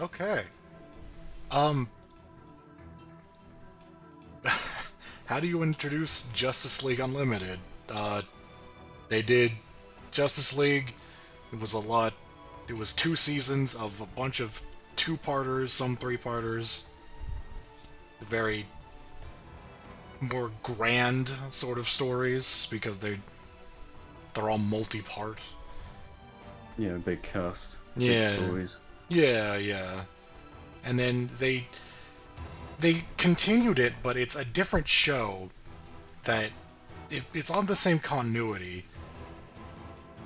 Okay. Um, how do you introduce Justice League Unlimited? They did Justice League. It was a lot. It was 2 seasons of a bunch of two-parters, some three-parters. Very more grand sort of stories because they're all multi-part. Yeah, big cast, big Yeah, stories. yeah. And then they continued it, but it's a different show that it's on the same continuity,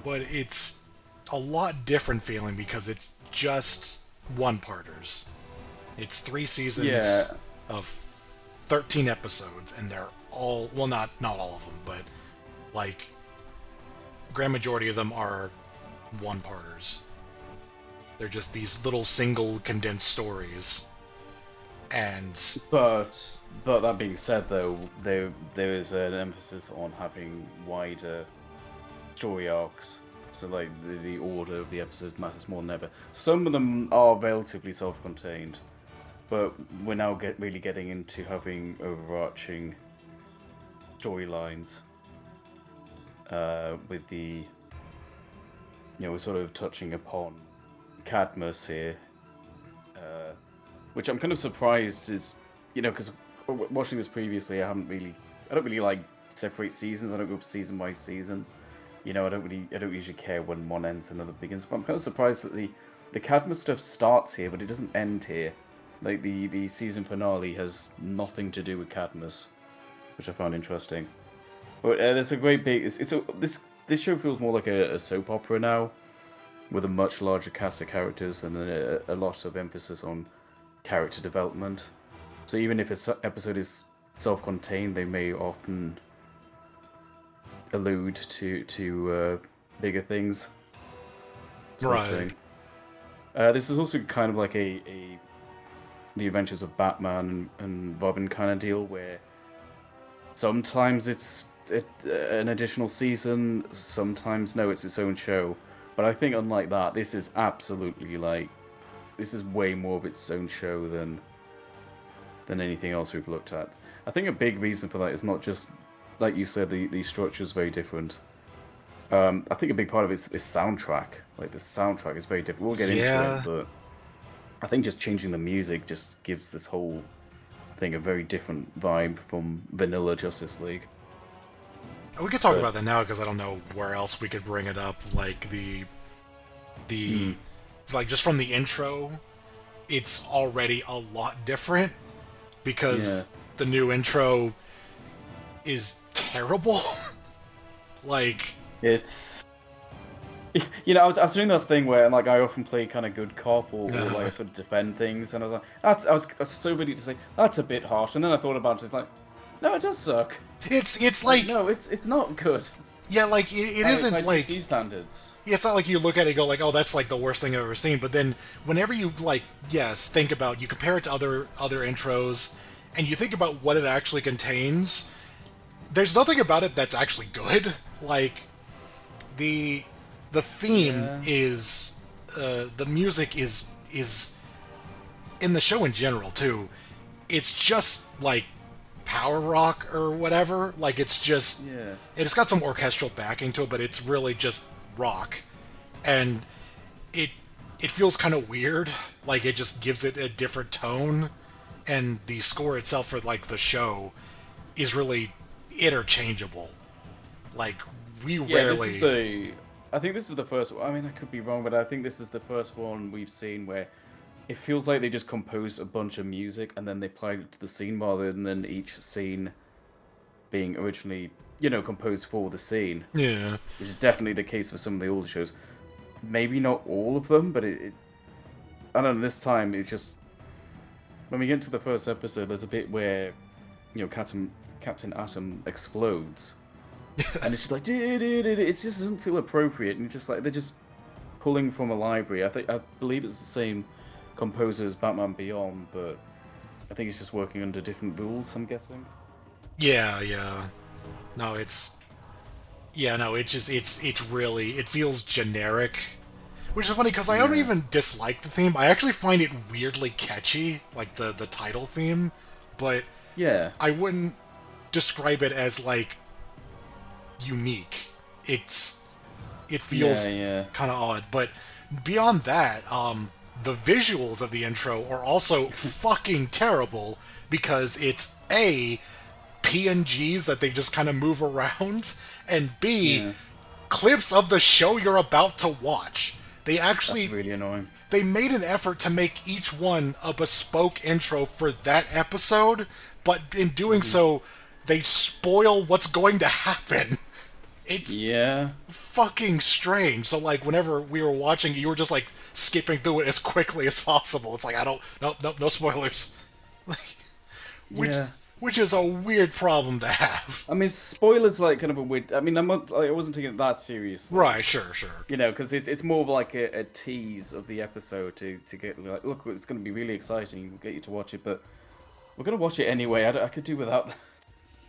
but it's a lot different feeling because it's just one-parters. It's 3 seasons Yeah, of 13 episodes, and they're all well, not all of them, but like grand majority of them are one-parters. They're just these little single condensed stories, and but that being said, though, there is an emphasis on having wider story arcs. So like the order of the episodes matters more than ever. Some of them are relatively self-contained, but we're now really getting into having overarching storylines. With the we're sort of touching upon Cadmus here, which I'm kind of surprised is, because watching this previously, I don't really like separate seasons. I don't go season by season. I don't usually care when one ends and another begins. But I'm kind of surprised that the Cadmus stuff starts here, but it doesn't end here. Like the season finale has nothing to do with Cadmus, which I found interesting. But there's a great big. This show feels more like a soap opera now, with a much larger cast of characters and a lot of emphasis on character development. So even if an episode is self-contained, they may often allude to bigger things, sort of right. thing. This is also kind of like a the Adventures of Batman and Robin kind of deal, where sometimes it's an additional season, sometimes no, it's its own show. But I think unlike that, this is absolutely like this is way more of its own show than anything else we've looked at. I think a big reason for that is not just like you said, the structure is very different. I think a big part of it is this soundtrack. Like the soundtrack is very different. We'll get into it, Yeah. but I think just changing the music just gives this whole thing a very different vibe from vanilla Justice League. We could talk But about that now because I don't know where else we could bring it up. Like the mm, like just from the intro, it's already a lot different yeah, because the new intro is terrible. like, it's I was doing this thing where like I often play kind of good cop or like I sort of defend things, and I was like, I was so ready to say that's a bit harsh, and then I thought about it, it's like, no, it does suck. it's Like like no, it's not good yeah, like it by isn't like DC standards. yeah, it's not like you look at it and go like, oh, that's like the worst thing I've ever seen. But then whenever you like, yes, think about you compare it to other intros, and you think about what it actually contains. There's nothing about it that's actually good. Like the the theme Yeah, is the music is in the show in general too. It's just like power rock or whatever. Like yeah, it's got some orchestral backing to it, but it's really just rock, and it it feels kind of weird. Like it just gives it a different tone, and the score itself for like the show is really interchangeable. Like we yeah. This is rarely, the. I think this is the first. I mean, I could be wrong, but I think this is the first one we've seen where it feels like they just composed a bunch of music and then they applied it to the scene rather than each scene being originally, composed for the scene, yeah, which is definitely the case for some of the older shows. Maybe not all of them, but I don't know. This time, it just when we get to the first episode, there's a bit where Captain Atom explodes, and it's just like it just doesn't feel appropriate, and it's just like they're just pulling from a library. I believe it's the same composer as Batman Beyond, but I think it's just working under different rules. I'm guessing. yeah. No, it's yeah, no. It just it's really it feels generic, Which is funny because I don't even dislike the theme. I actually find it weirdly catchy, like the title theme, but Yeah. I wouldn't describe it as like unique. It feels Yeah. kind of odd, but beyond that, the visuals of the intro are also fucking terrible because it's A, PNGs that they just kind of move around, and B, Yeah. clips of the show you're about to watch. They actually That's really annoying. they made an effort to make each one a bespoke intro for that episode, but in doing so, they spoil what's going to happen. It's Yeah. fucking strange. So, like, whenever we were watching, you were just, like, skipping through it as quickly as possible. It's like, nope, no spoilers. Which, Yeah. which is a weird problem to have. I mean, spoilers like kind of a weird. I mean, I'm not. Like, I wasn't taking it that seriously. Right, sure. You know, because it's more of like a tease of the episode to get like, look, it's going to be really exciting. We'll get you to watch it, but we're going to watch it anyway. I could do without that.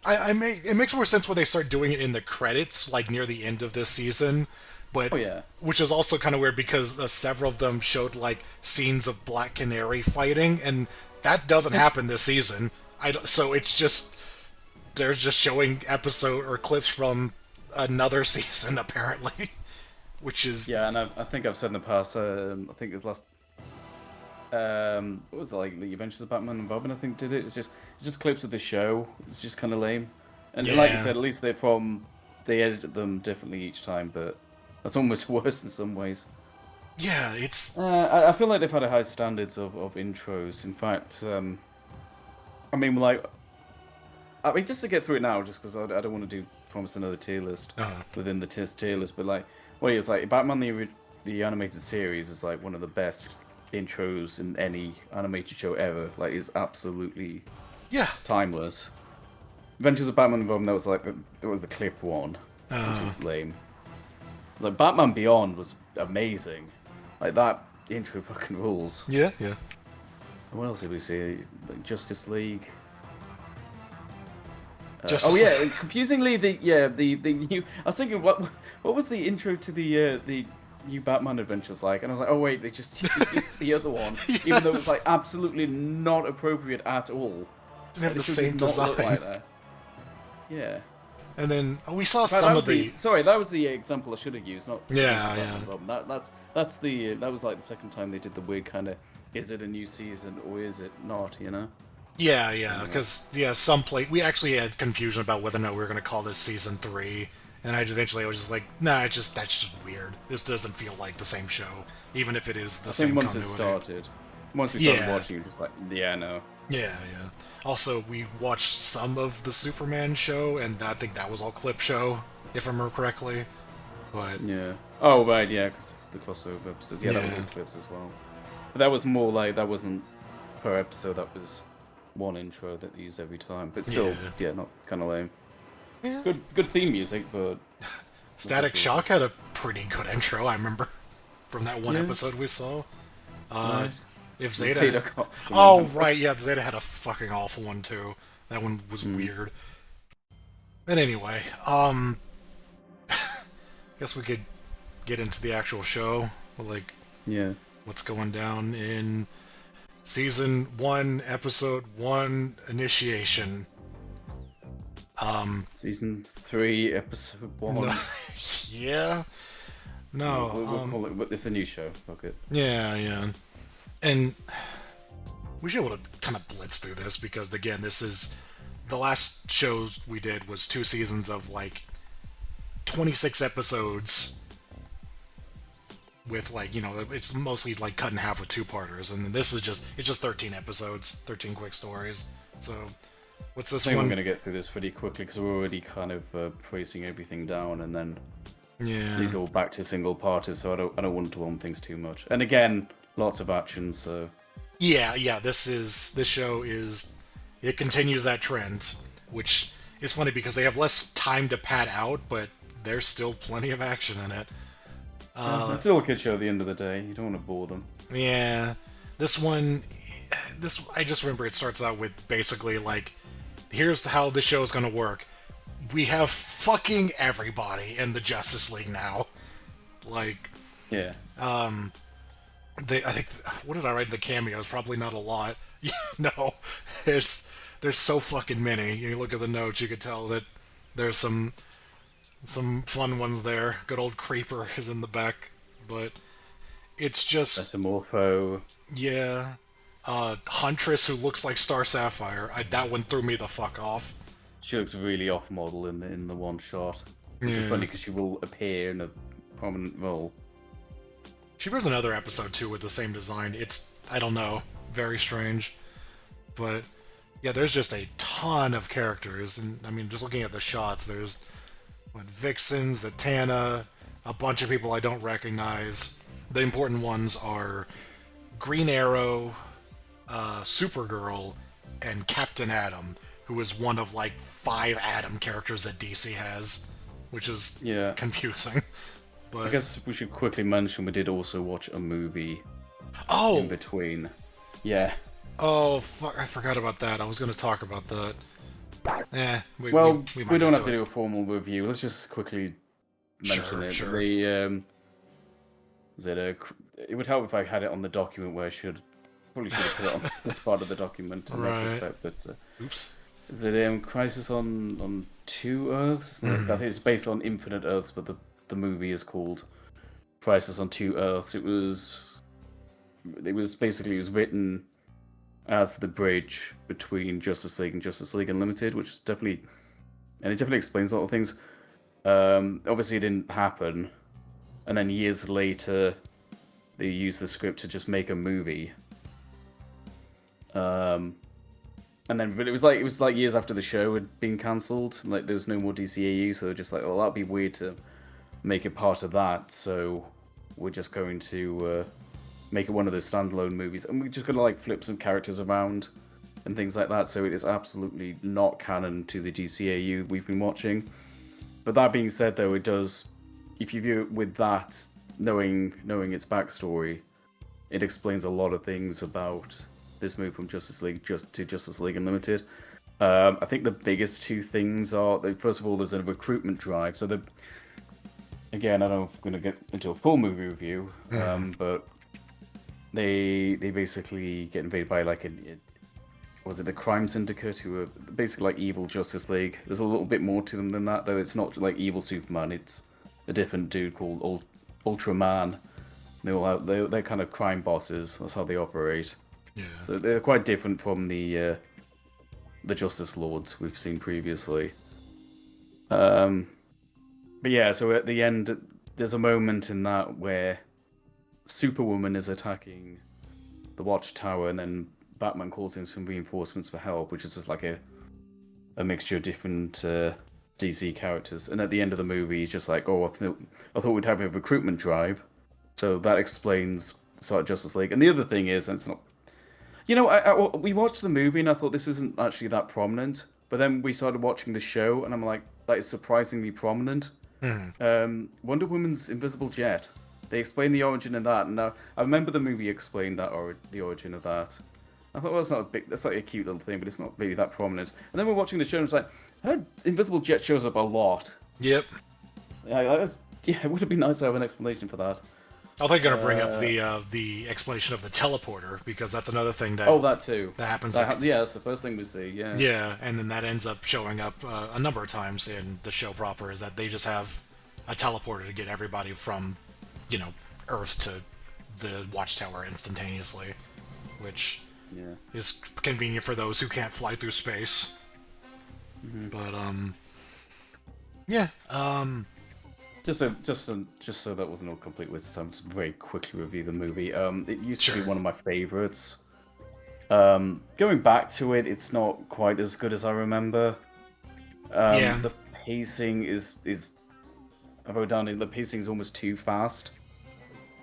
It makes more sense when they start doing it in the credits, like near the end of this season. But Oh, yeah. which is also kind of weird because several of them showed like scenes of Black Canary fighting, and that doesn't happen this season. So it's just they're just showing episode or clips from another season apparently, which is Yeah, and I think I've said in the past. I think it was last. What was it like? The Adventures of Batman and Robin, I think, did it. It's just clips of the show. It's just kind of lame. And like you Yeah. said, at least they edited them differently each time, but that's almost worse in some ways. yeah, it's I feel like they've had a high standards of intros. In fact, I mean, like, just to get through it now, just because I don't want to promise another tier list within the tier list, but like, well, it's like Batman the animated series is like one of the best intros in any animated show ever. Like, it's absolutely yeah. timeless. Adventures of Batman and Robin, that was the clip one, which is lame. Like, Batman Beyond was amazing. Like, that intro fucking rules. Yeah. What else did we see? Like Justice League. Justice Oh yeah, League. and confusingly the new. I was thinking what was the intro to the new Batman Adventures like, and I was like, oh wait, they just used the other one, even though it was like absolutely not appropriate at all. Didn't have Like, the it should same not look design. like that. Yeah. And then we saw That some was of the sorry, that was the example I should have used. Not Yeah. That was like the second time they did the weird kind of, is it a new season or is it not? You know. Yeah, because we actually had confusion about whether or not we were going to call this season 3, and I was just like, nah, that's just weird. This doesn't feel like the same show, even if it is the I same think once continuity. once we started Yeah. watching, you're just like, yeah, no. Yeah. Also, we watched some of the Superman show, and I think that was all clip show, if I remember correctly. But Yeah. Oh, right, yeah, because the crossover episodes. Yeah, that was Yeah. all clips as well. But that was more like, that wasn't per episode, that was one intro that they used every time. But still, yeah, not kind of lame. Yeah. Good theme music, but... Static Shock had a pretty good intro, I remember, from that one episode we saw. Right. If Zeta Zeta... got- Oh, right, yeah, Zeta had a fucking awful one, too. That one was weird. But anyway, guess we could get into the actual show. Like, Yeah. what's going down in Season 1, Episode 1, Initiation. Season 3, episode 1. Yeah? No, We'll call it, but it's a new show. Fuck it. Yeah. And we should be able to kind of blitz through this because, again, this is the last shows we did was 2 seasons of like 26 episodes with like, it's mostly like cut in half with 2-parters, and then this is just 13 episodes, 13 quick stories. So what's this I think one? we're going to get through this pretty quickly because we're already kind of tracing everything down, and then these are all back to single parters, so I don't want to own things too much. And again, lots of action, so Yeah, this show it continues that trend, which is funny because they have less time to pad out, but there's still plenty of action in it. it's still a kid show at the end of the day. You don't want to bore them. Yeah, I just remember it starts out with basically like, here's how the show's gonna work. We have fucking everybody in the Justice League now. Like, Yeah. I think, what did I write in the cameos? Probably not a lot. Yeah, no, there's so fucking many. You look at the notes, you could tell that there's some fun ones there. Good old Creeper is in the back, but it's just, Metamorpho. yeah. Huntress who looks like Star Sapphire. That one threw me the fuck off. She looks really off model in the one shot, which is Yeah. funny because she will appear in a prominent role. She was another episode too with the same design. It's, I don't know, very strange, but yeah, there's just a ton of characters, and I mean, just looking at the shots, there's what, Vixens, Zatanna, a bunch of people I don't recognize. The important ones are Green Arrow, Supergirl, and Captain Atom, who is one of like 5 Atom characters that DC has, which is Yeah. confusing. But I guess we should quickly mention we did also watch a movie oh, in between. Yeah. oh, fuck! I forgot about that. I was going to talk about that. Well, we we might don't get have to do a formal review. Let's just quickly mention Sure, it. sure. The is it a? It would help if I had it on the document where I should probably should have put it on this part of the document in Right. retrospect. But Oops. is it Crisis on Two Earths? I think it's based on Infinite Earths, but the movie is called Crisis on Two Earths. It was basically written as the bridge between Justice League and Justice League Unlimited, which is definitely, and it definitely explains a lot of things. Obviously, it didn't happen, and then years later, they used the script to just make a movie. And then, but it was like years after the show had been cancelled, like there was no more DCAU, so they're just like, oh, that'd be weird to make it part of that, so we're just going to make it one of those standalone movies, and we're just gonna like flip some characters around and things like that. So it is absolutely not canon to the DCAU we've been watching. But that being said, though, it does, if you view it with that, knowing its backstory, it explains a lot of things about this move from Justice League to Justice League Unlimited. I think the biggest two things are that, first of all, there's a recruitment drive. So again, I don't know if I'm going to get into a full movie review, but they basically get invaded by like was it the crime syndicate, who are basically like evil Justice League. There's a little bit more to them than that, though. It's not like evil Superman. It's a different dude called Ultraman. They're kind of crime bosses. That's how they operate. Yeah. So they're quite different from the Justice Lords we've seen previously. But yeah, so at the end, there's a moment in that where Superwoman is attacking the Watchtower, and then Batman calls in some reinforcements for help, which is just like a mixture of different DC characters. And at the end of the movie, he's just like, oh, I thought we'd have a recruitment drive. So that explains the start of Justice League. And the other thing is, and it's not... You know, we watched the movie and I thought this isn't actually that prominent. But then we started watching the show and I'm like, that is surprisingly prominent. Wonder Woman's invisible jet. They explain the origin of that. And I remember the movie explained that, or the origin of that. I thought, well, that's like a cute little thing, but it's not really that prominent. And then we're watching the show and it's like, her invisible jet shows up a lot. Yep. Yeah, it would have been nice to have an explanation for that. I think they're going to bring up the explanation of the teleporter, because that's another thing that That too. that happens. Yeah, that's the first thing we see. Yeah. Yeah, and then that ends up showing up a number of times in the show proper. Is that they just have a teleporter to get everybody from, Earth to the Watchtower instantaneously, which is convenient for those who can't fly through space. But yeah. Just so that wasn't all complete waste of time, just very quickly review the movie. It used to be one of my favorites. Going back to it, it's not quite as good as I remember. The pacing is I wrote down the pacing is almost too fast.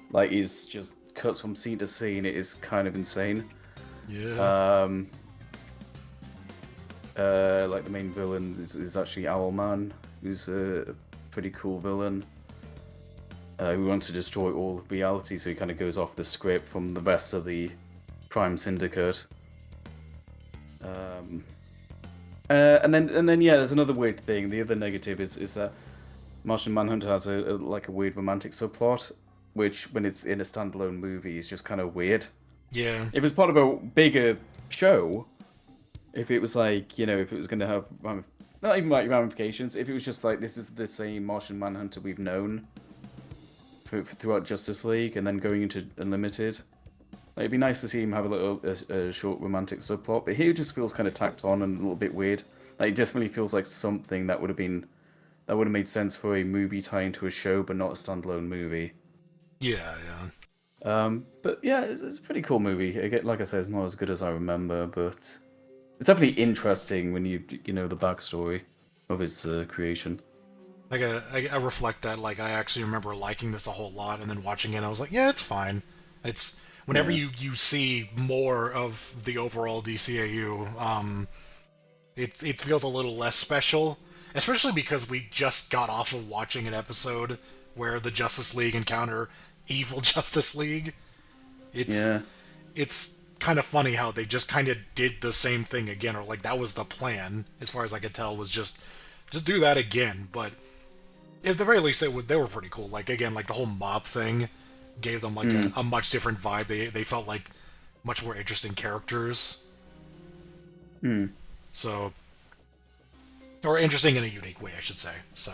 Like, it's just cuts from scene to scene. It is kind of insane. Yeah. Like the main villain is actually Owlman, who's a pretty cool villain. Who wants to destroy all of reality, so he kind of goes off the script from the rest of the crime syndicate. And then yeah, there's another weird thing. The other negative is that Martian Manhunter has a weird romantic subplot which when it's in a standalone movie is just kind of weird. Yeah. If it's part of a bigger show, if it was like, if it was going to have not even like ramifications, if it was just like this is the same Martian Manhunter we've known throughout Justice League, and then going into Unlimited, like, it'd be nice to see him have a short romantic subplot. But here it just feels kind of tacked on and a little bit weird. Like, it definitely feels like something that would have made sense for a movie tie into a show, but not a standalone movie. Yeah. But yeah, it's a pretty cool movie. Again, like I said, it's not as good as I remember, but it's definitely interesting when you know the backstory of its creation. Like, I reflect that, like, I actually remember liking this a whole lot, and then watching it, I was like, yeah, it's fine. It's, whenever you see more of the overall DCAU, it feels a little less special, especially because we just got off of watching an episode where the Justice League encounter evil Justice League. It's kind of funny how they just kind of did the same thing again, or like that was the plan, as far as I could tell, was just do that again. But at the very least, they were pretty cool. Like, again, like the whole mob thing gave them like a much different vibe. They felt like much more interesting characters. So, or interesting in a unique way, I should say. So,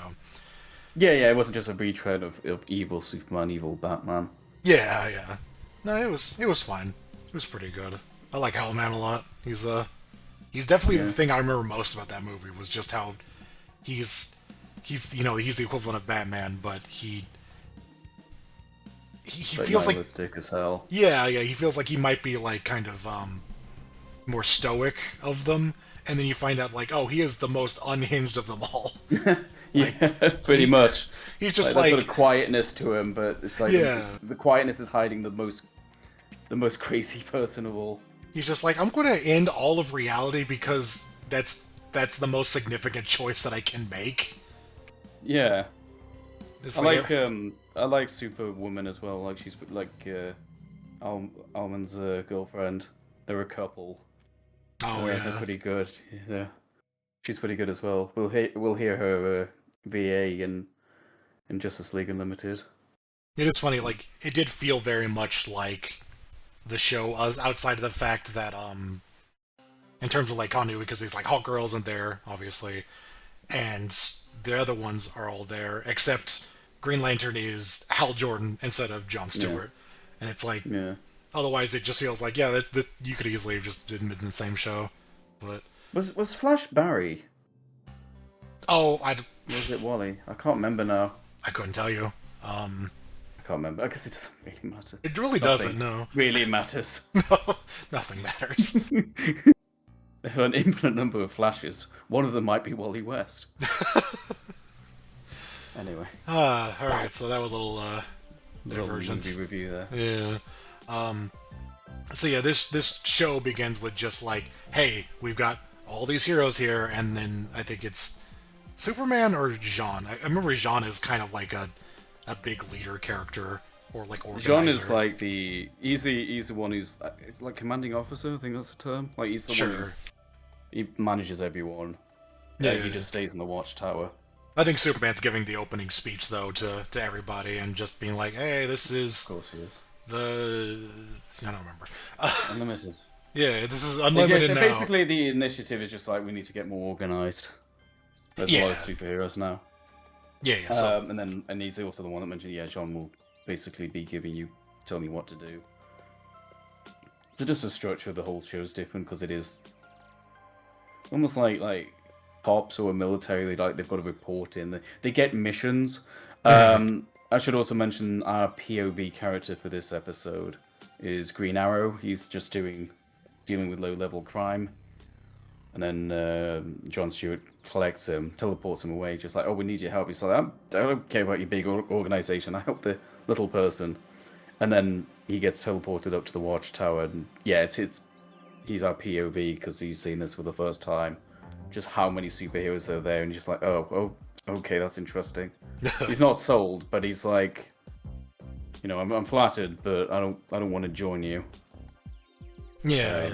yeah, it wasn't just a retread of evil Superman, evil Batman. Yeah. No, it was fine. It was pretty good. I like Hellman a lot. He's definitely the thing I remember most about that movie, was just how he's the equivalent of Batman, but he feels like nihilistic as hell. Yeah, he feels like he might be like kind of more stoic of them, and then you find out like, oh, he is the most unhinged of them all. Pretty much. He's just like that sort of quietness to him, but it's like the quietness is hiding the most crazy person of all. He's just like, I'm going to end all of reality because that's the most significant choice that I can make. Yeah. It's I like Superwoman as well. Like, she's like Almond's girlfriend. They're a couple. Oh They're pretty good. Yeah, she's pretty good as well. We'll hear her VA in Justice League Unlimited. It is funny. Like, it did feel very much like the show, outside of the fact that in terms of like continuity, because he's like Hawk Girl isn't there, obviously, and the other ones are all there, except Green Lantern is Hal Jordan instead of Jon Stewart, and it's like, otherwise it just feels like, you could easily have just been in the same show. But was Flash Barry? Oh, was it Wally? I can't remember now. I couldn't tell you. I can't remember. I guess it doesn't really matter. It really doesn't. No, really matters. No, nothing matters. There are an infinite number of Flashes. One of them might be Wally West. Anyway. All right. So that was a little divergence. Movie review there. Yeah. So yeah, this show begins with just like, hey, we've got all these heroes here, and then I think it's Superman or Jean. I remember Jean is kind of like a big leader character, or like organizer. Jean is like he's the one who's it's like commanding officer. I think that's the term. Like, he's the one who he manages everyone. Yeah, he just stays in the watchtower. I think Superman's giving the opening speech though to everybody and just being like, hey, this is. Of course he is. I don't remember. Unlimited. Yeah, this is Unlimited now. Basically, the initiative is just like, we need to get more organized. There's a lot of superheroes now. Yeah. So... and he's also the one that mentioned, Jean will basically be telling you what to do. So just the structure of the whole show is different, because it is almost like cops or military. They've got to report in. They get missions. I should also mention our POV character for this episode is Green Arrow. He's just dealing with low-level crime. And then Jon Stewart collects him, teleports him away, just like, oh, we need your help. He's like, I don't care about your big organization. I help the little person. And then he gets teleported up to the watchtower. And yeah, he's our POV, because he's seen this for the first time. Just how many superheroes are there, and he's just like, oh, okay, that's interesting. He's not sold, but he's like, I'm flattered, but I don't want to join you. Yeah.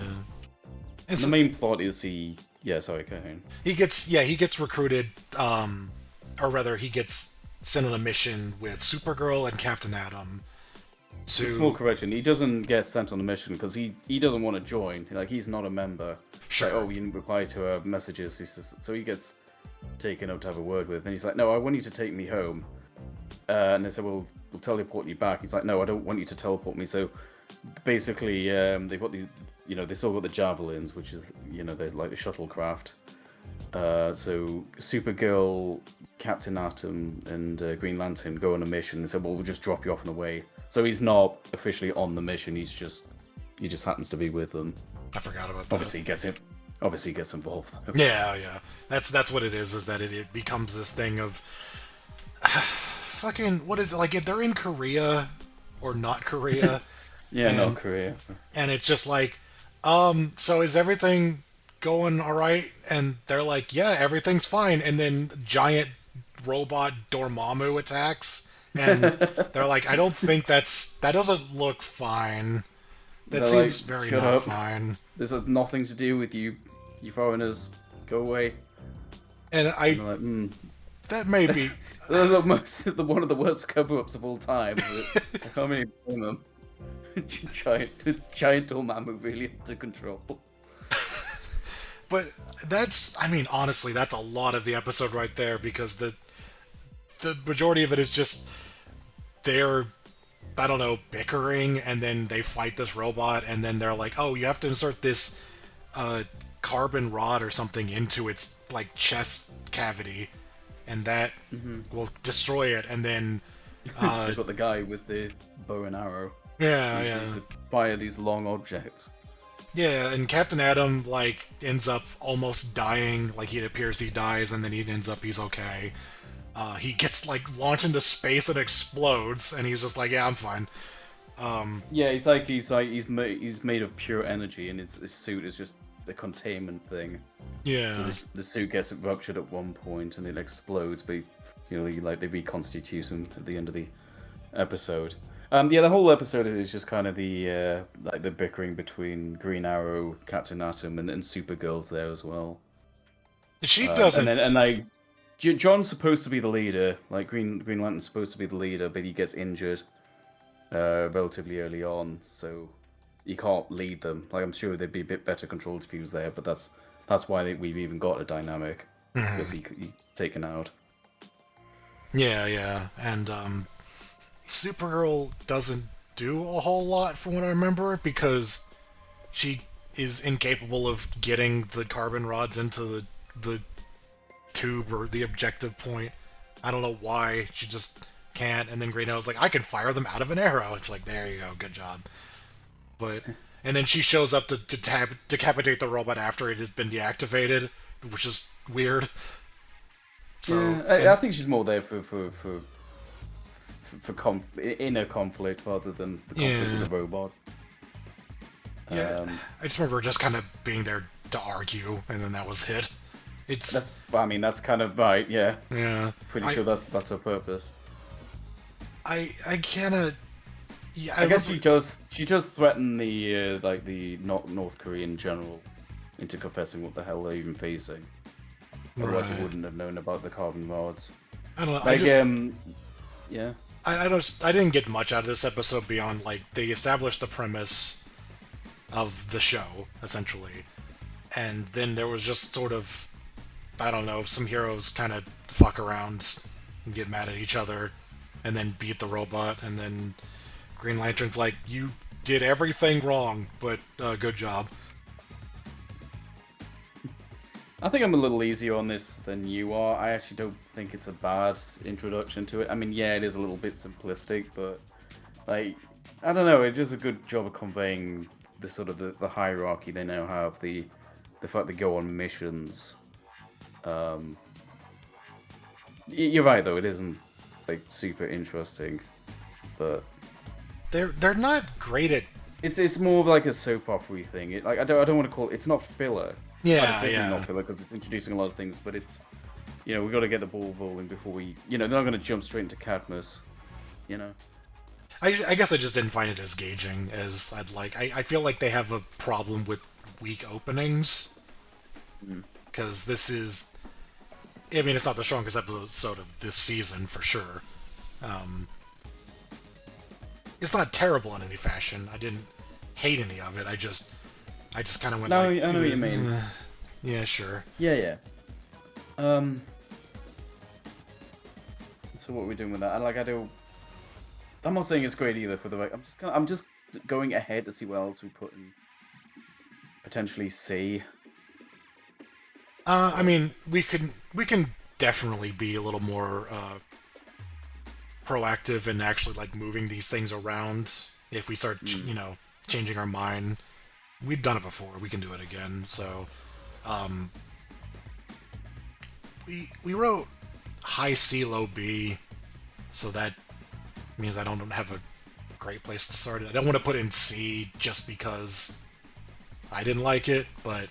The main plot is sorry, go ahead. He gets recruited, or rather, he gets sent on a mission with Supergirl and Captain Atom, Small to correction. He doesn't get sent on a mission because he doesn't want to join. Like he's not a member. sure. Like, oh, you didn't reply to our messages. He says, so he gets taken up to have a word with, and he's like, no, I want you to take me home. And they said, well, we'll teleport you back. He's like, no, I don't want you to teleport me. So basically, they've got they still got the javelins, which is, they're like the shuttlecraft. So Supergirl, Captain Atom, and Green Lantern go on a mission. They said, well, we'll just drop you off on the way. So he's not officially on the mission. He just happens to be with them. I forgot about that. Obviously, he gets involved. Yeah. That's what it is that it becomes this thing of fucking, what is it, like, they're in Korea or not Korea. Yeah, not Korea. And it's just like, so is everything going all right? And they're like, yeah, everything's fine. And then giant robot Dormammu attacks, and they're like, I don't think that doesn't look fine. That seems very not fine. This has nothing to do with you foreigners. Go away. And I'm like, that may be one of the worst cover-ups of all time. But I can't really blame them. giant Dormammu really under control. But honestly, that's a lot of the episode right there, because the majority of it is just they're, I don't know, bickering, and then they fight this robot, and then they're like, oh, you have to insert this carbon rod or something into its, like, chest cavity, and that will destroy it, and then... They've got the guy with the bow and arrow. Yeah. To fire these long objects. Yeah, and Captain Atom, like, ends up almost dying. Like, it appears he dies, and then he's okay. He gets, like, launched into space and explodes, and he's just like, yeah, I'm fine. Yeah, he's made of pure energy, and his suit is just a containment thing. Yeah. So the suit gets ruptured at one point, and it explodes, but they reconstitute him at the end of the episode. The whole episode is just kind of the bickering between Green Arrow, Captain Atom, and Supergirl's there as well. She doesn't. John's supposed to be the leader. Like Green Lantern's supposed to be the leader, but he gets injured relatively early on, so he can't lead them. Like, I'm sure they'd be a bit better controlled if he was there, but that's why we've even got a dynamic, because he's taken out. Yeah, and Supergirl doesn't do a whole lot from what I remember, because she is incapable of getting the carbon rods into the tube or the objective point. I don't know why. She just can't. And then Green Arrow's like, I can fire them out of an arrow. It's like, there you go, good job. And then she shows up to decapitate the robot after it has been deactivated, which is weird. So yeah, I think she's more there for inner conflict rather than the conflict with the robot. Yeah, I just remember just kind of being there to argue, and then that was it. That's kind of right. Yeah. Yeah. Pretty sure that's her purpose. I kind of. Yeah, I guess she does threaten the North Korean general into confessing what the hell they're even facing. Otherwise, he wouldn't have known about the carbon rods. I don't know. Yeah. I didn't get much out of this episode beyond, like, they established the premise of the show, essentially. And then there was just sort of, I don't know, some heroes kind of fuck around and get mad at each other and then beat the robot, and then Green Lantern's like, you did everything wrong, but good job. I think I'm a little easier on this than you are. I actually don't think it's a bad introduction to it. I mean, yeah, it is a little bit simplistic, but, like, I don't know, it does a good job of conveying the sort of the hierarchy they now have, the fact they go on missions. You're right, though, it isn't, like, super interesting, but they're not great at. It's more of like a soap opera thing. I don't want to call it. It's not filler. Yeah. Not filler because it's introducing a lot of things, but it's, we've got to get the ball rolling before we, they're not going to jump straight into Cadmus, I guess I just didn't find it as engaging as I'd like. I feel like they have a problem with weak openings, because this is. I mean, it's not the strongest episode of this season for sure. it's not terrible in any fashion. I didn't hate any of it. I just kind of went No, like, I know what you mean. Yeah, sure. Yeah. Um. So what are we doing with that? And like, I'm not saying it's great either. For the way I'm just going ahead to see what else we put in. Potentially C. I mean, we can definitely be a little more proactive and actually like moving these things around if we start, changing our mind. We've done it before. We can do it again. So, we wrote high C, low B, so that means I don't have a great place to start it. I don't want to put in C just because I didn't like it, but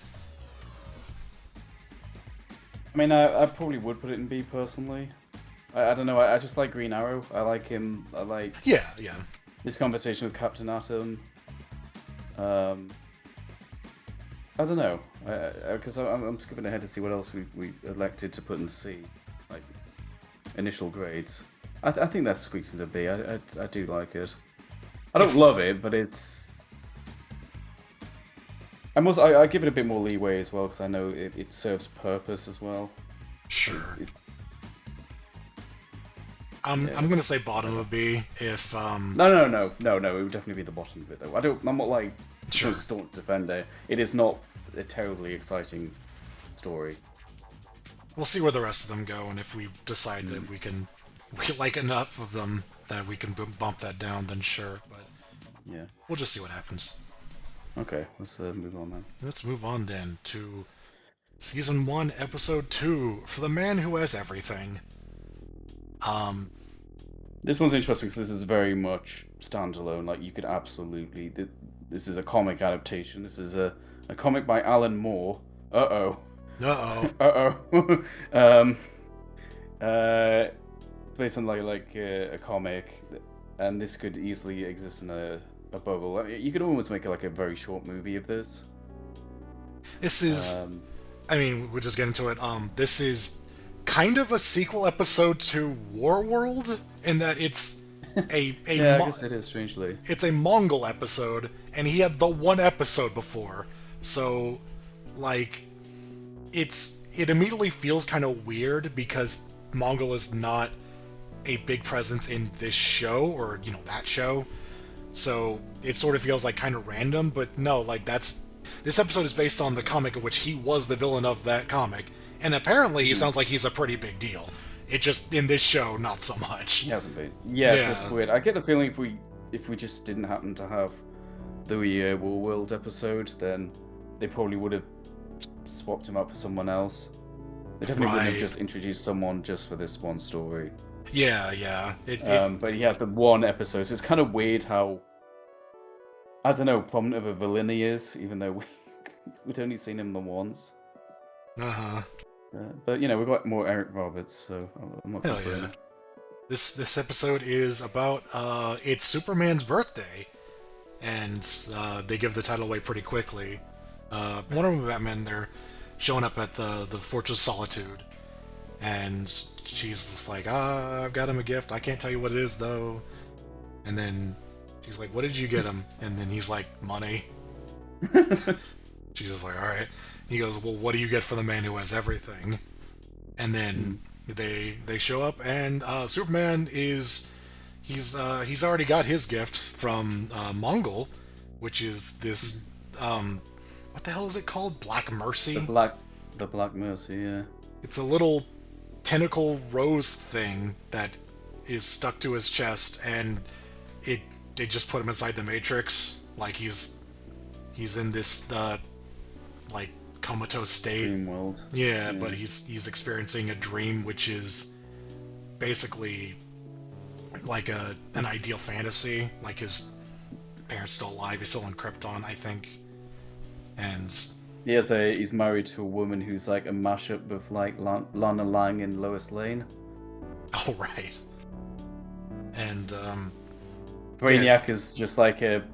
I mean, I probably would put it in B personally. I don't know. I just like Green Arrow. I like him. I like yeah. this conversation with Captain Atom. I don't know, because I'm skipping ahead to see what else we elected to put in C, like initial grades. I think that squeaks into B. I do like it. I don't love it, but it's. I give it a bit more leeway as well because I know it serves purpose as well. Sure. I'm gonna say bottom of B if No. It would definitely be the bottom of it though. I'm not like Sure. staunch defender. It is not a terribly exciting story. We'll see where the rest of them go, and if we decide that we like enough of them that we can bump that down, then sure. But Yeah. we'll just see what happens. Okay, let's move on then. Let's move on then to Season 1, Episode 2, For the Man Who Has Everything. This one's interesting because this is very much standalone. Like, you could absolutely... This is a comic adaptation. This is a comic by Alan Moore. Uh-oh. It's based on like a comic, and this could easily exist in a bubble. You could almost make like a very short movie of this. This is... I mean, we'll just get into it. This is kind of a sequel episode to Warworld, in that it's a Yeah, I guess it is, strangely. It's a Mongol episode, and he had the one episode before. So, like, it immediately feels kind of weird because Mongol is not a big presence in this show, or, that show. So, it sort of feels like kind of random, but no, like, this episode is based on the comic in which he was the villain of that comic, and apparently he sounds like he's a pretty big deal. It just, in this show, not so much. He hasn't been. Yeah, it's weird. I get the feeling if we just didn't happen to have the Warworld episode, then they probably would have swapped him up for someone else. They definitely wouldn't have just introduced someone just for this one story. Yeah. But he had the one episode, so it's kind of weird how, I don't know, prominent of a villain he is, even though we'd only seen him the once. Uh-huh. But, we've got more Eric Roberts, so I'm not complaining. Yeah. This episode is about, it's Superman's birthday, and they give the title away pretty quickly. Wonder Woman and Batman, they're showing up at the Fortress of Solitude, and she's just like, I've got him a gift, I can't tell you what it is, though. And then she's like, what did you get him? And then he's like, money. She's just like, alright. He goes, well, what do you get for the man who has everything? And then they show up, and Superman is... He's already got his gift from Mongol, which is this... what the hell is it called? Black Mercy? The Black Mercy, yeah. It's a little tentacle rose thing that is stuck to his chest, and they just put him inside the Matrix. Like, he's in this, like, comatose state. Dream world. Yeah, but he's experiencing a dream, which is basically like an ideal fantasy. Like, his parents still alive, he's still in Krypton, I think. And yeah, he's married to a woman who's like a mashup of like Lana Lang and Lois Lane. oh right. And Brainiac is just like an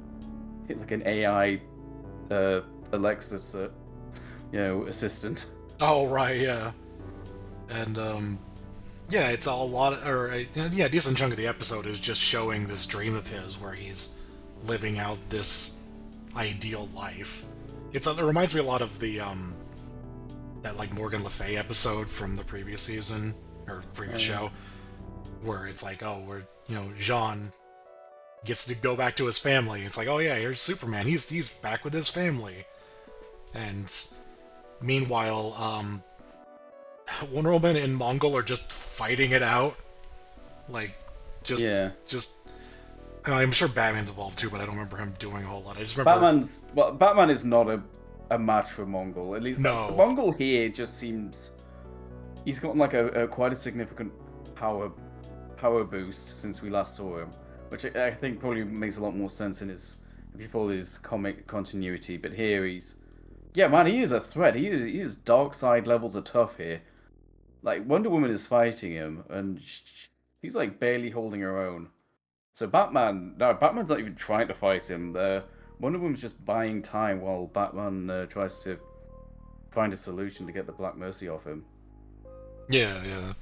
AI Alexa assistant. oh right, yeah. And Yeah, it's a lot of, or yeah, a decent chunk of the episode is just showing this dream of his where he's living out this ideal life. It reminds me a lot of the that like Morgan Le Fay episode from the previous season or previous show, where it's like, oh, we're Jean gets to go back to his family. It's like, oh yeah, here's Superman. He's back with his family, and meanwhile, Wonder Woman and Mongol are just fighting it out, like just. I'm sure Batman's involved too, but I don't remember him doing a whole lot. I just remember Batman is not a match for Mongol. At least no. Mongol here just seems he's gotten like a quite a significant power boost since we last saw him, which I think probably makes a lot more sense in his if you follow his comic continuity. But here he is a threat. He is dark side levels of tough here. Like Wonder Woman is fighting him, and he's like barely holding her own. So Batman's not even trying to fight him. Wonder Woman's just buying time while Batman tries to find a solution to get the Black Mercy off him. Yeah.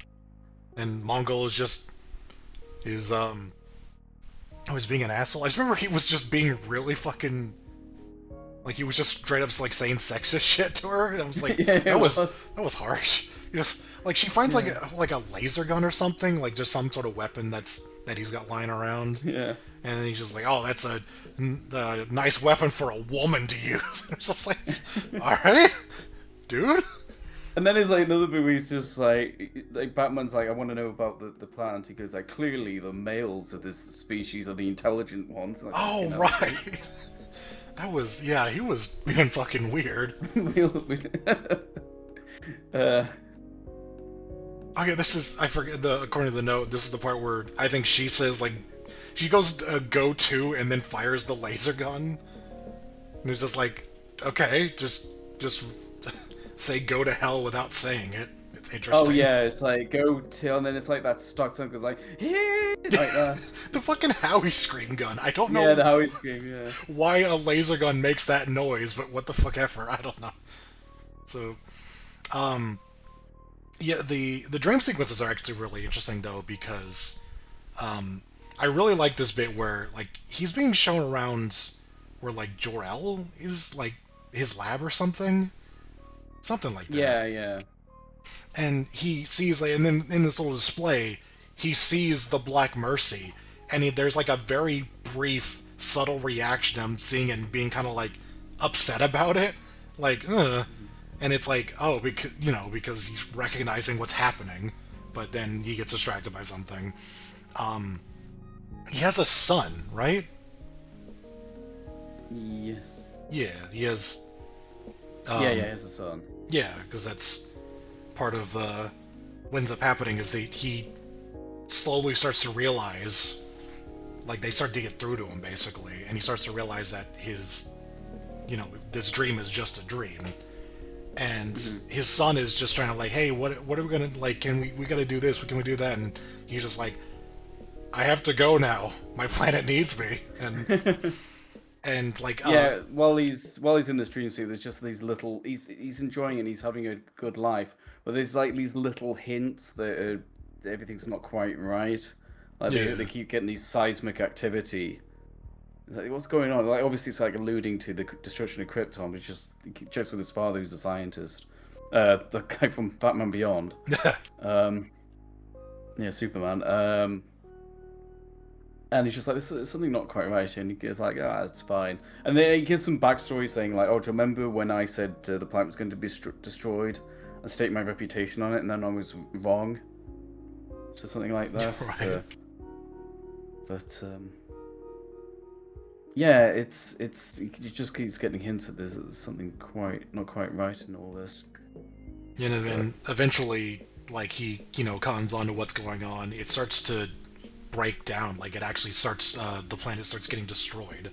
And Mongol is being an asshole. I just remember he was just being really fucking like he was just straight up like saying sexist shit to her. And I was like, that was harsh. Like she finds like a laser gun or something, like just some sort of weapon that he's got lying around. Yeah. And then he's just like, oh, that's a nice weapon for a woman to use. It's just like, all right, dude. And then there's like another bit where he's just like Batman's like, I want to know about the plant. He goes like, clearly the males of this species are the intelligent ones. Like, oh, right. That was, he was being fucking weird. Okay, I forget according to the note, this is the part where I think she says, like, she goes, go to, and then fires the laser gun. And it's just like, okay, just say go to hell without saying it. It's interesting. Oh yeah, it's like go till, and then it's like that stock song goes like, like that. The fucking Howie scream gun. I don't know. Yeah, the Howie scream. Yeah. Why a laser gun makes that noise, but what the fuck ever? I don't know. So, yeah, the dream sequences are actually really interesting though because, I really like this bit where like he's being shown around where like Jor-El is like his lab or something like that. Yeah. And he sees like, and then in this little display, he sees the Black Mercy, and there's like a very brief, subtle reaction to him seeing it and being kind of like upset about it, like, and it's like, oh, because he's recognizing what's happening, but then he gets distracted by something. He has a son, right? Yes. Yeah, he has. He has a son. Yeah, because that's part of what ends up happening is he slowly starts to realize, like they start to get through to him basically, and he starts to realize that his, this dream is just a dream, and his son is just trying to like, hey, what are we gonna like? Can we gotta do this? Can we do that? And he's just like, I have to go now. My planet needs me, and. And like while he's in this dream suit, there's just these little he's enjoying it and he's having a good life, but there's like these little hints that everything's not quite right. Like they keep getting these seismic activity. Like, what's going on? Like obviously it's like alluding to the destruction of Krypton, but he checks with his father who's a scientist, the guy from Batman Beyond. Superman. And he's just like, there's something not quite right, and he goes like, it's fine. And then he gives some backstory saying like, oh, do you remember when I said the planet was going to be destroyed and stake my reputation on it, and then I was wrong? So something like that. Right. He just keeps getting hints that there's something not quite right in all this. And then eventually, like he, cons on to what's going on. It starts to break down, like it actually starts, the planet starts getting destroyed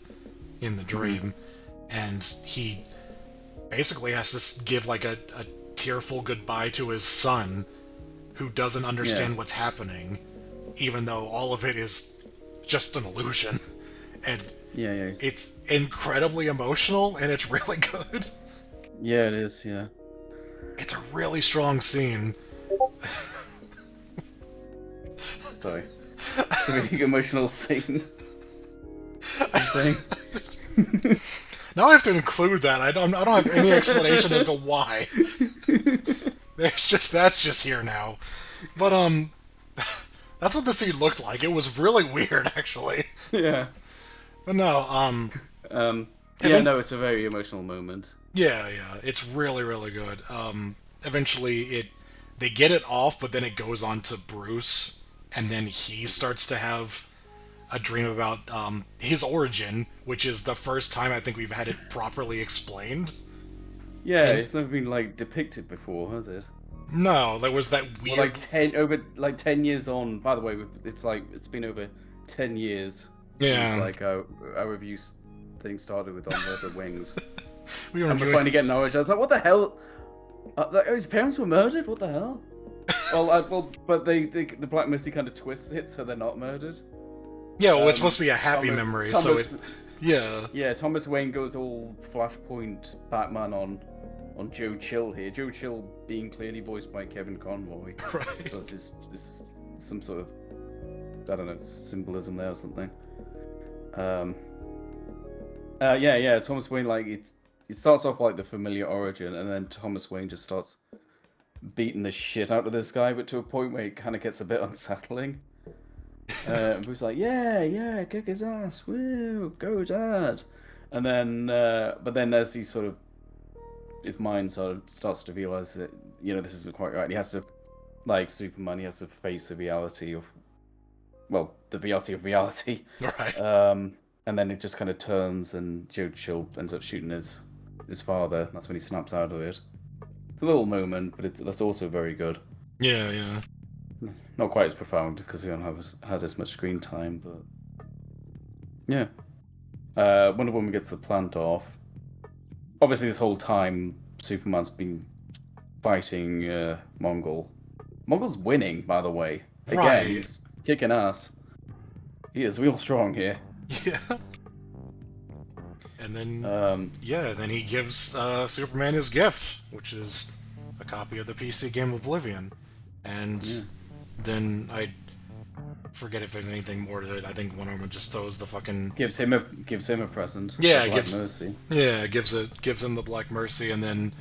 in the dream, and he basically has to give like a tearful goodbye to his son, who doesn't understand what's happening, even though all of it is just an illusion, and it's incredibly emotional, and it's really good. Yeah, it is. Yeah, it's a really strong scene. Sorry. It's a really emotional scene. I'm saying. Now I have to include that. I don't have any explanation as to why. That's just here now. But that's what the scene looked like. It was really weird, actually. Yeah. But no, it's a very emotional moment. Yeah, it's really, really good. Eventually, they get it off, but then it goes on to Bruce, and then he starts to have a dream about his origin, which is the first time I think we've had it properly explained. Yeah, it's never been depicted before, has it? No, there was that weird. Well, 10 years on. By the way, it's been over 10 years. Yeah. Since our review thing started with On the Wings. We're finally getting knowledge. I was like, what the hell? His parents were murdered? What the hell? But the Black Mercy kind of twists it so they're not murdered. Yeah, well, it's supposed to be a happy memory, so it... Yeah. Yeah, Thomas Wayne goes all Flashpoint Batman on Joe Chill here. Joe Chill being clearly voiced by Kevin Conroy. Right. So there's some sort of, I don't know, symbolism there or something. Thomas Wayne, it starts off like the familiar origin, and then Thomas Wayne just starts beating the shit out of this guy, but to a point where it kind of gets a bit unsettling. And Bruce's like, yeah, kick his ass, woo, go dad. And then, but then as he sort of, his mind sort of starts to realize that, this isn't quite right. He has to, like Superman, he has to face the reality of reality. Right. And then it just kind of turns, and Joe Chill ends up shooting his father. That's when he snaps out of it. It's a little moment, but that's also very good. Yeah. Not quite as profound because we haven't had as much screen time, but yeah. Wonder Woman gets the plant off. Obviously, this whole time, Superman's been fighting Mongol. Mongol's winning, by the way. Again, right. He's kicking ass. He is real strong here. Yeah. And then, then he gives Superman his gift, which is a copy of the PC game Oblivion. And then I forget if there's anything more to it. I think Wonder Woman just throws the fucking... Gives him a present. Yeah, Mercy. Yeah, gives him the Black Mercy, and then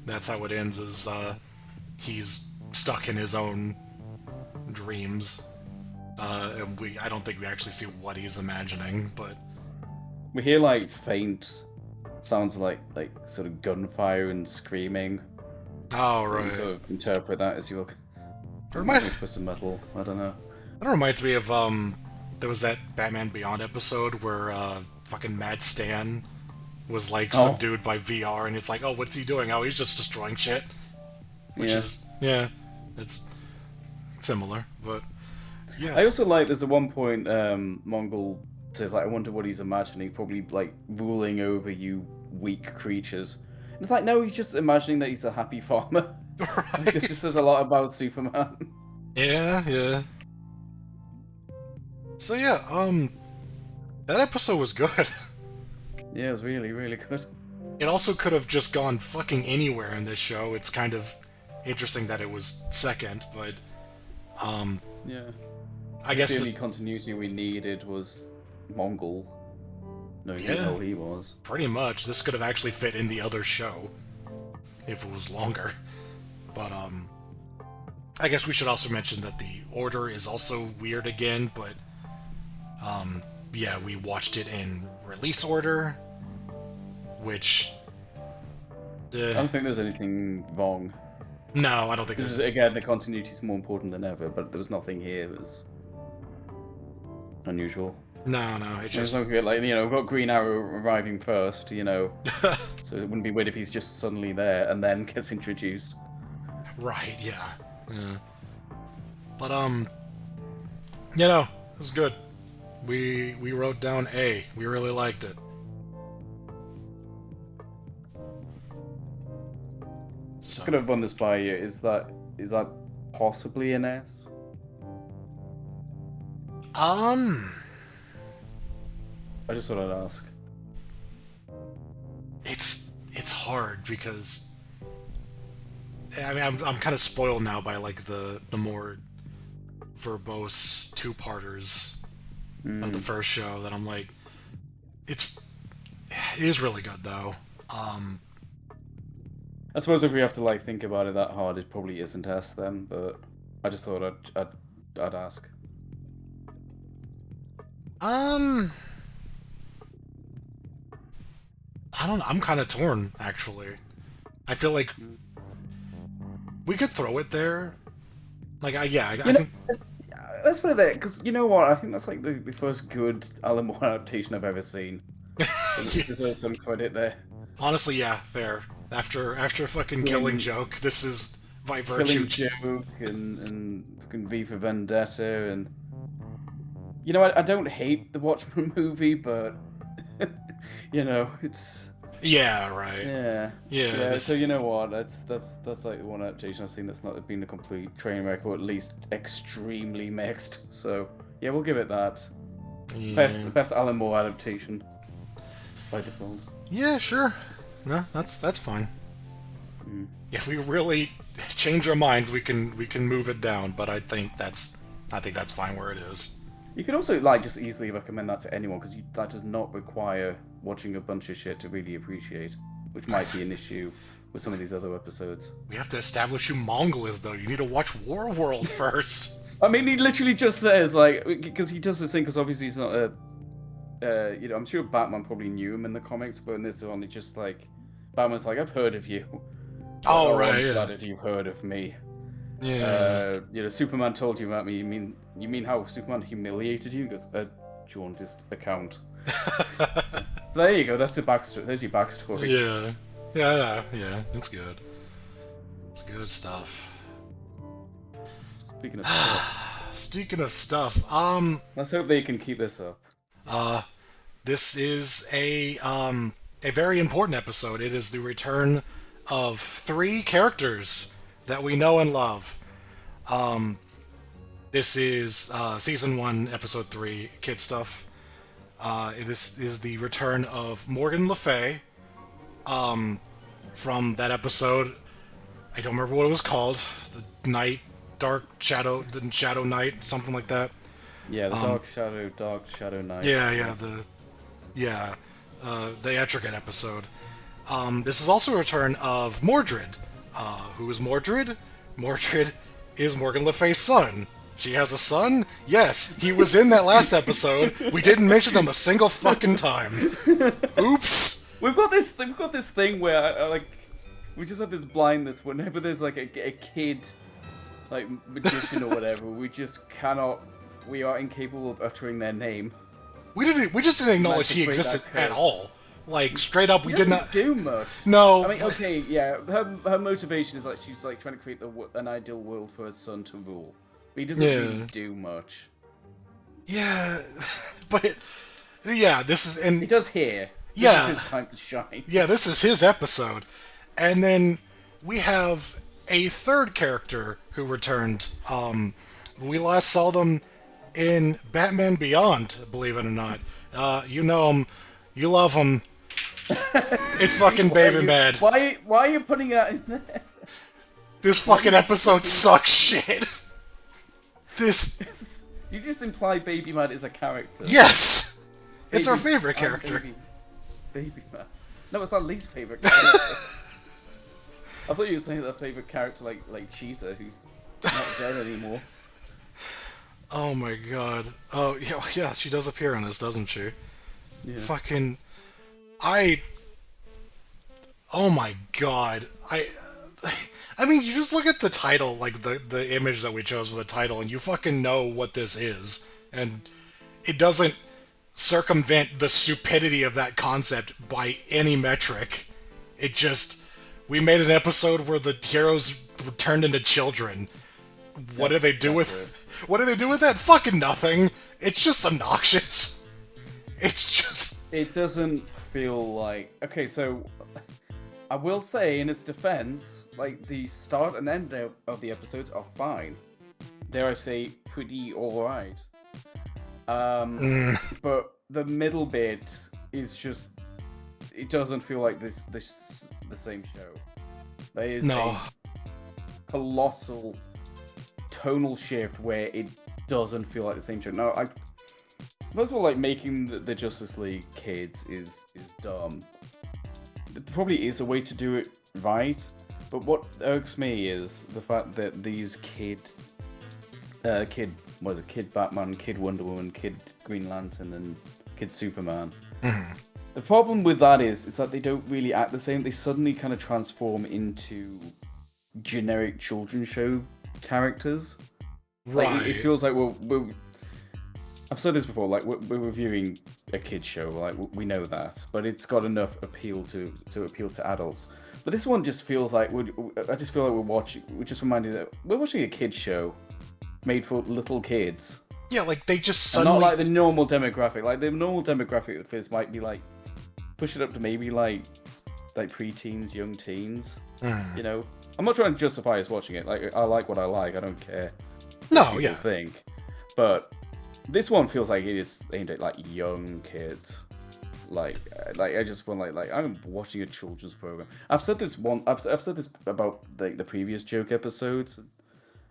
that's how it ends, is he's stuck in his own dreams. And I don't think we actually see what he's imagining, but... We hear, faint sounds like sort of gunfire and screaming. Oh, right. You sort of interpret that as your... Twisted Metal, I don't know. That reminds me of, there was that Batman Beyond episode where, fucking Mad Stan was, subdued by VR, and it's like, oh, what's he doing? Oh, he's just destroying shit. Which is, it's similar, but, yeah. I also there's at one point, Mongol says, I wonder what he's imagining, probably, ruling over you weak creatures. And it's no, he's just imagining that he's a happy farmer. Right. It just says a lot about Superman. Yeah. So yeah, that episode was good. Yeah, it was really, really good. It also could have just gone fucking anywhere in this show. It's kind of interesting that it was second, but yeah. I guess the only continuity we needed was Mongol. Knowing who he was. Pretty much. This could have actually fit in the other show if it was longer. But I guess we should also mention that the order is also weird again, but we watched it in release order, which I don't think there's anything wrong. No, I don't think there's... Again, the continuity is more important than ever, but there was nothing here that was unusual. No, it's just... we've got Green Arrow arriving first, so it wouldn't be weird if he's just suddenly there and then gets introduced. Right, yeah. But, it was good. We wrote down A. We really liked it. So. Just gonna run this by you. Is that possibly an S? I just thought I'd ask. It's hard because I mean I'm kind of spoiled now by the more verbose two-parters of the first show that I'm like, it is really good though. I suppose if we have to like think about it that hard, it probably isn't us then. But I just thought I'd ask. I don't know. I'm kind of torn, actually. I feel like we could throw it there. Like, I think... Let's put it there, because you know what? I think that's like the first good Alan Moore adaptation I've ever seen. There's some credit there. Honestly, yeah, fair. After fucking Killing Joke, this is by virtue. Killing Joke and fucking V for Vendetta, and you know, I don't hate the Watchmen movie, but you know, it's yeah, right. Yeah. This... So you know what? That's like the one adaptation I've seen that's not been a complete train wreck, or at least extremely mixed. So yeah, we'll give it that. Yeah. Best Alan Moore adaptation by default. Yeah, sure. No, that's fine. If we really change our minds, we can move it down. But I think that's fine where it is. You could also like just easily recommend that to anyone, because that does not require watching a bunch of shit to really appreciate, which might be an issue with some of these other episodes. We have to establish who Mongol is, though. You need to watch Warworld first. I mean, he literally just says like, because he does this thing, because obviously he's not a. You know, I'm sure Batman probably knew him in the comics, but in this one, it's just like, Batman's like, I've heard of you. Oh, right, I'm yeah. glad that you've heard of me. Yeah. You know, Superman told you about me. You mean how Superman humiliated you? Because a jaundiced account. There you go. That's the backstory. There's your backstory. Yeah. It's good. It's good stuff. Speaking of stuff. Speaking of stuff, let's hope they can keep this up. This is a very important episode. It is the return of 3 characters that we know and love. This is season 1, episode 3, Kid Stuff. This is the return of Morgan Le Fay from that episode. I don't remember what it was called. The Shadow Night, something like that. Yeah, the Dark Shadow Night. The Etrigan episode. This is also a return of Mordred. Who is Mordred? Mordred is Morgan Le Fay's son. She has a son? Yes, he was in that last episode. We didn't mention him a single fucking time. Oops. We've got this thing where like we just have this blindness whenever there's like a kid, like magician or whatever. We are incapable of uttering their name. We just didn't acknowledge he existed at all. Like, straight up, we did not do much. No. I mean, okay, yeah. Her motivation is like she's like trying to create an ideal world for her son to rule. But he doesn't really do much. Yeah, but yeah, this is and he does here. Yeah, this is his time to shine. Yeah, this is his episode, and then we have a third character who returned. We last saw them in Batman Beyond, believe it or not. You know him, you love him. It's fucking Baby Mad. Why are you putting that in there? This fucking episode sucks shit. You just imply Baby Mad is a character. Yes! It's our favorite character. Baby Mad. No, it's our least favorite character. I thought you were saying that favorite character like Cheetah, who's not dead anymore. Oh my god. Oh, yeah, she does appear in this, doesn't she? Yeah. Fucking... Oh my god. I mean, you just look at the title, like the image that we chose for the title, and you fucking know what this is. And it doesn't circumvent the stupidity of that concept by any metric. It just... We made an episode where the heroes turned into children. What do they do with that? Fucking nothing. It's just obnoxious. It's just... It doesn't feel like... Okay, so... I will say, in its defense, like, the start and end of the episodes are fine. Dare I say, pretty alright. But the middle bit is just... It doesn't feel like the same show. There is a colossal tonal shift where it doesn't feel like the same show. No, first of all, like making the Justice League kids is dumb. There probably is a way to do it right, but what irks me is the fact that these kid Batman, kid Wonder Woman, kid Green Lantern, and kid Superman. The problem with that is that they don't really act the same. They suddenly kind of transform into generic children's show characters. Right. Like, it feels like we're I've said this before. Like we're reviewing a kids show. Like we know that, but it's got enough appeal to appeal to adults. But this one just feels like I just feel like we're just reminded that we're watching a kids show made for little kids. Yeah, like they just suddenly... And not like the normal demographic. Like the normal demographic of this might be like push it up to maybe like preteens, young teens. You know, I'm not trying to justify us watching it. Like I like what I like. I don't care. No, yeah. Think, but this one feels like it is aimed at like young kids. Like I just want like I'm watching a children's program. I've said this about the previous joke episodes.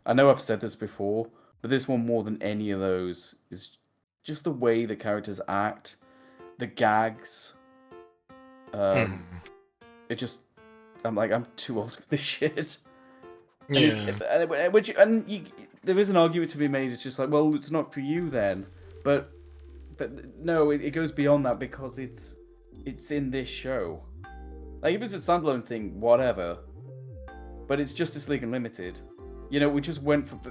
I know I've said this before, but this one more than any of those is just the way the characters act, the gags. It just I'm too old for this shit. Yeah. There is an argument to be made. It's just like, well, it's not for you then. But no, it goes beyond that because it's in this show. Like if it's a standalone thing, whatever. But it's Justice League Unlimited. You know, we just went from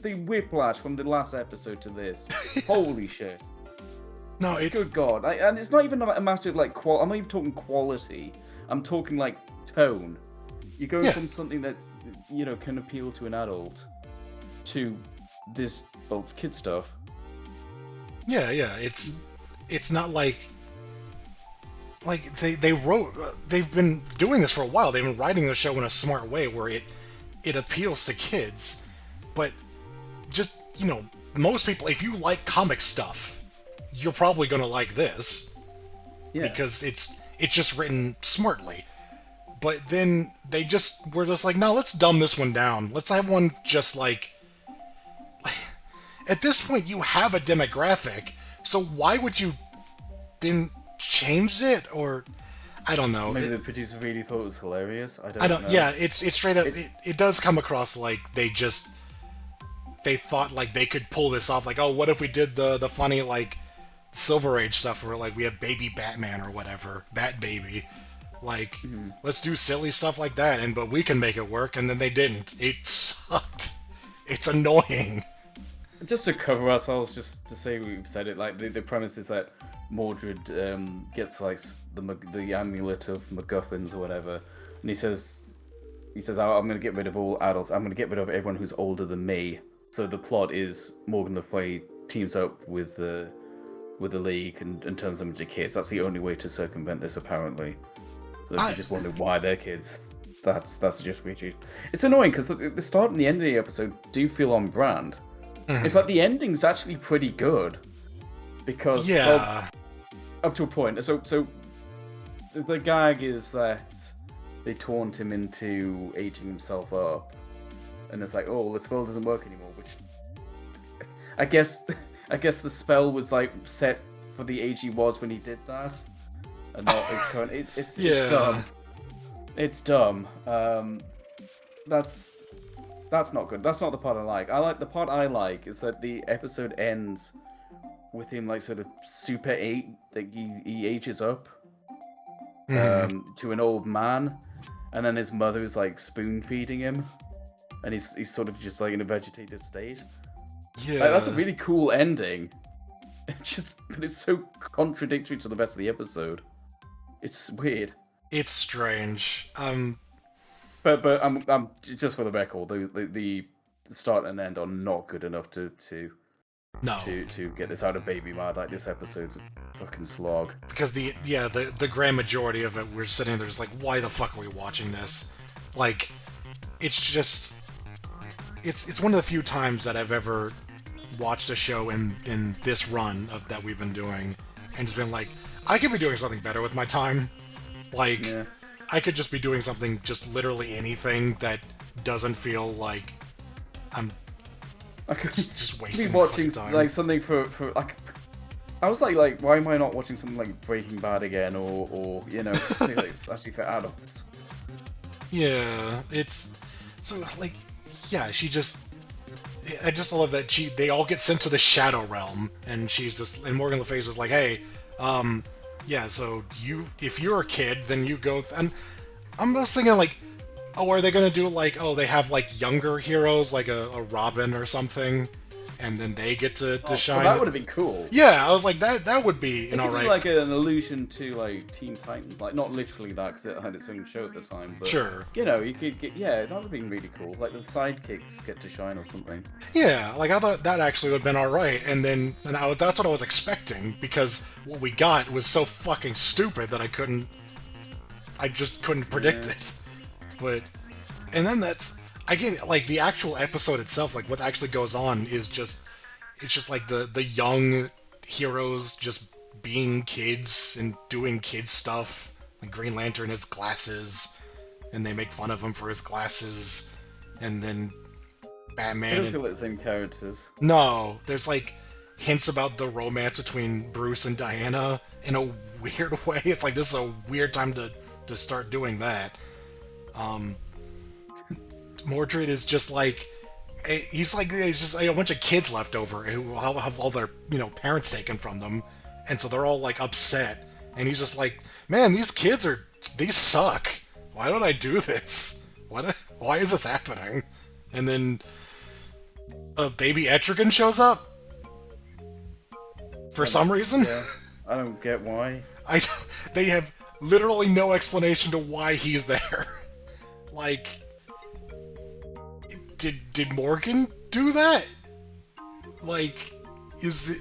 the whiplash from the last episode to this. Holy shit! No, it's good God, and it's not even a matter of like I'm not even talking quality. I'm talking like tone. You're going from something that can appeal to an adult to this kid stuff. Yeah. It's not like they've been doing this for a while. They've been writing the show in a smart way where it appeals to kids, but just most people, if you like comic stuff, you're probably gonna like this because it's just written smartly. But then we're just like, no, let's dumb this one down. Let's have one just like... At this point, you have a demographic, so why would you then change it? Or, I don't know. Maybe the producer really thought it was hilarious. I don't know. Yeah, it's straight up... It does come across like they thought like they could pull this off. Like, oh, what if we did the funny, like, Silver Age stuff where, like, we have Baby Batman or whatever. Bat Baby. Like, let's do silly stuff like that, but we can make it work, and then they didn't. It sucked. It's annoying. Just to cover ourselves, just to say we've said it, like, the premise is that Mordred gets, like, the amulet of MacGuffins or whatever, and he says, oh, I'm going to get rid of all adults, I'm going to get rid of everyone who's older than me. So the plot is Morgan Le Fay teams up with the League and turns them into kids. That's the only way to circumvent this, apparently. So if you just wonder why they're kids, that's just weird. It's annoying because the start and the end of the episode do feel on brand. In fact, the ending's actually pretty good because up to a point. So the gag is that they taunt him into aging himself up, and it's like, oh, the spell doesn't work anymore. Which I guess the spell was like set for the age he was when he did that. And not his current. It's dumb. It's dumb. That's not good. That's not the part I like. The part I like is that the episode ends with him like sort of super that he ages up to an old man, and then his mother's like spoon feeding him, and he's sort of just like in a vegetative state. Yeah, like, that's a really cool ending. But it's so contradictory to the rest of the episode. It's weird. It's strange. But I'm just for the record, the start and end are not good enough to get this out of Baby Mad. Like, this episode's a fucking slog. Because the grand majority of it, we're sitting there just like, why the fuck are we watching this? Like, it's just it's one of the few times that I've ever watched a show in this run that we've been doing and just been like, I could be doing something better with my time. Like, I could just be doing something, just literally anything that doesn't feel like I'm I could just be wasting watching fucking time. like something for like. I was like, why am I not watching something like Breaking Bad again, or you know, something like actually for adults? Yeah, it's so like, yeah, she just. I just love that they all get sent to the Shadow Realm, and and Morgan Le Fay's was like, hey, yeah, so if you're a kid, then you go, and I'm just thinking like, oh, are they gonna do like, oh, they have like younger heroes, like a Robin or something, and then they get to shine? Well, that would have been cool. Yeah, I was like, that would be It an could be alright. like an allusion to like Teen Titans, like not literally that because it had its own show at the time, but Sure. you know, you could get that would have been really cool. Like the sidekicks get to shine or something. Yeah, like I thought that actually would have been alright, and that's what I was expecting, because what we got was so fucking stupid that I just couldn't predict it. But, and then again, like the actual episode itself, like what actually goes on is it's just like the young heroes just being kids and doing kid stuff. Like Green Lantern has glasses, and they make fun of him for his glasses, and then Batman. I don't feel like the same characters. No, there's like hints about the romance between Bruce and Diana in a weird way. It's like this is a weird time to start doing that. Mordred is just like he's just a bunch of kids left over who have all their parents taken from them, and so they're all like upset, and he's just like, man, these suck. Why don't I do this? Why is this happening? And then baby Etrigan shows up for some reason. Yeah, I don't get why. They have literally no explanation to why he's there. Like, did Morgan do that? Like, is it?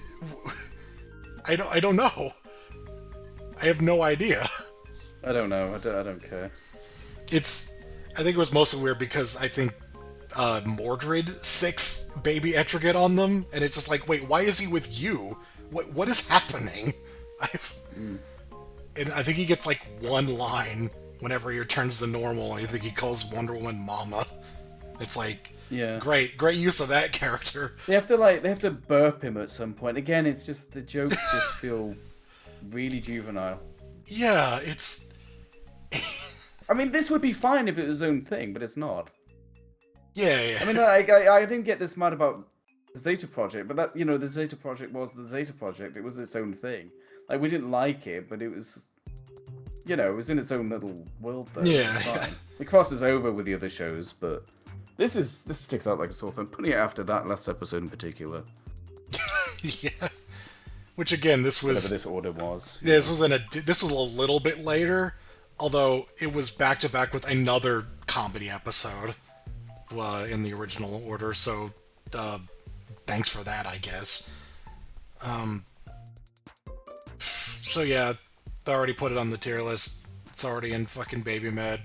I don't know. I have no idea. I don't know. I don't care. I think it was mostly weird because I think Mordred sicks baby Etrigan on them, and it's just like, wait, why is he with you? What is happening? And I think he gets like one line whenever he returns to normal, and I think he calls Wonder Woman Mama. It's like, yeah, great use of that character. They have to burp him at some point. Again, it's just the jokes just feel really juvenile. Yeah, it's. I mean, this would be fine if it was its own thing, but it's not. Yeah. I mean, I didn't get this mad about the Zeta Project, but that the Zeta Project was the Zeta Project. It was its own thing. Like, we didn't like it, but it was, it was in its own little world. Though. Yeah. It crosses over with the other shows, but this sticks out like a sore thumb. Putting it after that last episode in particular. Yeah. Which again, this was whatever this order was. This was a little bit later, although it was back to back with another comedy episode in the original order. So, thanks for that, I guess. So yeah, they already put it on the tier list. It's already in fucking Baby Med.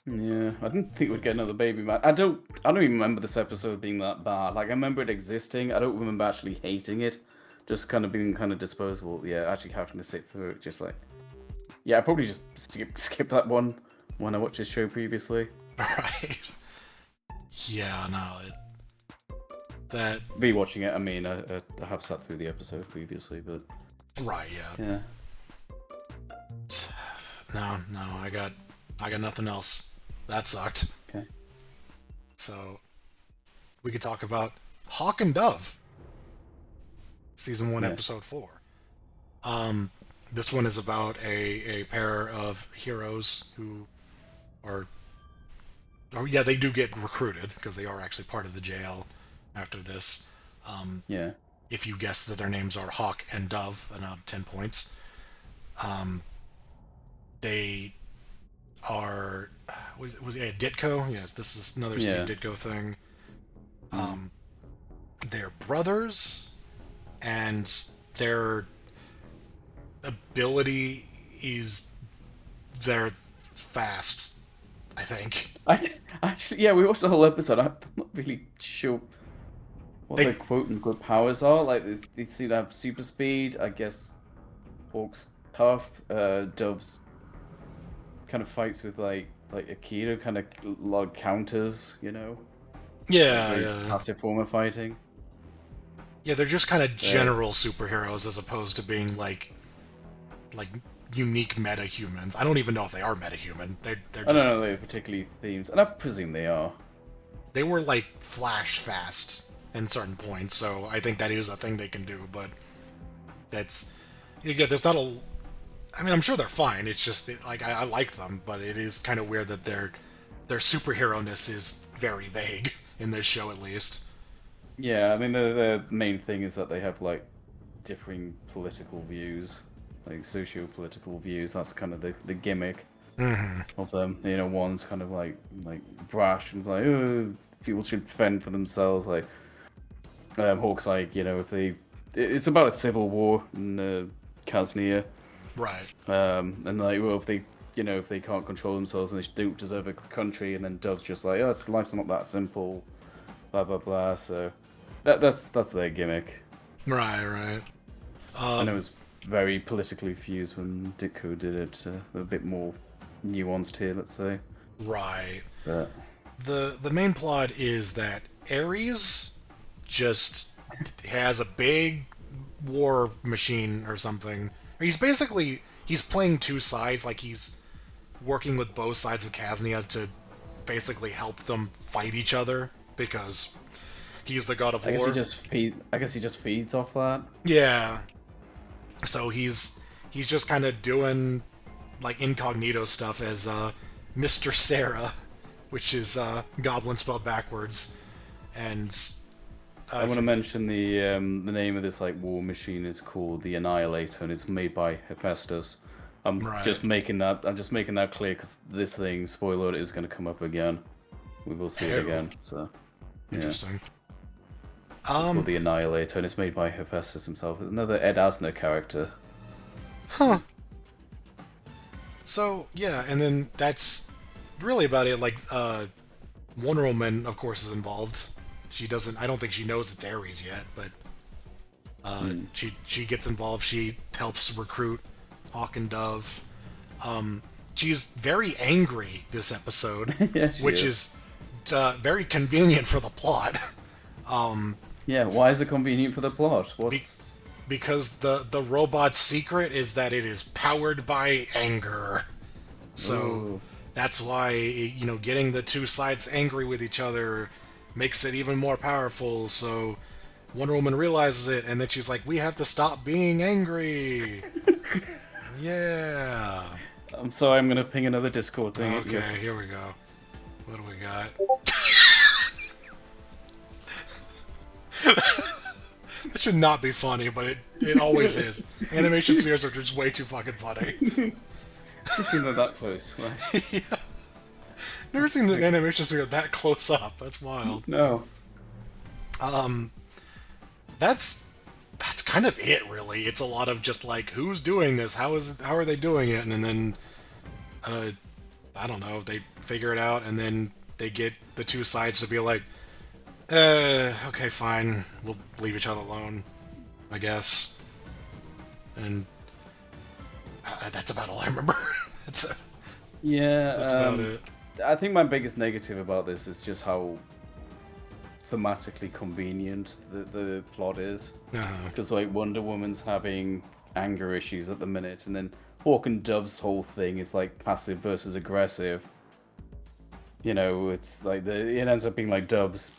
Yeah, I didn't think we'd get another Baby Med. I don't even remember this episode being that bad. Like, I remember it existing. I don't remember actually hating it. Just kind of being kind of disposable. Yeah, actually having to sit through it, just like... Yeah, I probably just skip that one when I watched this show previously. Right. Yeah, no, that... Rewatching it, I mean, I have sat through the episode previously, but... Right, yeah. No, I got nothing else. That sucked. Okay. So, we could talk about Hawk and Dove. Season 1, Episode 4. This one is about a pair of heroes who are... Oh, yeah, they do get recruited, because they are actually part of the jail after this. Yeah. If you guess that their names are Hawk and Dove, then 10 points. They are... Was it Ditko? Yes, this is another Steve Ditko thing. They're brothers, and their ability is they're fast, I think. Actually, we watched the whole episode. I'm not really sure what their quote-unquote powers are. Like, they seem to have super speed. I guess Hawk's tough. Dove's kind of fights with, like Akira, kind of a lot of counters, like Yeah, very yeah. passive form of fighting. Yeah, they're just kind of Uh, general superheroes as opposed to being like unique meta-humans. I don't even know if they are meta-human. They're I don't just know, they're particularly themes, and I presume they are. they were like flash fast in certain points, so I think that is a thing they can do, but that's yeah, there's not a I mean, I'm sure they're fine. It's just like I like them, but it is kind of weird that their superhero-ness is very vague in this show, at least. Yeah, I mean the main thing is that they have like differing political views, like socio-political views. That's kind of the gimmick of them. You know, one's kind of like brash and like, oh, people should fend for themselves. Like Hawk's like, you know, if they, it's about a civil war in Kaznia, Right. and like, well, if they, you know, if they can't control themselves and they don't deserve a country, and then Dove's just like, oh, life's not that simple, blah blah blah. So that's their gimmick. Right, right. I know it's very politically fused when Ditko did it, a bit more nuanced here, let's say. Right. But The main plot is that Ares just has a big war machine or something. He's playing two sides, like he's working with both sides of Kaznia to basically help them fight each other because he's the god of I guess war. I guess he just feeds off that. Yeah. So he's just kind of doing like incognito stuff as Mr. Sarah, which is goblin spelled backwards, and I want to mention the name of this like war machine is called the Annihilator, and it's made by Hephaestus. I'm Right. just making that clear because this thing, spoiler alert, is going to come up again. We will see it Ew. again. So yeah. Interesting. It's called the Annihilator, and it's made by Hephaestus himself. It's another Ed Asner character. Huh. So yeah, and then that's really about it. Like Wonder Woman, of course, is involved. She doesn't. I don't think she knows it's Ares yet, but she gets involved. She helps recruit Hawk and Dove. She's very angry this episode, Yeah, she which is. is very convenient for the plot. Yeah, why is it convenient for the plot? What's Because the robot's secret is that it is powered by anger. So Ooh. that's why, you know, getting the two sides angry with each other makes it even more powerful. So Wonder Woman realizes it, and then she's like, we have to stop being angry. Yeah. I'm sorry, I'm gonna ping another Discord thing. at you. Okay, here we go. What do we got? That should not be funny, but it always is. Animation spheres are just way too fucking funny. Especially when they're that close. Like, Yeah. Never seen an animation sphere that close up. That's wild. no. That's kind of it, really. It's a lot of just like, who's doing this? How are they doing it? And then I don't know. They figure it out, and then they get the two sides to be like, okay, fine. We'll leave each other alone, I guess. And that's about all I remember. that's Yeah, about it. I think my biggest negative about this is just how thematically convenient the plot is. Uh-huh. Because like Wonder Woman's having anger issues at the minute, and then Hawk and Dove's whole thing is like passive versus aggressive. You know, it's like it ends up being like Dove's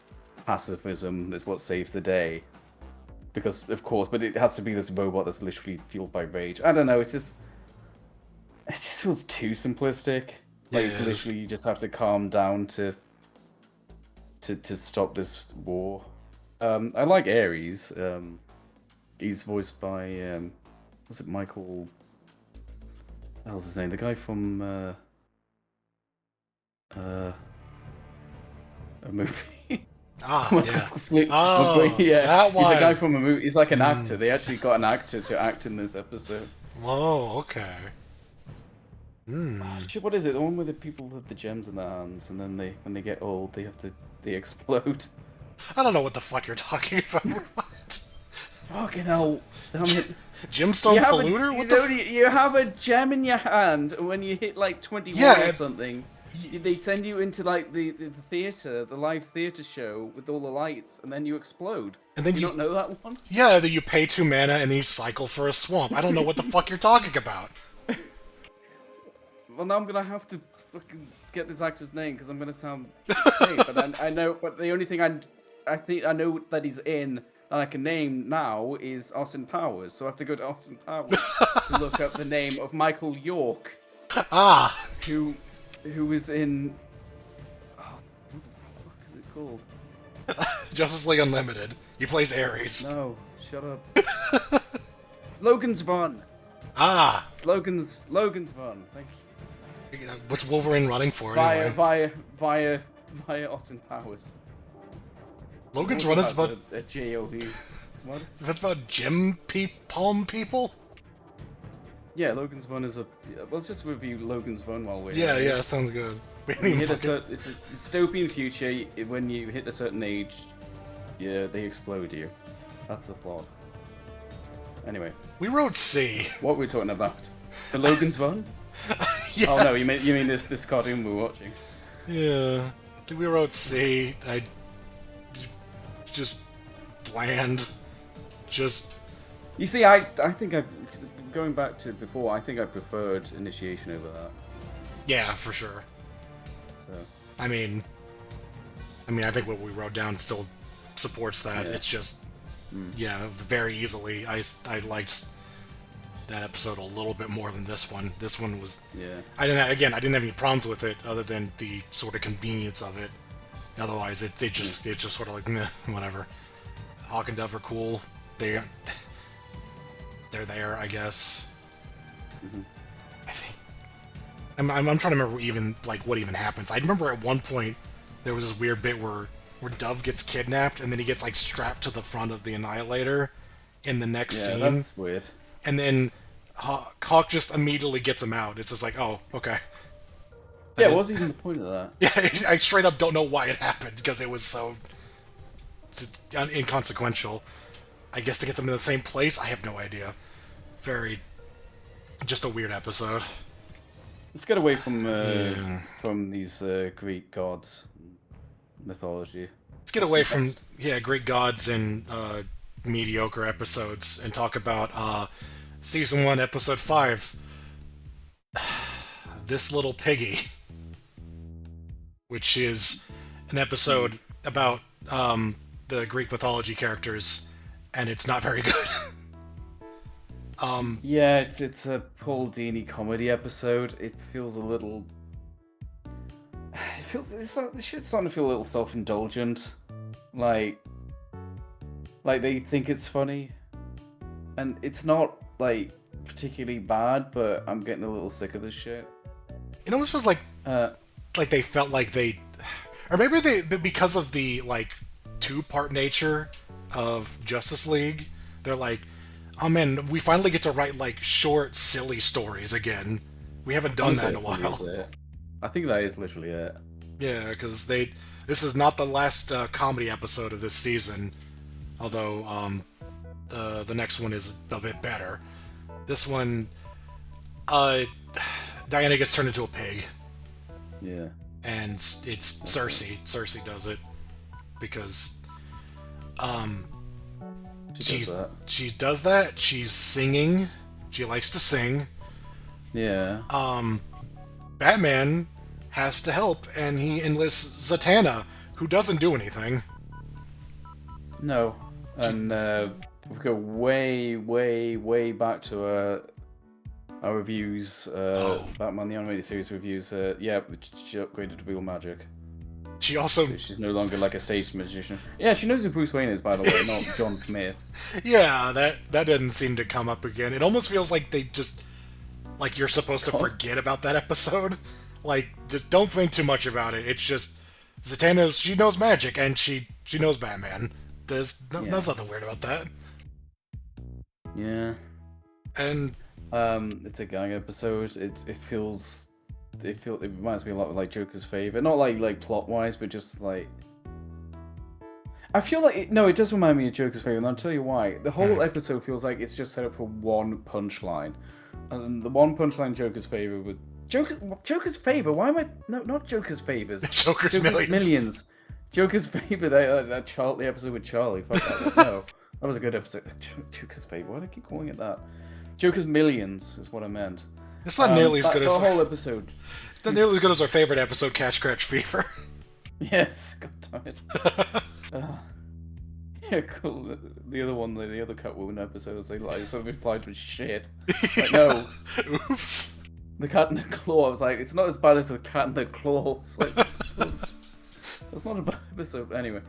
pacifism is what saves the day. Because of course, but it has to be this robot that's literally fueled by rage. I don't know, it just feels too simplistic. Like Yeah, it is. literally you just have to calm down to stop this war. I like Ares. He's voiced by was it Michael? What the hell's his name? The guy from a movie. Ah, yeah. Oh, yeah. that He's a guy one. from a movie. He's like an actor. They actually got an actor to act in this episode. Whoa, okay. Shit, what is it? The one where the people have the gems in their hands, and then when they get old, they explode. I don't know what the fuck you're talking about. What? Fucking hell! Damn it! Gemstone polluter? What the? You have a gem in your hand, and when you hit like 21 or something, they send you into like the theater, the live theater show with all the lights, and then you explode. And then you don't know that one? Yeah, then you pay 2 mana and then you cycle for a swamp. I don't know what the fuck you're talking about. Well, now I'm gonna have to fucking get this actor's name because I'm gonna sound insane. But I know. But the only thing I think I know that he's in that I can name now is Austin Powers. So I have to go to Austin Powers to look up the name of Michael York. Ah. Who is in? Oh, what the fuck is it called? Justice League Unlimited. He plays Ares. No, shut up. Logan's Run. Ah. Logan's Run. Thank you. What's Wolverine running for anyway? Via Austin Powers. Logan's Run is about a JOD. What? That's about gem palm people. Yeah, Logan's Run is a. Let's just review Logan's Run while we're. Yeah, sounds good. It's a dystopian future. When you hit a certain age, they explode you. That's the plot. Anyway. We wrote C. What were we talking about? The Logan's Run? Yes. Oh no, you mean this cartoon we're watching? Yeah, we wrote C. I just bland. Just. You see, I think going back to before. I think I preferred Initiation over that. Yeah, for sure. So. I mean, I think what we wrote down still supports that. Yeah. It's just, very easily. I liked that episode a little bit more than this one. This one was. Yeah. I didn't have any problems with it other than the sort of convenience of it. Otherwise, it's just sort of like meh, whatever. Hawk and Dove are cool. They're there, I guess. Mm-hmm. I think. I'm trying to remember what even happens. I remember at one point there was this weird bit where Dove gets kidnapped and then he gets like strapped to the front of the Annihilator in the next scene. Yeah, that's weird. And then Hawk just immediately gets him out. It's just like, oh, okay. Yeah, what was even the point of that? Yeah, I straight up don't know why it happened because it was so inconsequential. I guess to get them in the same place, I have no idea. Just a weird episode. Let's get away from these Greek gods mythology. Let's get away from Greek gods and mediocre episodes and talk about season 1, episode 5. This Little Piggy, which is an episode about the Greek mythology characters, and it's not very good. Yeah, it's a Paul Dini comedy episode. It feels a little. This shit's starting to feel a little self-indulgent, like they think it's funny, and it's not like particularly bad, but I'm getting a little sick of this shit. It almost feels like they felt like or maybe because of the like 2-part nature of Justice League, they're like, oh man, we finally get to write like short, silly stories again. We haven't done that in a while. I think that is literally it. Yeah, because this is not the last comedy episode of this season, although the next one is a bit better. This one, Diana gets turned into a pig. Yeah. And it's Cersei. Cersei does it because she does that. She's singing. She likes to sing. Yeah. Batman has to help, and he enlists Zatanna, who doesn't do anything. No. And we go way, way, way back to our reviews, Batman the Animated Series reviews. She upgraded to real magic. She also... She's no longer like a stage magician. Yeah, she knows who Bruce Wayne is, by the way, not John Smith. Yeah, that didn't seem to come up again. It almost feels like they just... Like, you're supposed to forget about that episode. Like, just don't think too much about it. It's just... Zatanna, she knows magic, and she knows Batman. There's nothing weird about that. Yeah. And... it's a gang episode. It reminds me a lot of like Joker's Favor. Not like plot wise, but just like I feel like no, it does remind me of Joker's Favor, and I'll tell you why. The whole episode feels like it's just set up for one punchline, and the one punchline Joker's Favor was Joker's Favor. Why am I not Joker's Favors? Joker's Millions. Joker's Favor. That Charlie episode with Charlie. Fuck that. No, that was a good episode. Joker's Favor. Why do I keep calling it that? Joker's Millions is what I meant. It's not nearly as good as the whole episode. It's not nearly as good as our favorite episode, Catch Scratch Fever. Yes, god damn it. Yeah, cool. The other one, the other Catwoman episodes, they like sort of implied was shit. Like, no. Oops. The Cat in the Claw. I was like, it's not as bad as the Cat in the Claw. It's like, that's not a bad episode. Anyway,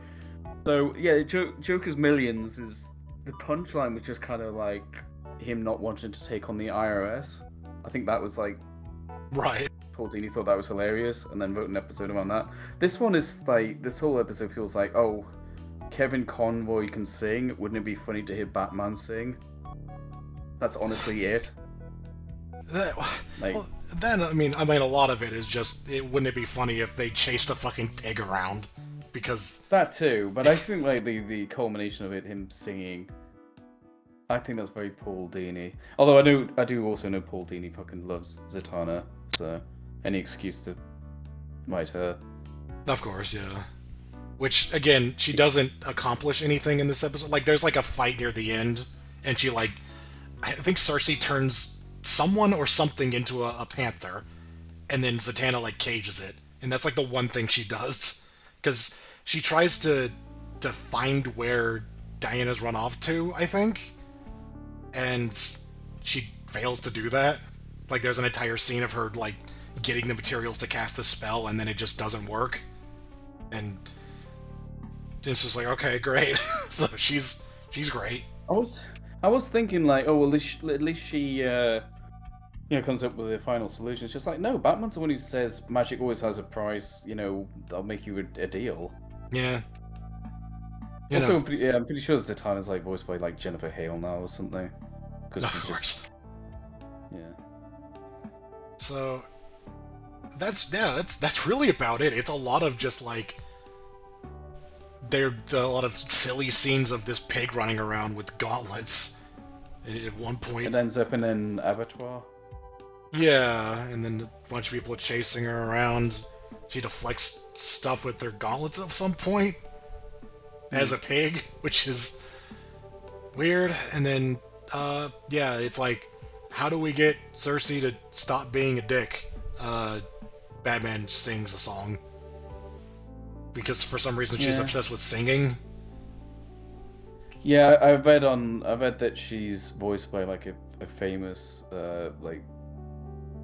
so yeah, Joker's Millions is the punchline was just kind of like him not wanting to take on the IRS. I think that was like right. Paul Dini thought that was hilarious, and then wrote an episode around that. This one is like this whole episode feels like, oh, Kevin Conroy can sing. Wouldn't it be funny to hear Batman sing? That's honestly it. Well, then I mean, a lot of it is just, wouldn't it be funny if they chased a fucking pig around? Because that too, but I think like the culmination of it, him singing, I think that's very Paul Dini. Although I do also know Paul Dini fucking loves Zatanna, so any excuse to write her. Of course, yeah. Which, again, she doesn't accomplish anything in this episode. Like, there's like a fight near the end, and she like, I think Cersei turns someone or something into a panther, and then Zatanna like cages it, and that's like the one thing she does, because she tries to find where Diana's run off to, I think, and she fails to do that. Like, there's an entire scene of her like getting the materials to cast a spell, and then it just doesn't work, and it's just like, okay, great. So she's great. I was thinking like, oh well, at least she comes up with a final solution. It's just like, no, Batman's the one who says magic always has a price. You know, I'll make you a deal. Yeah. Also, I'm pretty sure Zatanna's like voiced by like Jennifer Hale now or something. Of course. Yeah. So that's really about it. It's a lot of just like there are a lot of silly scenes of this pig running around with gauntlets. At one point, it ends up in an abattoir. Yeah, and then a bunch of people are chasing her around. She deflects stuff with her gauntlets at some point as a pig, which is weird. And then, it's like, how do we get Cersei to stop being a dick? Batman sings a song. Because for some reason she's obsessed with singing. Yeah, I read that she's voiced by like a famous like,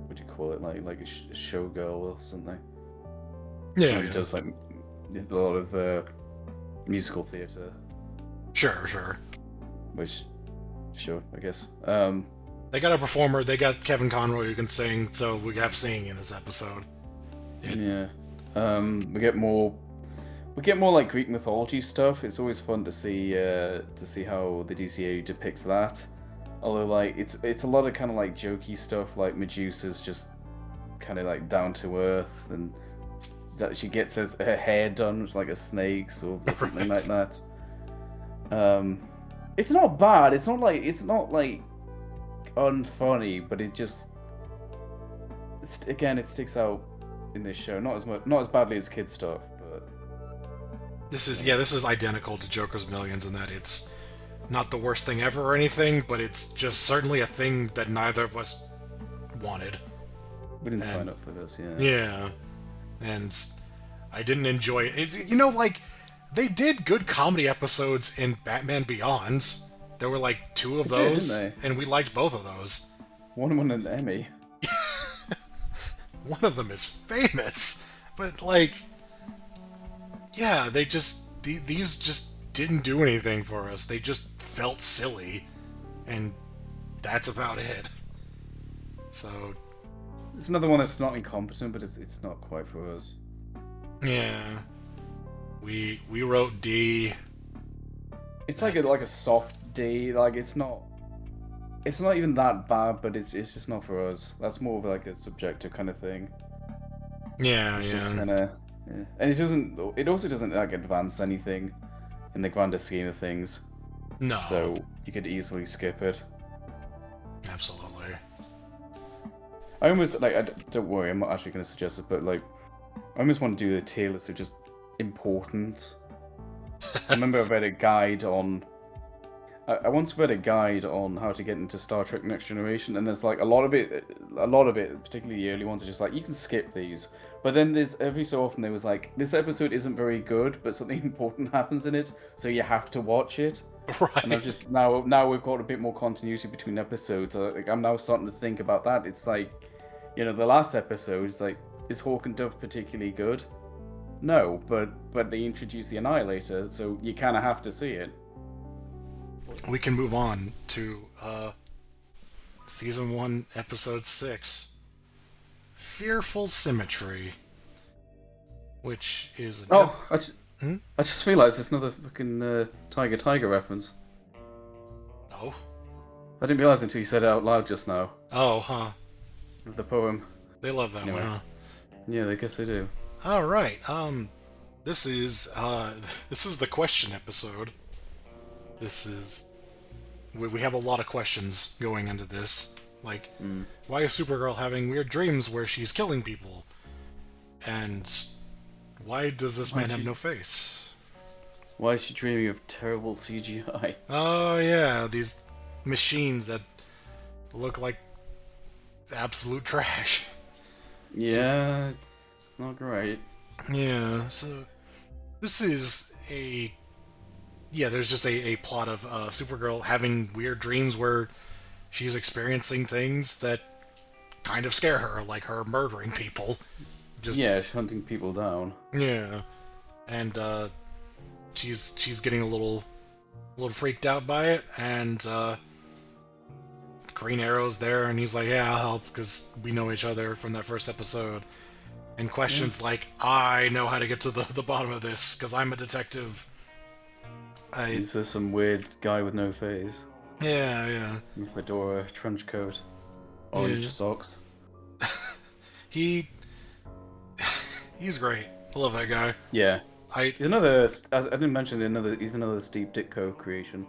what do you call it, like a showgirl or something. Yeah, She does like a lot of musical theatre. Sure. Which, sure, I guess. They got a performer. They got Kevin Conroy who can sing, so we have singing in this episode. Yeah. We get more like Greek mythology stuff. It's always fun to see how the DCAU depicts that. Although like it's a lot of kind of like jokey stuff, like Medusa's just kind of like down to earth, and she gets her hair done with like a snake's or something like that. It's not bad. It's not like unfunny, but it just it sticks out in this show. Not as badly as kid stuff, but this is identical to Joker's Millions in that it's not the worst thing ever or anything, but it's just certainly a thing that neither of us wanted. We didn't sign up for this, yeah. Yeah, and I didn't enjoy it. You know, like, they did good comedy episodes in Batman Beyond. There were like 2 of those, and we liked both of those. One won an Emmy. One of them is famous, but like, yeah, these just didn't do anything for us. They just felt silly, and that's about it. So it's another one that's not incompetent, but it's not quite for us. Yeah, we wrote D. It's like a soft D. Like it's not even that bad, but it's just not for us. That's more of like a subjective kind of thing. Yeah, it's just kinda, yeah. And it also doesn't like advance anything. in the grander scheme of things. No. So you could easily skip it. Absolutely. I almost don't worry, I'm not actually going to suggest it, but like I almost want to do a tier list of just importance. I remember I read a guide on. I once read a guide on how to get into Star Trek Next Generation, and there's like a lot of it, particularly the early ones, are just like you can skip these. But then there's every so often there was like this episode isn't very good, but something important happens in it, so you have to watch it. Right. And I've just now we've got a bit more continuity between episodes. I'm now starting to think about that. It's like, the last episode is like, is Hawk and Dove particularly good? No, but they introduce the Annihilator, so you kind of have to see it. We can move on to Season 1, Episode 6, Fearful Symmetry, which is... I just realised there's another fucking Tiger reference. Oh? I didn't realise until you said it out loud just now. Oh, huh. The poem. They love that one, huh? Yeah, I guess they do. Alright, this is the question episode. This is... We have a lot of questions going into this. Like, why is Supergirl having weird dreams where she's killing people? And why does this man have no face? Why is she dreaming of terrible CGI? Oh, yeah, these machines that look like absolute trash. Yeah, it's not great. Yeah, so this is a... Yeah, there's just a plot of Supergirl having weird dreams where she's experiencing things that kind of scare her, like her murdering people. Yeah, she's hunting people down. Yeah, and she's getting a little freaked out by it, and Green Arrow's there, and he's like, "Yeah, I'll help because we know each other from that first episode." And questions like, "I know how to get to the bottom of this because I'm a detective." Is there some weird guy with no face? Yeah. Fedora, trench coat, orange socks. He's great. I love that guy. Yeah. He's another. I didn't mention he's another Steve Ditko creation.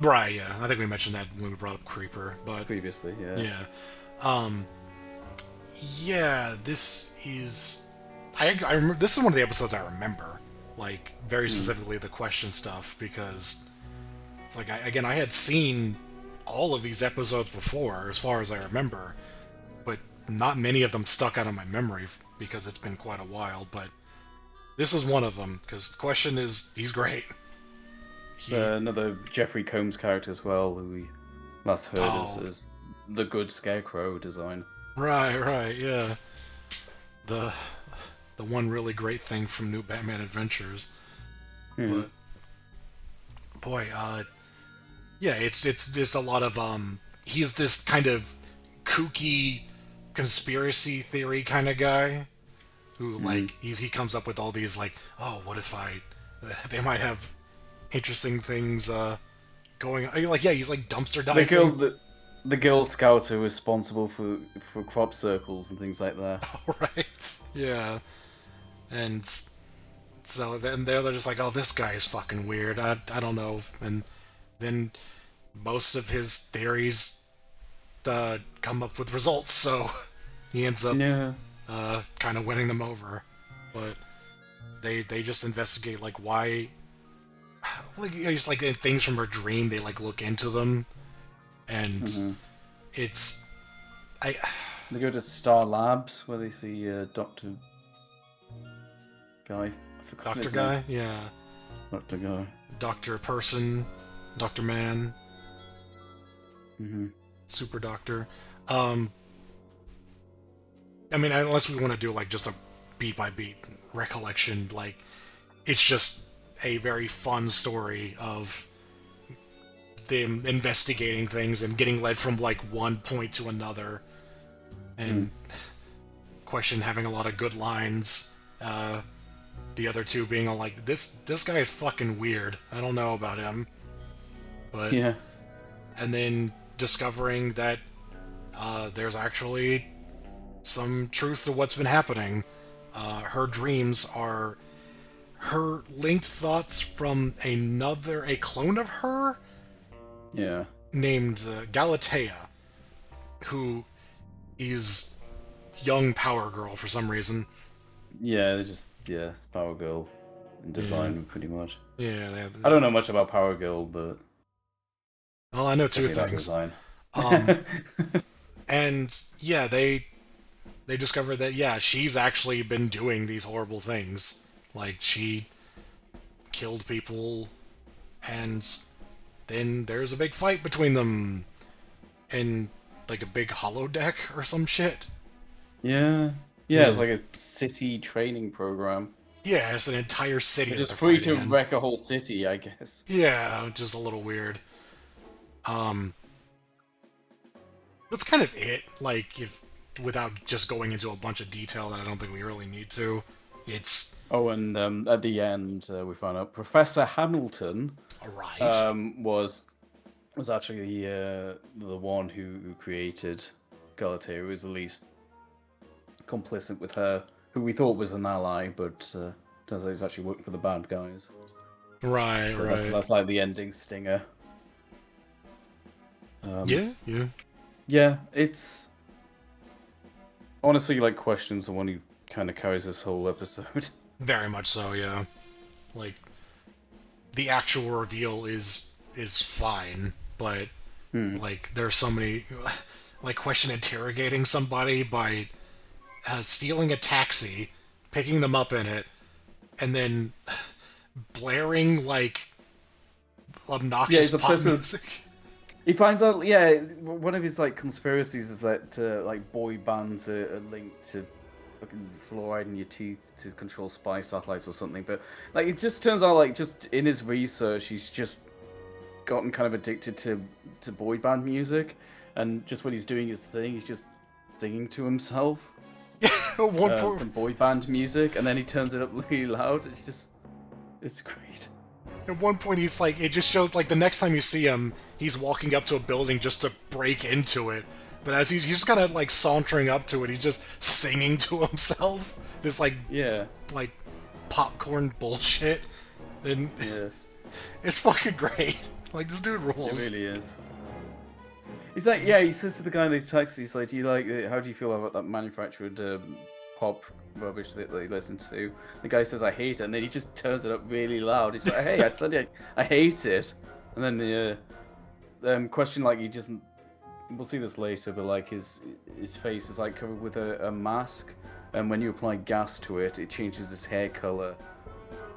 Right. Yeah. I think we mentioned that when we brought up Creeper, but previously. Yeah. Yeah. Yeah. This is. I remember. This is one of the episodes I remember. Like, very specifically the question stuff, because it's like, I had seen all of these episodes before, as far as I remember, but not many of them stuck out of my memory because it's been quite a while, but this is one of them, because the question is, he's great. Another Jeffrey Combs character as well, who we last heard as the good Scarecrow design. Right, yeah. The one really great thing from New Batman Adventures. But boy, yeah, it's a lot of he's this kind of kooky conspiracy theory kind of guy who like he comes up with all these like, oh, what if they might have interesting things going on. Like, yeah, he's like dumpster diving. The Girl Scouts are responsible for crop circles and things like that. Right, yeah. And so then they're just like, oh, this guy is fucking weird. I don't know. And then most of his theories come up with results, so he ends up kind of winning them over. But they just investigate like why, like it's like things from her dream. They like look into them, and it's They go to Star Labs where they see Doctor Guy. Doctor Guy, yeah. Doctor Guy. Doctor Person, Doctor Man. Super Doctor. I mean, unless we want to do like just a beat by beat recollection, like it's just a very fun story of them investigating things and getting led from like one point to another, and Question having a lot of good lines. The other two being all like, this guy is fucking weird. I don't know about him. But yeah. And then discovering that there's actually some truth to what's been happening. Her dreams are her linked thoughts from a clone of her Yeah. named Galatea, who is young Power Girl for some reason. Yeah, they're just it's Power Girl in Yeah, design pretty much. yeah. I don't know much about Power Girl, but Well, I know two definitely that things. design. Um, and yeah, they discovered that she's actually been doing these horrible things. Like she killed people, and then there's a big fight between them in like a big holodeck or some shit. Yeah. Yeah, it's Yeah. like a city training program. Yeah, it's an entire city It's that just they're free fighting to in. wreck a whole city, I guess. Yeah, just a little weird. Um, that's kind of it. Like, if without just going into a bunch of detail that I don't think we really need to, it's Oh, and at the end, we found out Professor Hamilton alright. was actually the one who created Galatea, who was the least complicit with her, who we thought was an ally, but turns out he's actually working for the bad guys. Right, So right. that's like the ending stinger. Yeah, yeah. Yeah, it's honestly like questions the one who kind of carries this whole episode. Very much so, yeah. Like, the actual reveal is fine, but like there's so many like question interrogating somebody by stealing a taxi, picking them up in it, and then blaring like Yeah, obnoxious he's pop obsessed with. music. He finds out, yeah, one of his like conspiracies is that like boy bands are linked to fucking fluoride in your teeth to control spy satellites or something. But like, it just turns out like just in his research, he's just gotten kind of addicted to boy band music, and just when he's doing his thing, he's just singing to himself At one point, some boy band music, and then he turns it up really loud. It's great. at one point, he's like, it just shows like the next time you see him, he's walking up to a building just to break into it. But as he's just kind of like sauntering up to it, he's just singing to himself. This Yeah, like popcorn bullshit, and yeah, it's fucking great. Like this dude it rules. really is. He's like, yeah, he says to the guy in the taxi, he's like, how do you feel about that manufactured pop rubbish that they listen to? The guy says, I hate it, and then he just turns it up really loud. He's like, hey, I said I hate it. And then the question, like, he doesn't, we'll see this later, but like his face is like covered with a mask, and when you apply gas to it, it changes his hair color,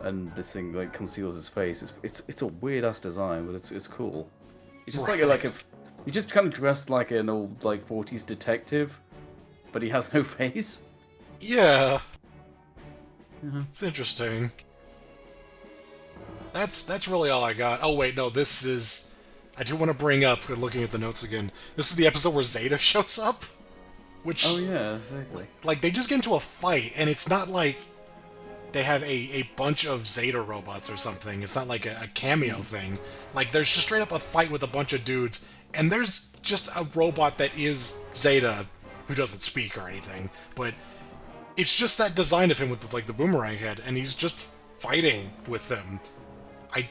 and this thing like conceals his face. It's a weird ass design, but it's cool. He's just like a he just kind of dressed like an old like 40s detective, but he has no face. Yeah, it's interesting. That's really all I got. Oh wait, no, this is. I do want to bring up, looking at the notes again. This is the episode where Zeta shows up, which Oh yeah, exactly. like they just get into a fight, and it's not like they have a bunch of Zeta robots or something. It's not like a cameo thing. Like there's just straight up a fight with a bunch of dudes, and there's just a robot that is Zeta who doesn't speak or anything, but it's just that design of him with like the boomerang head, and he's just fighting with them. I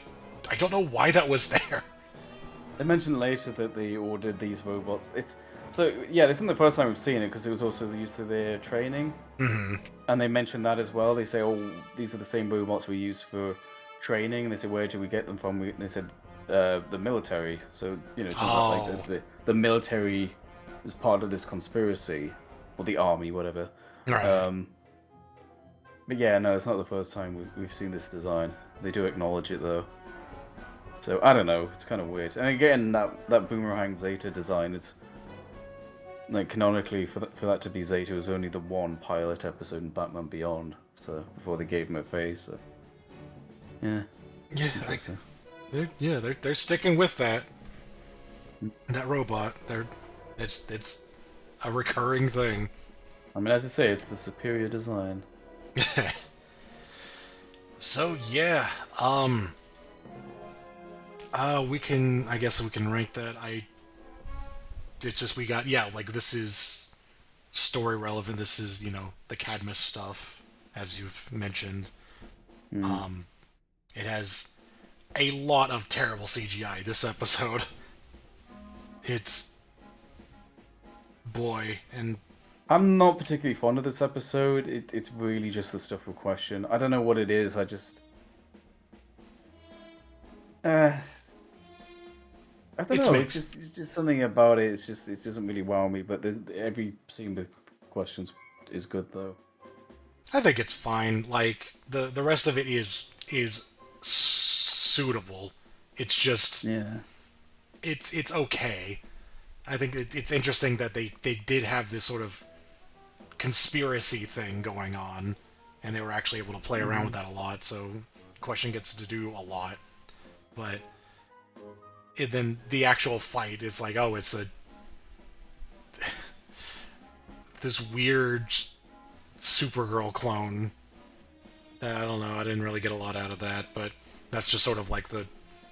I don't know why that was there. They mentioned later that they ordered these robots. It's so yeah, this isn't the first time we've seen it because it was also used to their training. And they mentioned that as well. They say, "Oh, these are the same robots we use for training." And they said, "Where do we get them from?" They said, "The military." So it seems like the military is part of this conspiracy, or the army, whatever. Right. But yeah, no, it's not the first time we've seen this design. They do acknowledge it though. So I don't know. It's kind of weird. And again, that boomerang Zeta design, it's like canonically for that to be Zeta was only the one pilot episode in Batman Beyond. So before they gave him a face. So, yeah. Yeah, they're sticking with that robot. It's a recurring thing. I mean, as I say, it's a superior design. So yeah, I guess we can rank that. It's just we got like this is story relevant. This is the Cadmus stuff, as you've mentioned. Mm. It has a lot of terrible CGI this episode. It's boy, and I'm not particularly fond of this episode. It's really just the stuff with question. I don't know what it is. Uh, I don't it's know. mixed. It's just something about it. It doesn't really wow me. But every scene with questions is good though. I think it's fine. Like the rest of it is suitable. It's just Yeah. it's okay. I think it's interesting that they did have this sort of conspiracy thing going on, and they were actually able to play around with that a lot. So question gets to do a lot, but then the actual fight is like, oh, it's a this weird Supergirl clone. I don't know. I didn't really get a lot out of that, but that's just sort of like the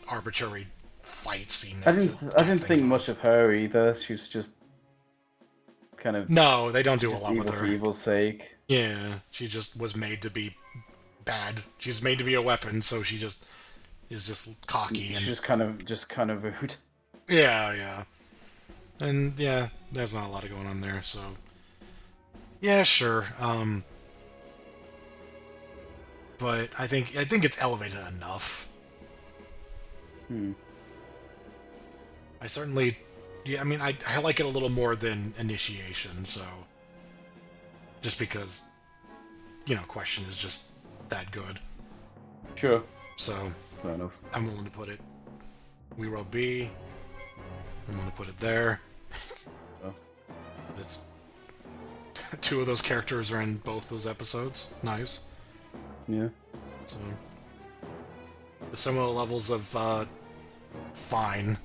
arbitrary fight scene. I didn't think much of her either. She's just kind of No, they don't do a lot evil with for her. evil's sake. Yeah, she just was made to be bad. She's made to be a weapon, so she just is just cocky and She's just kind of rude. yeah. And yeah, there's not a lot going on there, so yeah, sure. But I think it's elevated enough. I certainly, yeah. I mean, I like it a little more than Initiation, so just because Question is just that good. Sure. So Fair enough. I'm willing to put it. We wrote B. I'm willing to put it there. That's two of those characters are in both those episodes. Nice. Yeah. So the similar levels of fine.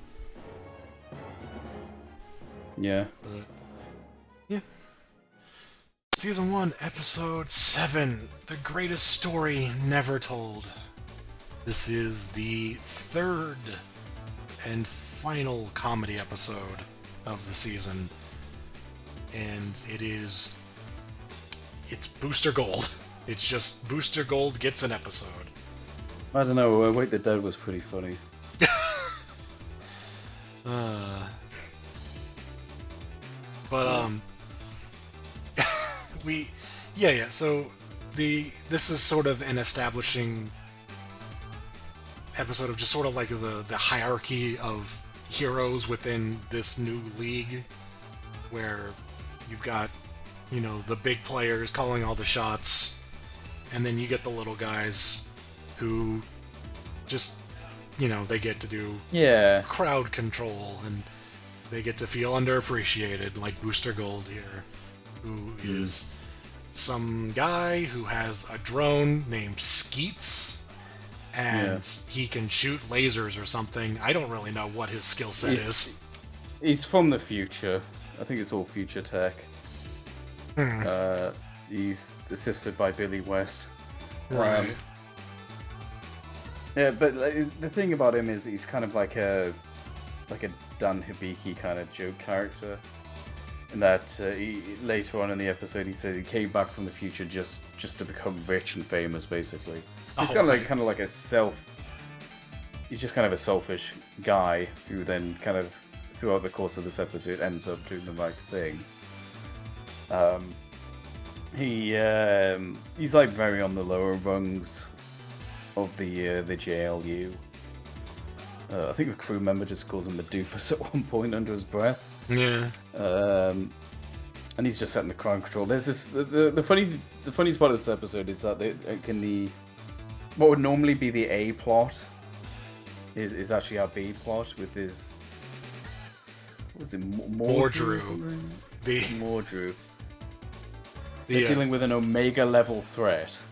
Yeah. But yeah. Season 1, Episode 7. The greatest story never told. This is the third and final comedy episode of the season. And it's Booster Gold. It's just Booster Gold gets an episode. I don't know. Wait the Dead was pretty funny. But so this is sort of an establishing episode of just sort of like the hierarchy of heroes within this new league, where you've got the big players calling all the shots, and then you get the little guys who just they get to do crowd control, and they get to feel underappreciated, like Booster Gold here, who is some guy who has a drone named Skeets, and he can shoot lasers or something. I don't really know what his skill set is. He's from the future. I think it's all future tech. He's assisted by Billy West. Right. Yeah, but the thing about him is he's kind of like a Dan Hibiki kind of joke character. In that later on in the episode, he says he came back from the future just to become rich and famous, basically. He's kind of like a He's just kind of a selfish guy who then kind of throughout the course of this episode ends up doing the right thing. He's like very on the lower rungs of the JLU. I think a crew member just calls him a doofus at one point under his breath. Yeah. And he's just setting the crowd control. There's this the funniest part of this episode is that what would normally be the A plot is actually our B plot with his Mordrew. Mordrew. They're dealing with an Omega level threat.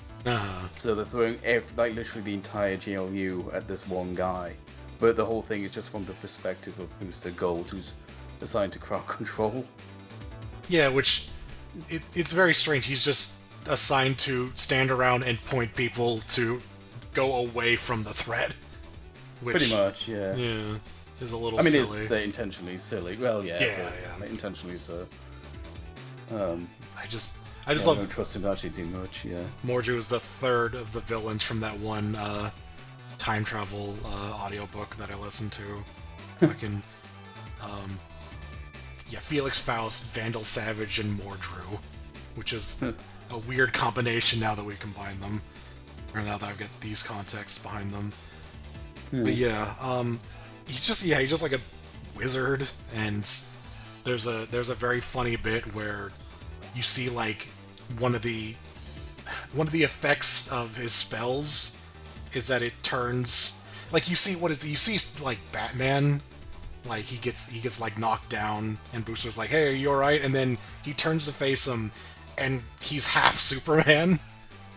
So they're throwing literally the entire GLU at this one guy. But the whole thing is just from the perspective of Booster Gold, who's assigned to crowd control. Yeah, which it's very strange. He's just assigned to stand around and point people to go away from the threat. Which, pretty much, yeah. Yeah, is a little silly. They're intentionally silly. Well, yeah. Yeah. Intentionally so. I just I love don't trust him to actually do much. Yeah. Mordru is the third of the villains from that one time travel audiobook that I listened to. Fucking, yeah, Felix Faust, Vandal Savage, and Mordru, which is a weird combination now that we combine them, or now that I've got these contexts behind them. But yeah, he's just like a wizard, and there's a very funny bit where you see like one of the effects of his spells is that it turns like you see like Batman, like he gets like knocked down and Booster's like, hey, are you alright? And then he turns to face him and he's half Superman.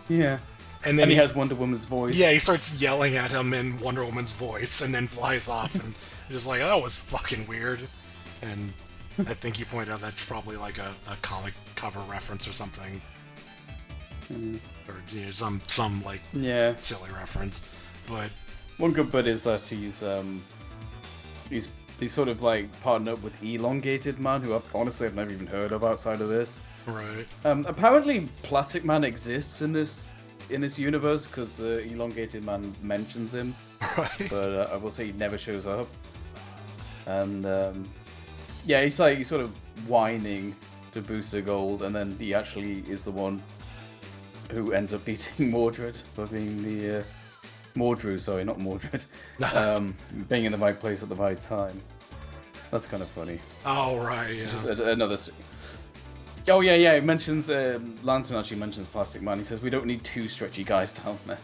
Yeah. And then he has Wonder Woman's voice. Yeah, he starts yelling at him in Wonder Woman's voice and then flies off and just like, that was fucking weird. And I think you pointed out that's probably like a comic cover reference or something. Or some like silly reference. But one good bit is that he's sort of like partnered up with Elongated Man, who I've never even heard of outside of this. Right. Apparently Plastic Man exists in this universe because Elongated Man mentions him. Right. But I will say he never shows up. And he's sort of whining to Booster Gold, and then he actually is the one who ends up beating Mordred for being the Mordru, sorry, not Mordred, being in the right place at the right time. That's kind of funny. Oh right, yeah. Just another. Oh yeah. It mentions Lantern actually mentions Plastic Man. He says we don't need two stretchy guys down there.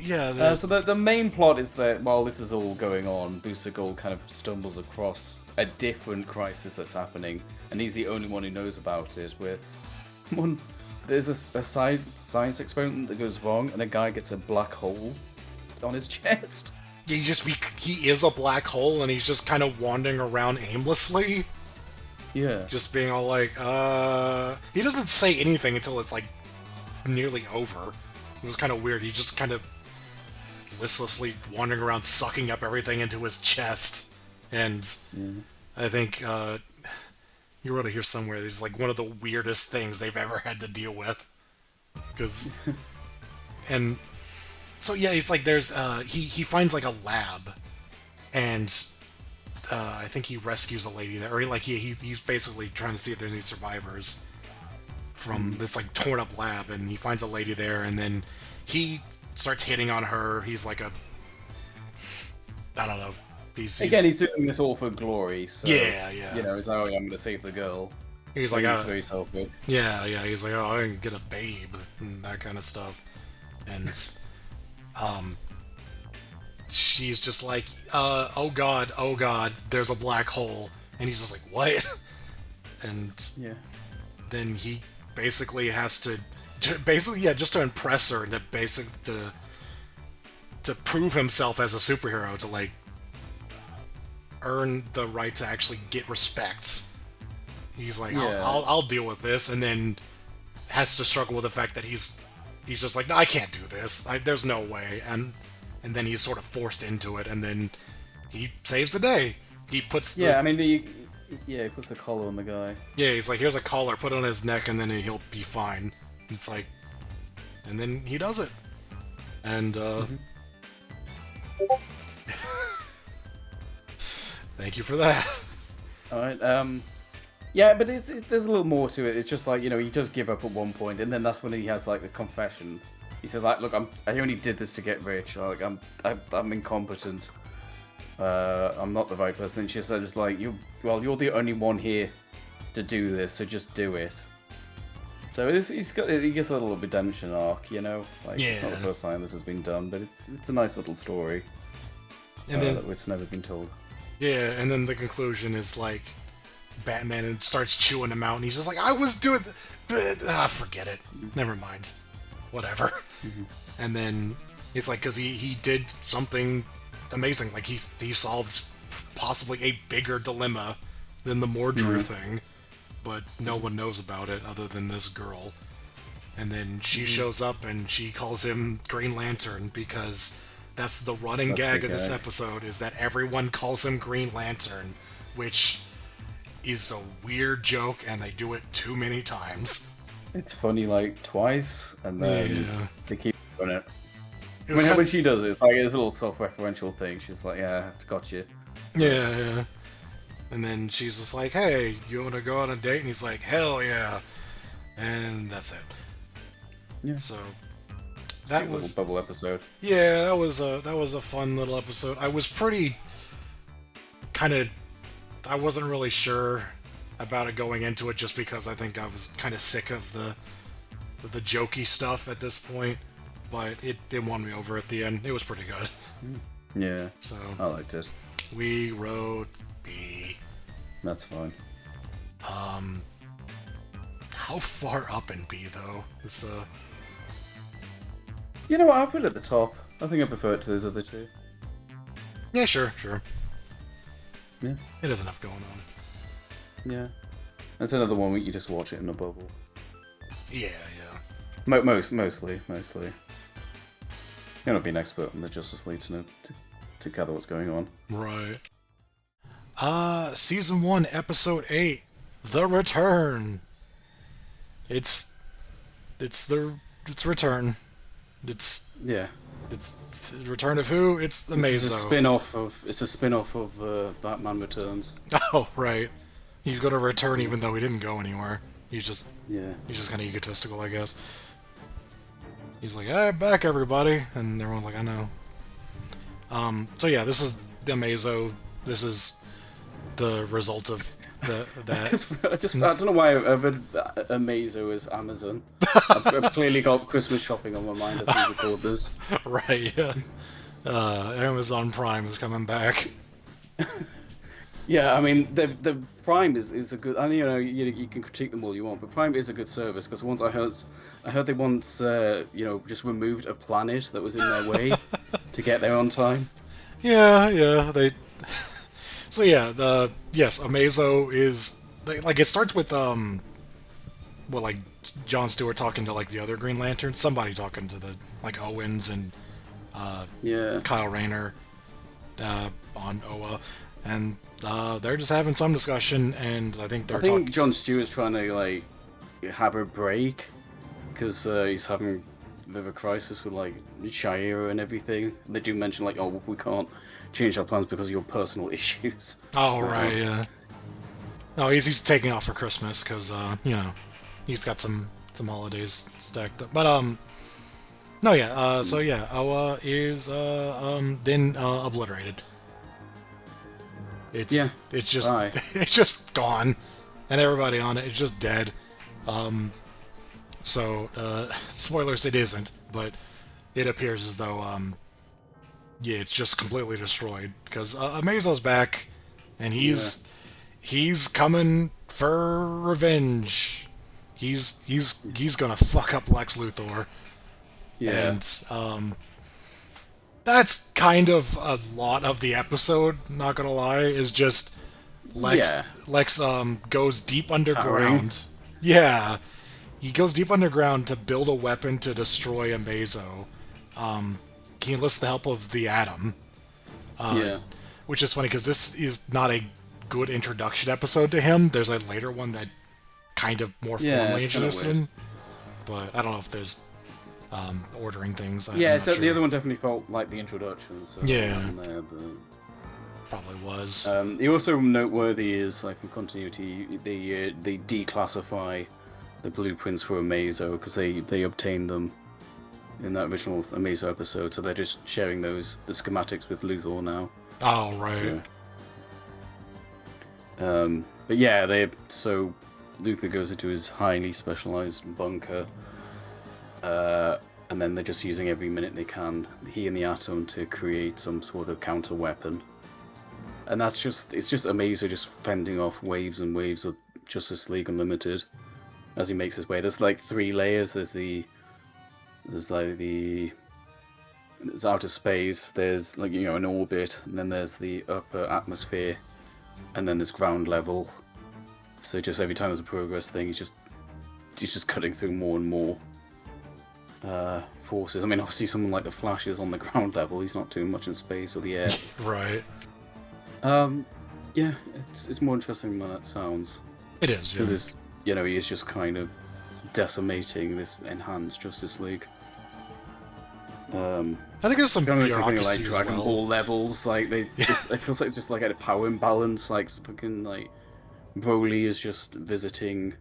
Yeah. So the main plot is that while this is all going on, Booster Gold kind of stumbles across a different crisis that's happening, and he's the only one who knows about it. Where there's a science experiment that goes wrong, and a guy gets a black hole on his chest. Yeah, he is a black hole, and he's just kind of wandering around aimlessly. Yeah. Just being all like, he doesn't say anything until it's like nearly over. It was kind of weird. He just kind of listlessly wandering around, sucking up everything into his chest. And I think you wrote it here somewhere. There's like one of the weirdest things they've ever had to deal with. Because, and so yeah, it's like there's he finds like a lab, and I think he rescues a lady there, or he's basically trying to see if there's any survivors from this like torn up lab, and he finds a lady there, and then he starts hitting on her. He's like I don't know. He's doing this all for glory. So, yeah. You know, it's like, I'm going to save the girl. He's like, he's very selfish. Yeah. He's like, I can get a babe and that kind of stuff, and she's just like, oh god, there's a black hole, and he's just like, what? And then he basically has to, just to impress her and to prove himself as a superhero, to like earn the right to actually get respect. He's like, I'll deal with this, and then has to struggle with the fact that he's just like, no, I can't do this. There's no way, and then he's sort of forced into it, and then he saves the day. He puts the... he puts the collar on the guy. Yeah, he's like, here's a collar, put it on his neck, and then he'll be fine. It's like... And then he does it. And, Thank you for that. Alright, yeah, but there's a little more to it. It's just like, he does give up at one point, and then that's when he has, like, the confession. He said, like, look, I only did this to get rich. Like, I'm incompetent. I'm not the right person. And she said, just like, you're the only one here to do this, so just do it. So he gets a little redemption arc, Like, it's not the first time this has been done, but it's a nice little story. And then it's never been told. Yeah, and then the conclusion is like Batman starts chewing him out, and he's just like, I was doing, forget it, never mind, whatever. And then it's like, because he did something amazing, like he solved possibly a bigger dilemma than the Mordru thing, but no one knows about it other than this girl. And then she shows up and she calls him Green Lantern, because that's the running gag of this episode, is that everyone calls him Green Lantern, which is a weird joke, and they do it too many times. It's funny like twice, and then Yeah. they keep doing it. It was When she does it, it's like a little self-referential thing. She's like, "Yeah, got you." yeah. And then she's just like, "Hey, you want to go on a date?" And he's like, "Hell yeah!" And that's it. Yeah. So That that was was, a bubble episode. yeah, that was a fun little episode. I was pretty kind of, I wasn't really sure about it going into it, just because I think I was kind of sick of the jokey stuff at this point. But it did won me over at the end. It was pretty good. Yeah, So I liked it. we wrote B. That's fine. How far up in B though? This You know what? I'll put it at the top. I think I prefer it to those other two. yeah, sure. Yeah. It has enough going on. Yeah. That's another one where you just watch it in a bubble. Yeah. Mostly. You're not being an expert on the Justice League to gather what's going on. Right. Season 1, Episode 8, The Return. It's Return. It's the return of who? It's the Mazo. It's a spin-off of Batman Returns. Oh, right. He's gonna return even though he didn't go anywhere. He's just Yeah. kind of egotistical, I guess. He's like, "Hey, back everybody," and everyone's like, "I know." So yeah, this is the Mazo. This is the result of that. I don't know why I've read Amazo as Amazon. I've clearly got Christmas shopping on my mind as we record this. Right, yeah. Amazon Prime is coming back. Yeah, I mean, the Prime is a good. I you know you can critique them all you want, but Prime is a good service because once I heard they once just removed a planet that was in their way to get there on time. Yeah, they. So yeah, Amazo is like it starts with like Jon Stewart talking to like the other Green Lanterns, somebody talking to the like Owens and Kyle Rayner on Oa, and they're just having some discussion, and I think Jon Stewart's trying to like have a break because he's having a bit of a crisis with like Shire and everything. They do mention like, oh, we can't change our plans because of your personal issues. Oh right, yeah. No, he's taking off for Christmas because he's got some holidays stacked up. But no, yeah. So yeah, Oa is then obliterated. It's just bye. it's just gone, and everybody on it is just dead. So spoilers, it isn't, but it appears as though it's just completely destroyed because Amazo's back, and he's coming for revenge. He's gonna fuck up Lex Luthor. Yeah. And that's kind of a lot of the episode, not gonna lie, is just Lex goes deep underground. Yeah. He goes deep underground to build a weapon to destroy Amazo. He enlists the help of the Atom. Which is funny because this is not a good introduction episode to him. There's a later one that kind of more formally introduced him. But I don't know if there's ordering things. The other one definitely felt like the introduction. So probably was. Also noteworthy is, like, in continuity, they declassify the blueprints for Amazo because they obtained them in that original Amazo episode, so they're just sharing the schematics with Luthor now. Oh, right. But yeah, so Luthor goes into his highly specialized bunker, and then they're just using every minute they can, he and the Atom, to create some sort of counter weapon. And it's just Amazo just fending off waves and waves of Justice League Unlimited as he makes his way. There's like 3 layers. There's outer space, there's like an orbit, and then there's the upper atmosphere, and then there's ground level. So just every time there's a progress thing, he's just cutting through more and more forces. I mean, obviously someone like the Flash is on the ground level, he's not doing much in space or the air. Right. Yeah, it's more interesting than that sounds. It is, because yeah. it's he is just kind of decimating this enhanced Justice League. I think there's some Like bureaucracy as Dragon well. Ball levels, like it feels like just like at a power imbalance. Like fucking like Broly is just visiting,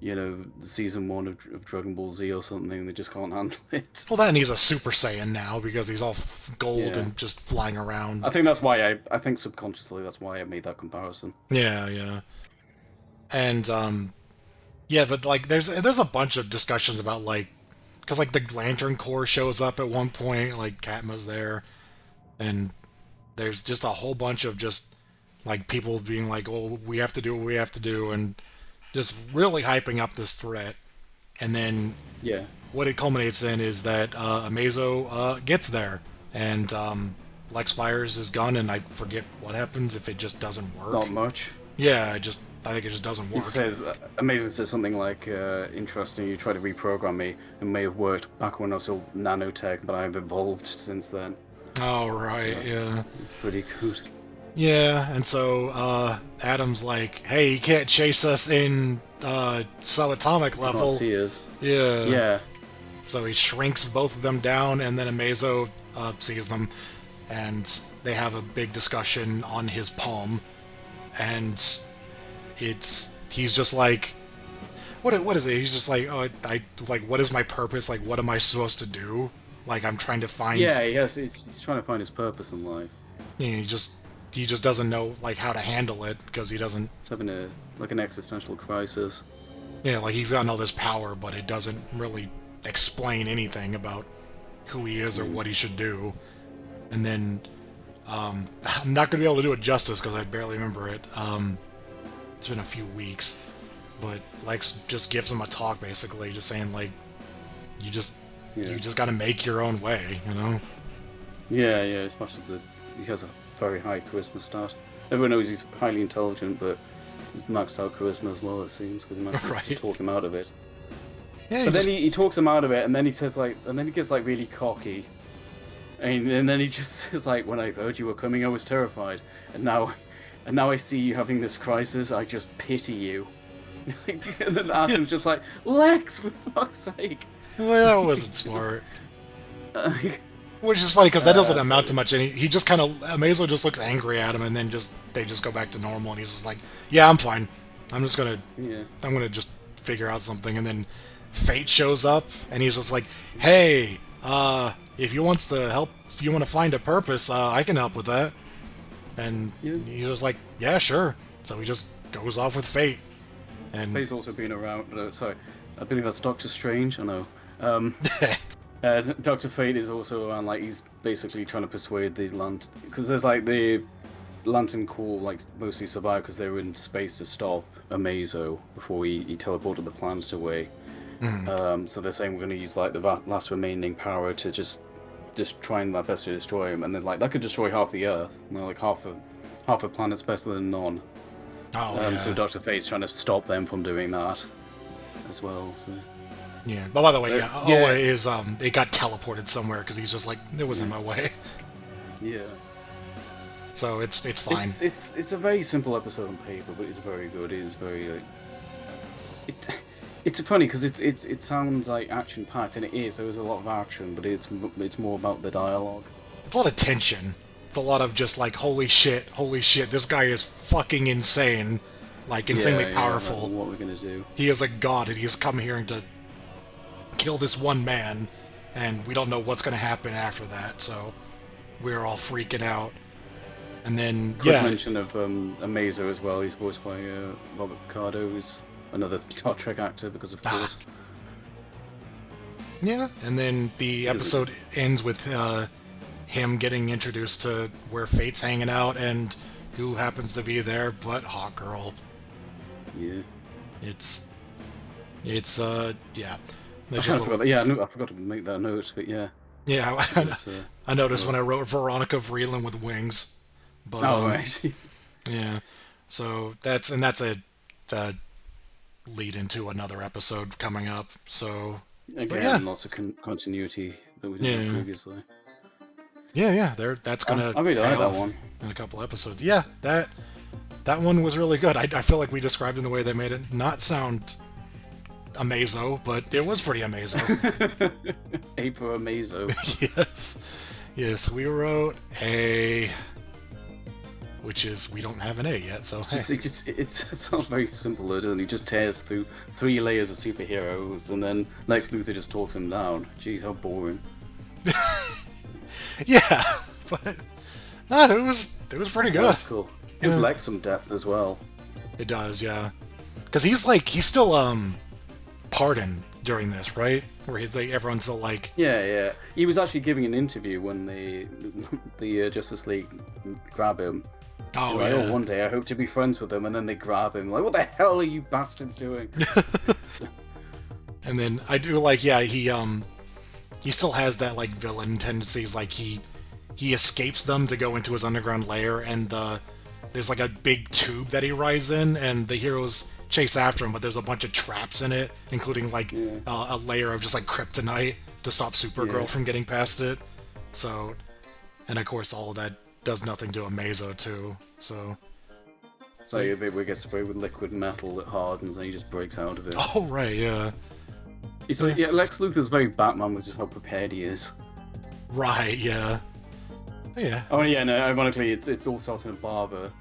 the season 1 of Dragon Ball Z or something. They just can't handle it. Well, that and he's a Super Saiyan now because he's all gold Yeah. and just flying around. I think that's why I think subconsciously that's why I made that comparison. Yeah, yeah. And yeah, but like there's a bunch of discussions about like because like the Lantern Corps shows up at one point, like Katma's there, and there's just a whole bunch of just like people being like, "Oh, we have to do what we have to do," and just really hyping up this threat. And then Yeah. what it culminates in is that Amazo gets there, and Lex fires his gun, and I forget what happens if it just doesn't work. Not much. Yeah, I think it just doesn't He work. says, Amazing says something like, interesting, you tried to reprogram me. It may have worked back when I was still nanotech, but I've evolved since then. Oh, right, yeah. It's pretty good. Yeah, and so Adam's like, hey, you can't chase us in subatomic level. Not see us. Yeah. Yeah. So he shrinks both of them down, and then Amazo sees them, and they have a big discussion on his palm, and he's just like, what is it? He's just like, oh, I like, what is my purpose? Like, what am I supposed to do? Like, I'm trying to find. Yeah, he's trying to find his purpose in life. Yeah, he just doesn't know like how to handle it because he doesn't. He's having an existential crisis. Yeah, like he's gotten all this power, but it doesn't really explain anything about who he is or what he should do. And then I'm not going to be able to do it justice because I barely remember it. It's been a few weeks, but Lex just gives him a talk basically, just saying like, you just got to make your own way, you know? Yeah, especially he has a very high charisma stat. Everyone knows he's highly intelligent, but he's maxed out charisma as well, it seems, because he managed to talk him out of it. Yeah, but then he talks him out of it, and then he says and then he gets really cocky, and then he just says when I heard you were coming, I was terrified, and now I see you having this crisis, I just pity you. And then Adam's just like, Lex, for fuck's sake. That wasn't smart. Which is funny because that doesn't amount to much. He just kind of Amazo just looks angry at him, and then they just go back to normal, and he's just like, "Yeah, I'm fine. I'm gonna just figure out something." And then Fate shows up, and he's just like, "Hey, if you want to find a purpose, I can help with that." And he's just like, "Yeah, sure." So he just goes off with Fate. And Fate's also been around. Sorry, I believe that's Doctor Strange. I know. Dr. Fate is also around, he's basically trying to persuade the because there's the Lantern Corps mostly survived because they were in space to stop Amazo before he teleported the planet away. So they're saying we're going to use the last remaining power to just trying our best to destroy him, and then that could destroy half the Earth. Half a planet's better than none. Oh, yeah. So Dr. Fate's trying to stop them from doing that as well. So. Yeah, but by the way, Oa is it got teleported somewhere because he's just like, it was in my way. Yeah. So it's fine. It's a very simple episode on paper, but it's very good. It is very it's funny because it sounds action packed, and it is. There is a lot of action, but it's more about the dialogue. It's a lot of tension. It's a lot of just holy shit, this guy is fucking insane, insanely powerful. What we're gonna do? He is a god, and he's come here to kill this one man, and we don't know what's going to happen after that, so we're all freaking out. And then, Quick mention of Amazo as well. He's voiced by Robert Picardo, who's another Star Trek actor, because of course. Yeah, and then the episode ends with him getting introduced to where Fate's hanging out, and who happens to be there but Hawkgirl. Yeah. It's yeah. I forgot to make that note, but yeah. Yeah, I noticed when I wrote Veronica Vreeland with wings. But, right. Yeah, so that's a lead into another episode coming up. So again, lots of continuity that we did previously. Yeah, that's gonna. I really like that one in a couple episodes. Yeah, that That one was really good. I feel like we described it in the way they made it not sound amazo, but it was pretty amazo. A for amazo. Yes, we wrote a... Which is, we don't have an A yet, so hey. It's not very simple, though, doesn't he? He just tears through 3 layers of superheroes, and then Lex Luthor just talks him down. Jeez, how boring. Yeah, but... No, it was pretty good. That's cool. It gives Lex some depth as well. It does, yeah. Because he's still, pardoned during this, right? Where he's like, everyone's still like... Yeah. He was actually giving an interview when the Justice League grab him. Oh, like, yeah. Oh, one day I hope to be friends with them, and then they grab him. Like, what the hell are you bastards doing? And then I do like, yeah, he still has that, like, villain tendencies. Like, he escapes them to go into his underground lair, and there's, like, a big tube that he rides in, and the heroes chase after him, but there's a bunch of traps in it, including, like, a layer of just, like, kryptonite to stop Supergirl from getting past it. So, and, of course, all of that does nothing to Amazo, too, so... So a bit where he gets sprayed with liquid metal that hardens, and he just breaks out of it. Oh, right, yeah. He's like, Lex Luthor's very Batman with just how prepared he is. Right, yeah. Yeah. Oh, yeah, no, ironically, it's all starting in a barber.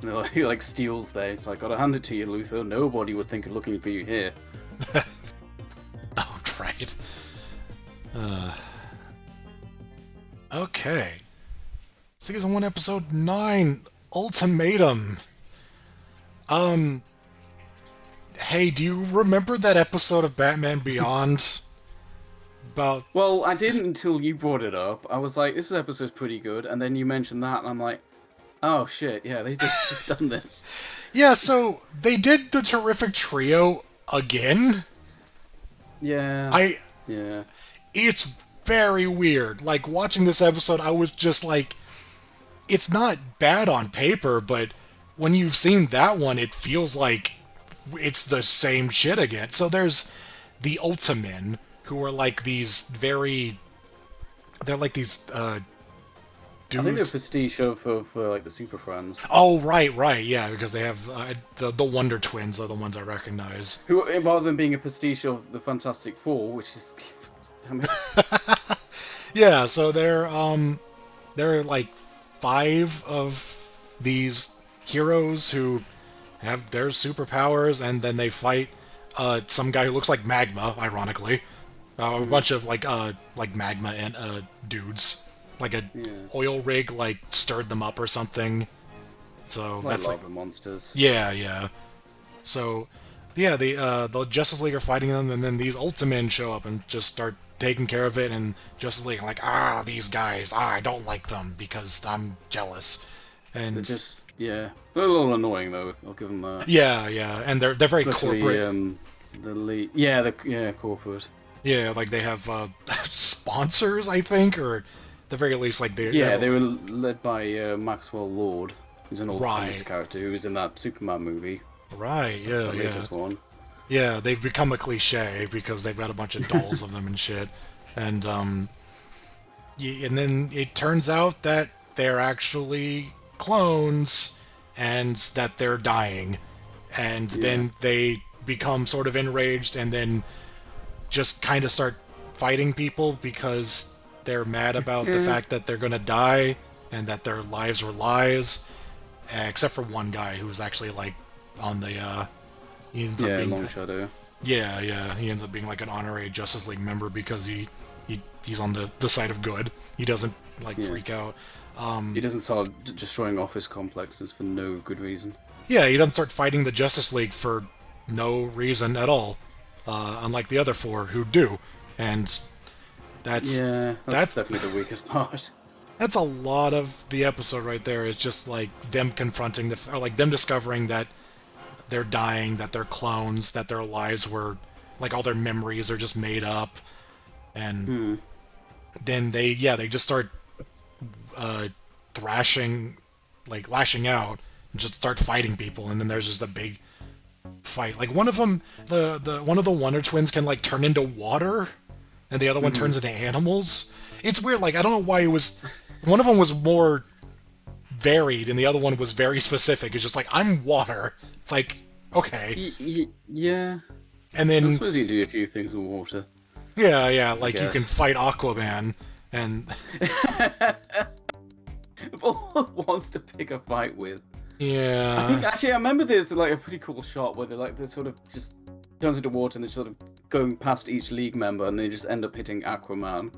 And he, like, steals there. It's like, gotta hand it to you, Luthor. Nobody would think of looking for you here. Oh, right. Okay. Season 1, Episode 9, Ultimatum. Hey, do you remember that episode of Batman Beyond? Well, I didn't until you brought it up. I was like, this episode's pretty good, and then you mentioned that, and I'm like, oh shit, yeah, they just done this. Yeah, so they did the Terrific Trio again? Yeah. It's very weird. Like, watching this episode, I was just like, it's not bad on paper, but when you've seen that one, it feels like it's the same shit again. So there's the Ultimen, who are like these they're like these dudes. I think they're prestige of like the Super Friends. Oh, right, yeah, because they have the Wonder Twins are the ones I recognize. Who, rather than being a prestige of the Fantastic Four, which is... Yeah, so they're like 5 of these heroes who have their superpowers, and then they fight some guy who looks like Magma, ironically. A bunch of like Magma and dudes, like a oil rig like stirred them up or something. So that's lava monsters. Yeah. So yeah, the Justice League are fighting them, and then these Ultimen show up and just start taking care of it. And Justice League are like, these guys, I don't like them because I'm jealous. And they're just they're a little annoying though. I'll give them that. Yeah, and they're very especially, corporate. The lead, corporate. Yeah, like they have sponsors, I think, or at the very least, like they. Yeah, they were led by Maxwell Lord, who's an old right. character who was in that Superman movie. Right. Yeah. The latest one. Yeah, they've become a cliche because they've got a bunch of dolls of them and shit, and and then it turns out that they're actually clones, and that they're dying, and then they become sort of enraged, and then just kind of start fighting people because they're mad about the fact that they're gonna die and that their lives were lies, except for one guy who's actually like on the he ends up being Long Shadow. Yeah, he ends up being like an honorary Justice League member because he's on the side of good. He doesn't like freak out. He doesn't start destroying office complexes for no good reason. Yeah, he doesn't start fighting the Justice League for no reason at all. Unlike the other 4 who do, and that's definitely the weakest part. That's a lot of the episode right there. Is just like them confronting or like them discovering that they're dying, that they're clones, that their lives were like all their memories are just made up, and then they just start thrashing, like lashing out, and just start fighting people, and then there's just a big fight. Like one of them, the one of the Wonder Twins can like turn into water, and the other one turns into animals. It's weird. Like I don't know why it was. One of them was more varied, and the other one was very specific. It's just like, I'm water. It's like, okay. Yeah. And then I suppose you do a few things with water. yeah, like you can fight Aquaman, and All wants to pick a fight with. yeah. I think actually I remember there's like a pretty cool shot where they're sort of just turns into water and they're sort of going past each league member and they just end up hitting Aquaman.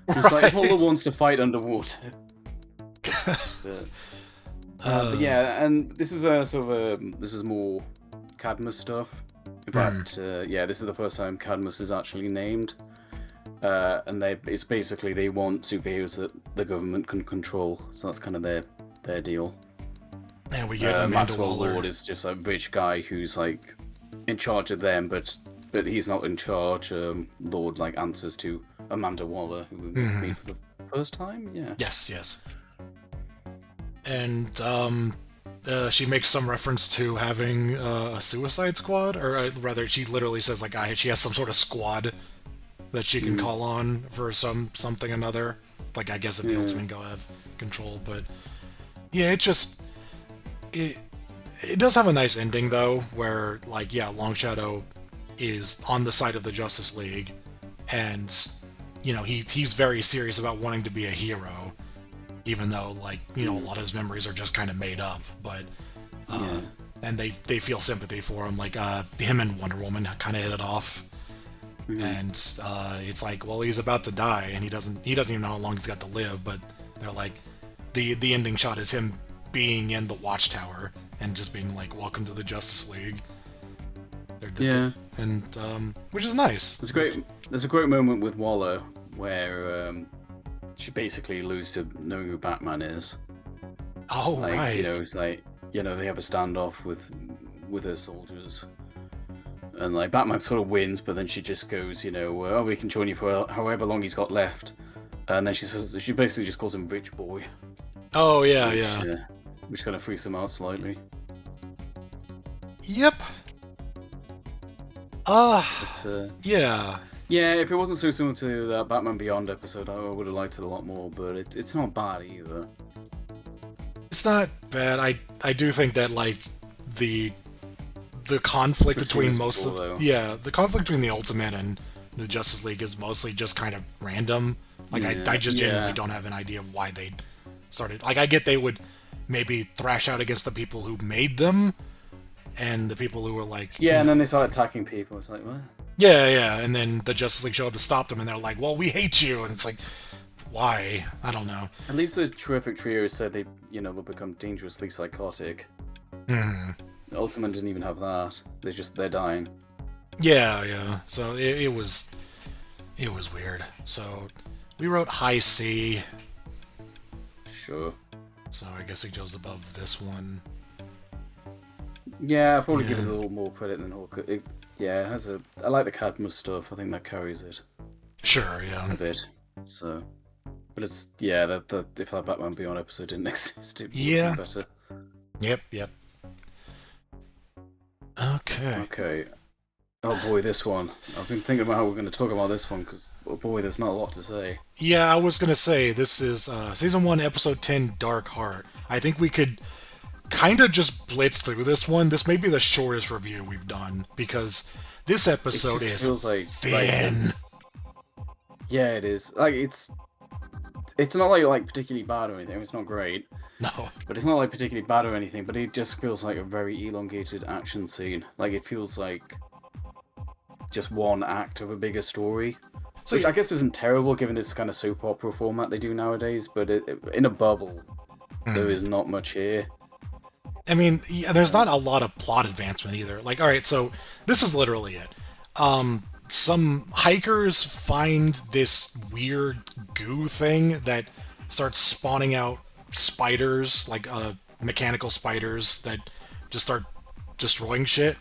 It's like Paula wants to fight underwater. But yeah, and this is this is more Cadmus stuff. In fact, this is the first time Cadmus is actually named. And it's basically they want superheroes that the government can control, so that's kind of their deal. And we get Amanda Maxwell Waller. Lord is just a rich guy who's like in charge of them, but he's not in charge. Lord like answers to Amanda Waller, who we meet for the first time. Yeah. Yes. And she makes some reference to having a Suicide Squad, or rather, she literally says like she has some sort of squad that she can call on for something another. Like I guess if the Ultimate God have control, but yeah, it does have a nice ending though, where like Long Shadow is on the side of the Justice League, and he's very serious about wanting to be a hero, even though like a lot of his memories are just kind of made up, but and they feel sympathy for him, like him and Wonder Woman kind of hit it off. And it's like, well, he's about to die, and he doesn't even know how long he's got to live. But they're like, the ending shot is him being in the Watchtower and just being like, "Welcome to the Justice League." And which is nice. There's a great moment with Waller where she basically alludes to knowing who Batman is. Oh, right. It's like they have a standoff with her soldiers. And like Batman sort of wins, but then she just goes, oh, we can join you for however long he's got left. And then she basically just calls him Rich Boy. Oh yeah, which kind of freaks him out slightly. Yep. Yeah. Yeah, if it wasn't so similar to that Batman Beyond episode, I would have liked it a lot more. But it's not bad either. It's not bad. I do think that like the conflict between the conflict between the Ultimate and the Justice League is mostly just kind of random. Like I just genuinely don't have an idea of why they started. Like I get they would maybe thrash out against the people who made them, and the people who were like and then they started attacking people. It's like what? Yeah, and then the Justice League showed up to stop them, and they're like, "Well, we hate you," and it's like, why? I don't know. At least the Terrific Trio said they will become dangerously psychotic. Ultimate didn't even have that. They're dying. Yeah. So it was weird. So we wrote High C. Sure. So I guess it goes above this one. Yeah, I'll probably give it a little more credit than Hawk. It has I like the Cadmus stuff. I think that carries it. Sure, yeah. A bit. So, but it's if that Batman Beyond episode didn't exist, it would be better. Yep. Okay. Oh boy, this one. I've been thinking about how we're going to talk about this one because, oh boy, there's not a lot to say. Yeah, I was going to say, this is Season 1, Episode 10, Dark Heart. I think we could kind of just blitz through this one. This may be the shortest review we've done because this episode feels thin. Yeah, it is. Like, it's not like particularly bad or anything. It's not great. No. But it's not like particularly bad or anything, but it just feels like a very elongated action scene. Like it feels like just one act of a bigger story. Which I guess isn't terrible given this kind of soap opera format they do nowadays, but in a bubble, there is not much here. I mean, there's not a lot of plot advancement either. Like, alright, so this is literally it. Some hikers find this weird goo thing that starts spawning out spiders, like mechanical spiders that just start destroying shit.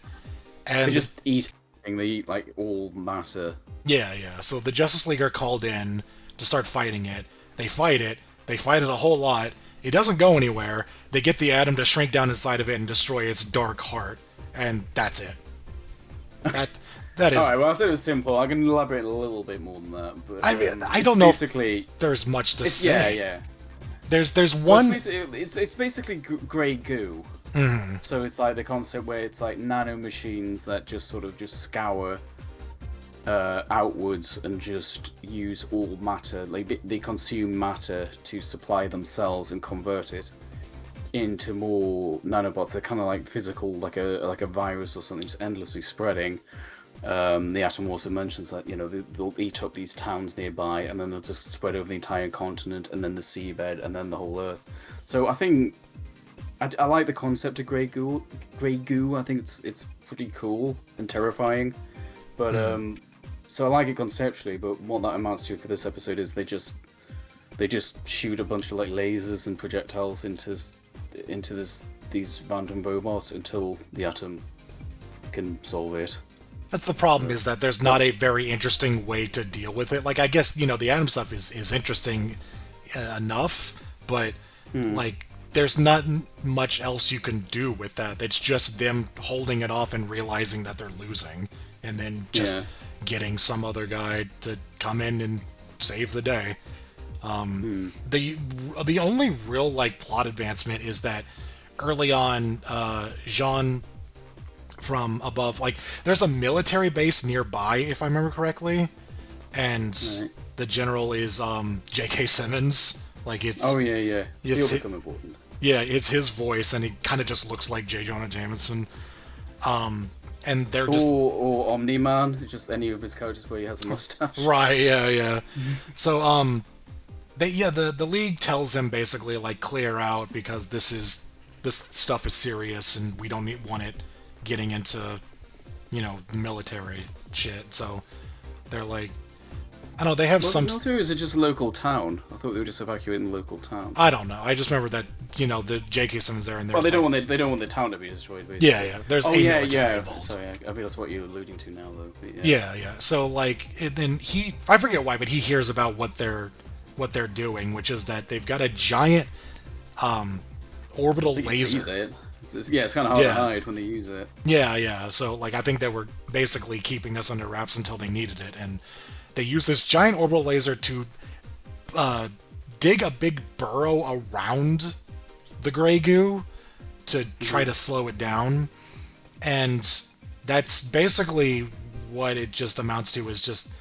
And they just eat everything. They eat like all matter. Yeah. So the Justice League are called in to start fighting it. They fight it a whole lot. It doesn't go anywhere. They get the atom to shrink down inside of it and destroy its dark heart. And that's it. That is... Alright, well I said it was simple. I can elaborate a little bit more than that. But, I mean, I don't know basically, if there's much to say. Yeah. There's Well, one. it's basically grey goo. So it's like the concept where it's like nano machines that just sort of just scour outwards and just use all matter. Like they consume matter to supply themselves and convert it into more nanobots. They're kind of like physical, like a virus or something, just endlessly spreading. The Atom also mentions that they'll eat up these towns nearby, and then they'll just spread over the entire continent, and then the seabed, and then the whole Earth. So I think I like the concept of grey goo. Grey goo. I think it's pretty cool and terrifying. But so I like it conceptually. But what that amounts to for this episode is they just shoot a bunch of like lasers and projectiles into these random robots until the Atom can solve it. That's the problem, is that there's not a very interesting way to deal with it. Like, I guess, the Atom stuff is interesting enough, but, like, there's not much else you can do with that. It's just them holding it off and realizing that they're losing, and then just getting some other guy to come in and save the day. The only real, like, plot advancement is that early on, Jean from above, like, there's a military base nearby, if I remember correctly, and the general is J.K. Simmons. Like, it's He'll become important. Yeah, it's his voice, and he kind of just looks like J. Jonah Jameson. And they're just or Omni-Man, just any of his characters where he has a mustache. Right, yeah. So the League tells them basically, like, clear out, because this stuff is serious and we don't want it getting into, military shit. So they're like, I don't know, they have some... Military, or is it just a local town? I thought they were just evacuating the local town. I don't know. I just remember that, the J.K. Simmons there, and well, they don't want the town to be destroyed, basically. Yeah. There's military involved. Sorry, I mean, that's what you're alluding to now, though. But yeah. So, like, then I forget why, but he hears about what they're doing, which is that they've got a giant orbital laser. It's kind of hard to hide when they use it. Yeah. So, like, I think they were basically keeping this under wraps until they needed it, and they use this giant orbital laser to dig a big burrow around the gray goo to try to slow it down. And that's basically what it just amounts to, is just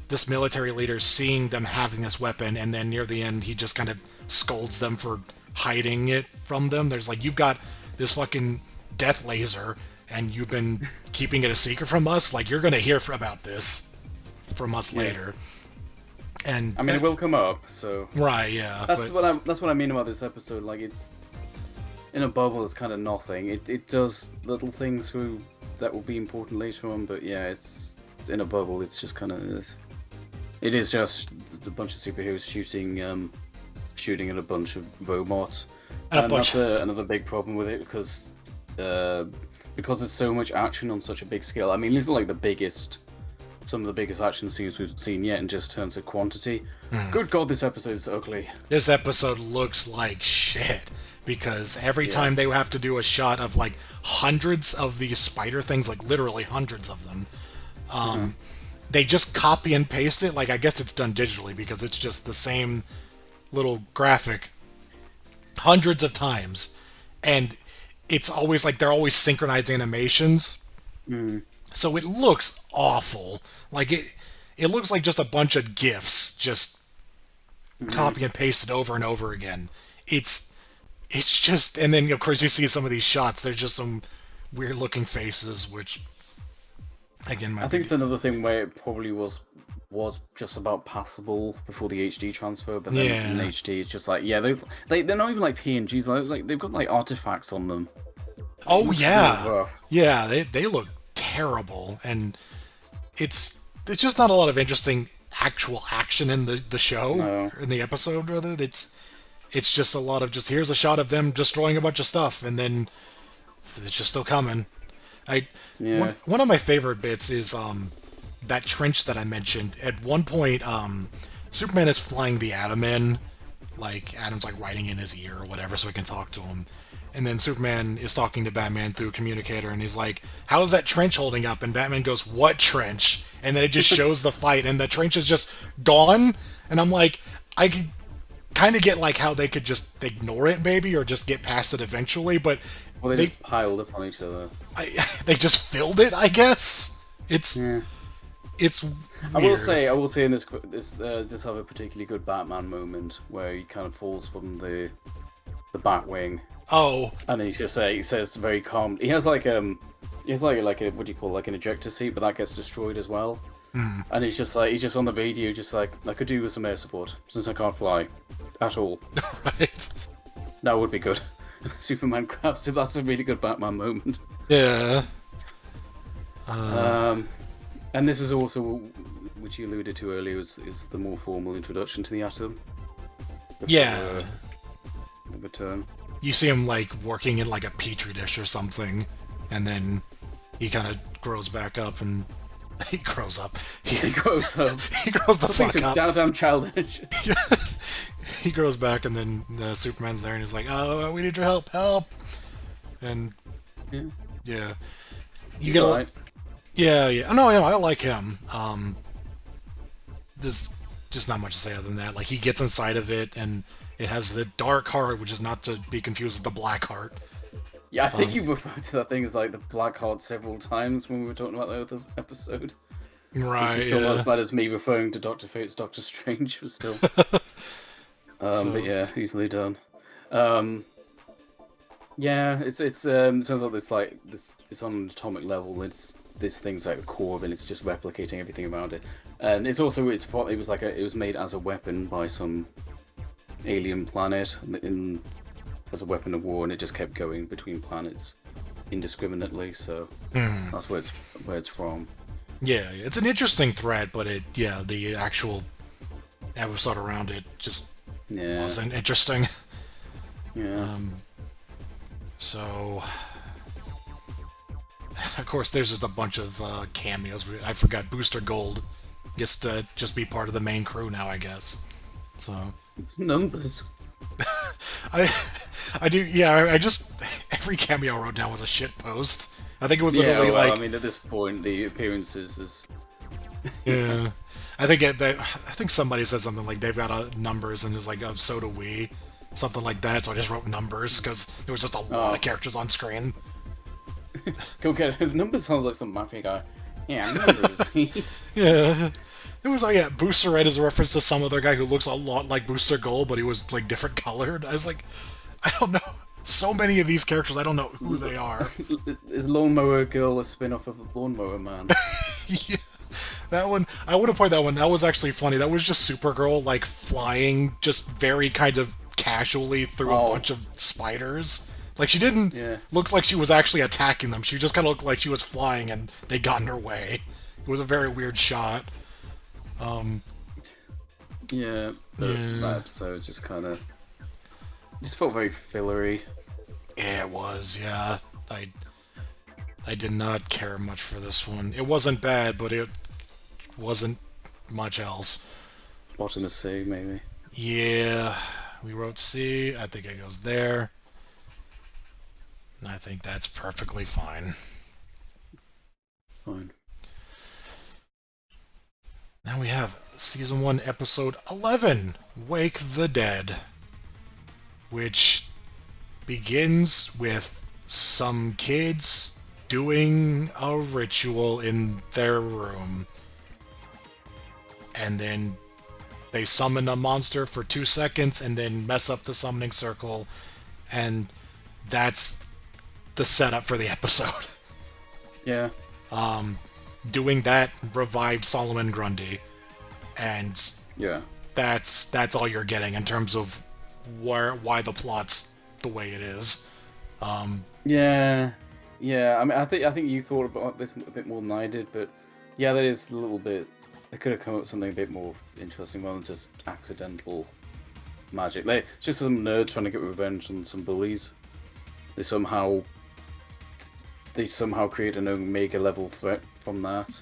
this military leader seeing them having this weapon, and then near the end he just kind of scolds them for hiding it from them. There's like, you've got this fucking death laser and you've been keeping it a secret from us, like, you're gonna hear about this from us later. And I mean, it will come up, so right, yeah. That's what I mean about this episode. Like, it's in a bubble. It's kind of nothing. It does little things that will be important later on, but yeah, it's in a bubble. It's just kind of, it is just a bunch of superheroes shooting at a bunch of robots, and that's another big problem with it, because there's so much action on such a big scale. I mean, these are like some of the biggest action scenes we've seen yet in just terms of quantity. Good God, this episode is ugly. This episode looks like shit, because every time they have to do a shot of, like, hundreds of these spider things, like, literally hundreds of them, they just copy and paste it. Like, I guess it's done digitally, because it's just the same little graphic hundreds of times, and it's always like they're always synchronized animations. So it looks awful. Like, it looks like just a bunch of GIFs just copy and pasted over and over again. It's just, and then of course you see some of these shots, there's just some weird looking faces, which again I think it's another thing where it probably was just about passable before the HD transfer, but then in HD it's just like, they're not even like PNGs, like they've got like artifacts on them. Oh yeah, they look terrible, and it's just not a lot of interesting actual action in the show, in the episode rather. It's just a lot of just, here's a shot of them destroying a bunch of stuff, and then it's just still coming. One of my favorite bits is that trench that I mentioned. At one point, Superman is flying the Atom in, like, Atom's like writing in his ear or whatever so he can talk to him. And then Superman is talking to Batman through a communicator, and he's like, how's that trench holding up? And Batman goes, what trench? And then it just shows the fight, and the trench is just gone. And I'm like, I could kind of get like how they could just ignore it maybe, or just get past it eventually, but Well, they just piled up on each other. they just filled it, I guess. It's weird. I will say in this just have a particularly good Batman moment where he kind of falls from the Batwing. Oh. And he says very calm. He has like a what do you call it, like an ejector seat, but that gets destroyed as well. Mm. And he's just on the radio, just like, I could do with some air support since I can't fly at all. Right. That would be good. Superman grabs him. That's a really good Batman moment. Yeah. And this is also, which you alluded to earlier, is the more formal introduction to the Atom. Yeah. The return. You see him like working in like a petri dish or something, and then he kind of grows back up, and he grows up. He grows up. He grows the fuck up. Damn childish. He grows back, and then Superman's there, and he's like, "Oh, we need your help!" And yeah, you get right. Yeah. Oh, no, I like him. There's just not much to say other than that. Like, he gets inside of it, and it has the dark heart, which is not to be confused with the black heart. Yeah, I think you referred to that thing as like the black heart several times when we were talking about the other episode. Right. Which is still not as bad as me referring to Dr. Fate's Doctor Strange, but still. But yeah, easily done. Yeah, it turns out this like this on an atomic level. This thing's like the core of it. It's just replicating everything around it, and it was made as a weapon by some alien planet as a weapon of war, and it just kept going between planets indiscriminately. So that's where it's from. Yeah, it's an interesting thread, but the actual episode around it just wasn't interesting. Yeah. So, of course, there's just a bunch of cameos. I forgot Booster Gold gets to just be part of the main crew now, I guess. So it's numbers. I do. Yeah, I just every cameo I wrote down was a shit post. I think it was literally like. I mean, at this point, the appearances is. Yeah, I think somebody said something like they've got numbers, and it's like, oh, so do we, something like that. So I just wrote numbers because there was just a lot of characters on screen. Go get it. Numbers sounds like some mafia guy. Yeah, numbers. Yeah. It was like, Booster Red is a reference to some other guy who looks a lot like Booster Gold, but he was like different colored. I was like, I don't know. So many of these characters, I don't know who they are. Is Lawnmower Girl a spin-off of Lawnmower Man? Yeah. That one, I would have played that one. That was actually funny. That was just Supergirl, like, flying just very kind of casually through a bunch of spiders. Like, she didn't look like she was actually attacking them. She just kind of looked like she was flying and they got in her way. It was a very weird shot. That episode just kind of felt very fillery. Yeah, it was. Yeah, I did not care much for this one. It wasn't bad, but it wasn't much else. Bottom of C, maybe. Yeah, we wrote C. I think it goes there. And I think that's perfectly fine. Fine. Now we have Season 1, Episode 11, Wake the Dead, which begins with some kids doing a ritual in their room. And then they summon a monster for 2 seconds and then mess up the summoning circle. And that's the setup for the episode. Yeah. Doing that revived Solomon Grundy, and that's all you're getting in terms of why the plot's the way it is. Yeah. I mean, I think you thought about this a bit more than I did, but yeah, that is a little bit. They could have come up with something a bit more interesting rather than just accidental magic. Like just some nerds trying to get revenge on some bullies. They somehow create an Omega level threat from that.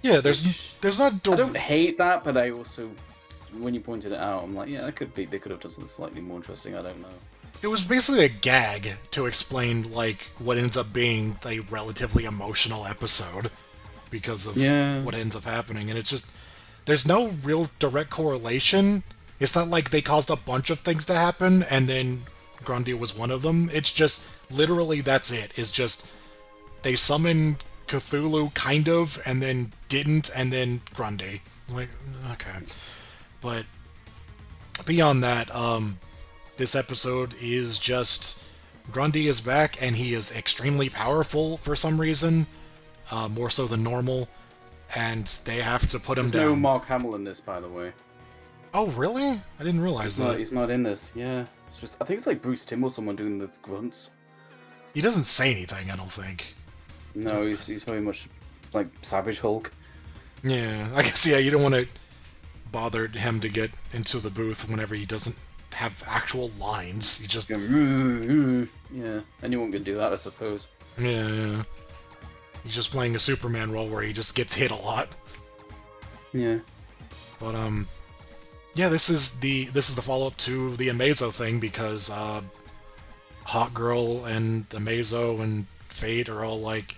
Yeah, there's not. I don't hate that, but I also, when you pointed it out, I'm like, yeah, it could be. They could have done something slightly more interesting. I don't know. It was basically a gag to explain like what ends up being a relatively emotional episode because of what ends up happening, and it's just there's no real direct correlation. It's not like they caused a bunch of things to happen and then Grundy was one of them. It's just literally that's it. It's just they summoned Cthulhu kind of and then didn't and then Grundy. Like okay. But beyond that, this episode is just Grundy is back and he is extremely powerful for some reason, more so than normal, and they have to put him There's down. no Mark Hamill in this, by the way. Oh, really? I didn't realize that. He's not in this. Yeah, it's just I think it's like Bruce Timm or someone doing the grunts. He doesn't say anything, I don't think. No, he's very much like Savage Hulk. Yeah, I guess, yeah, you don't want to bother him to get into the booth whenever he doesn't have actual lines. He just... Yeah, anyone can do that, I suppose. Yeah. He's just playing a Superman role where he just gets hit a lot. Yeah. But, yeah, this is the follow-up to the Amazo thing, because, Hot Girl and Amazo and Fate are all like,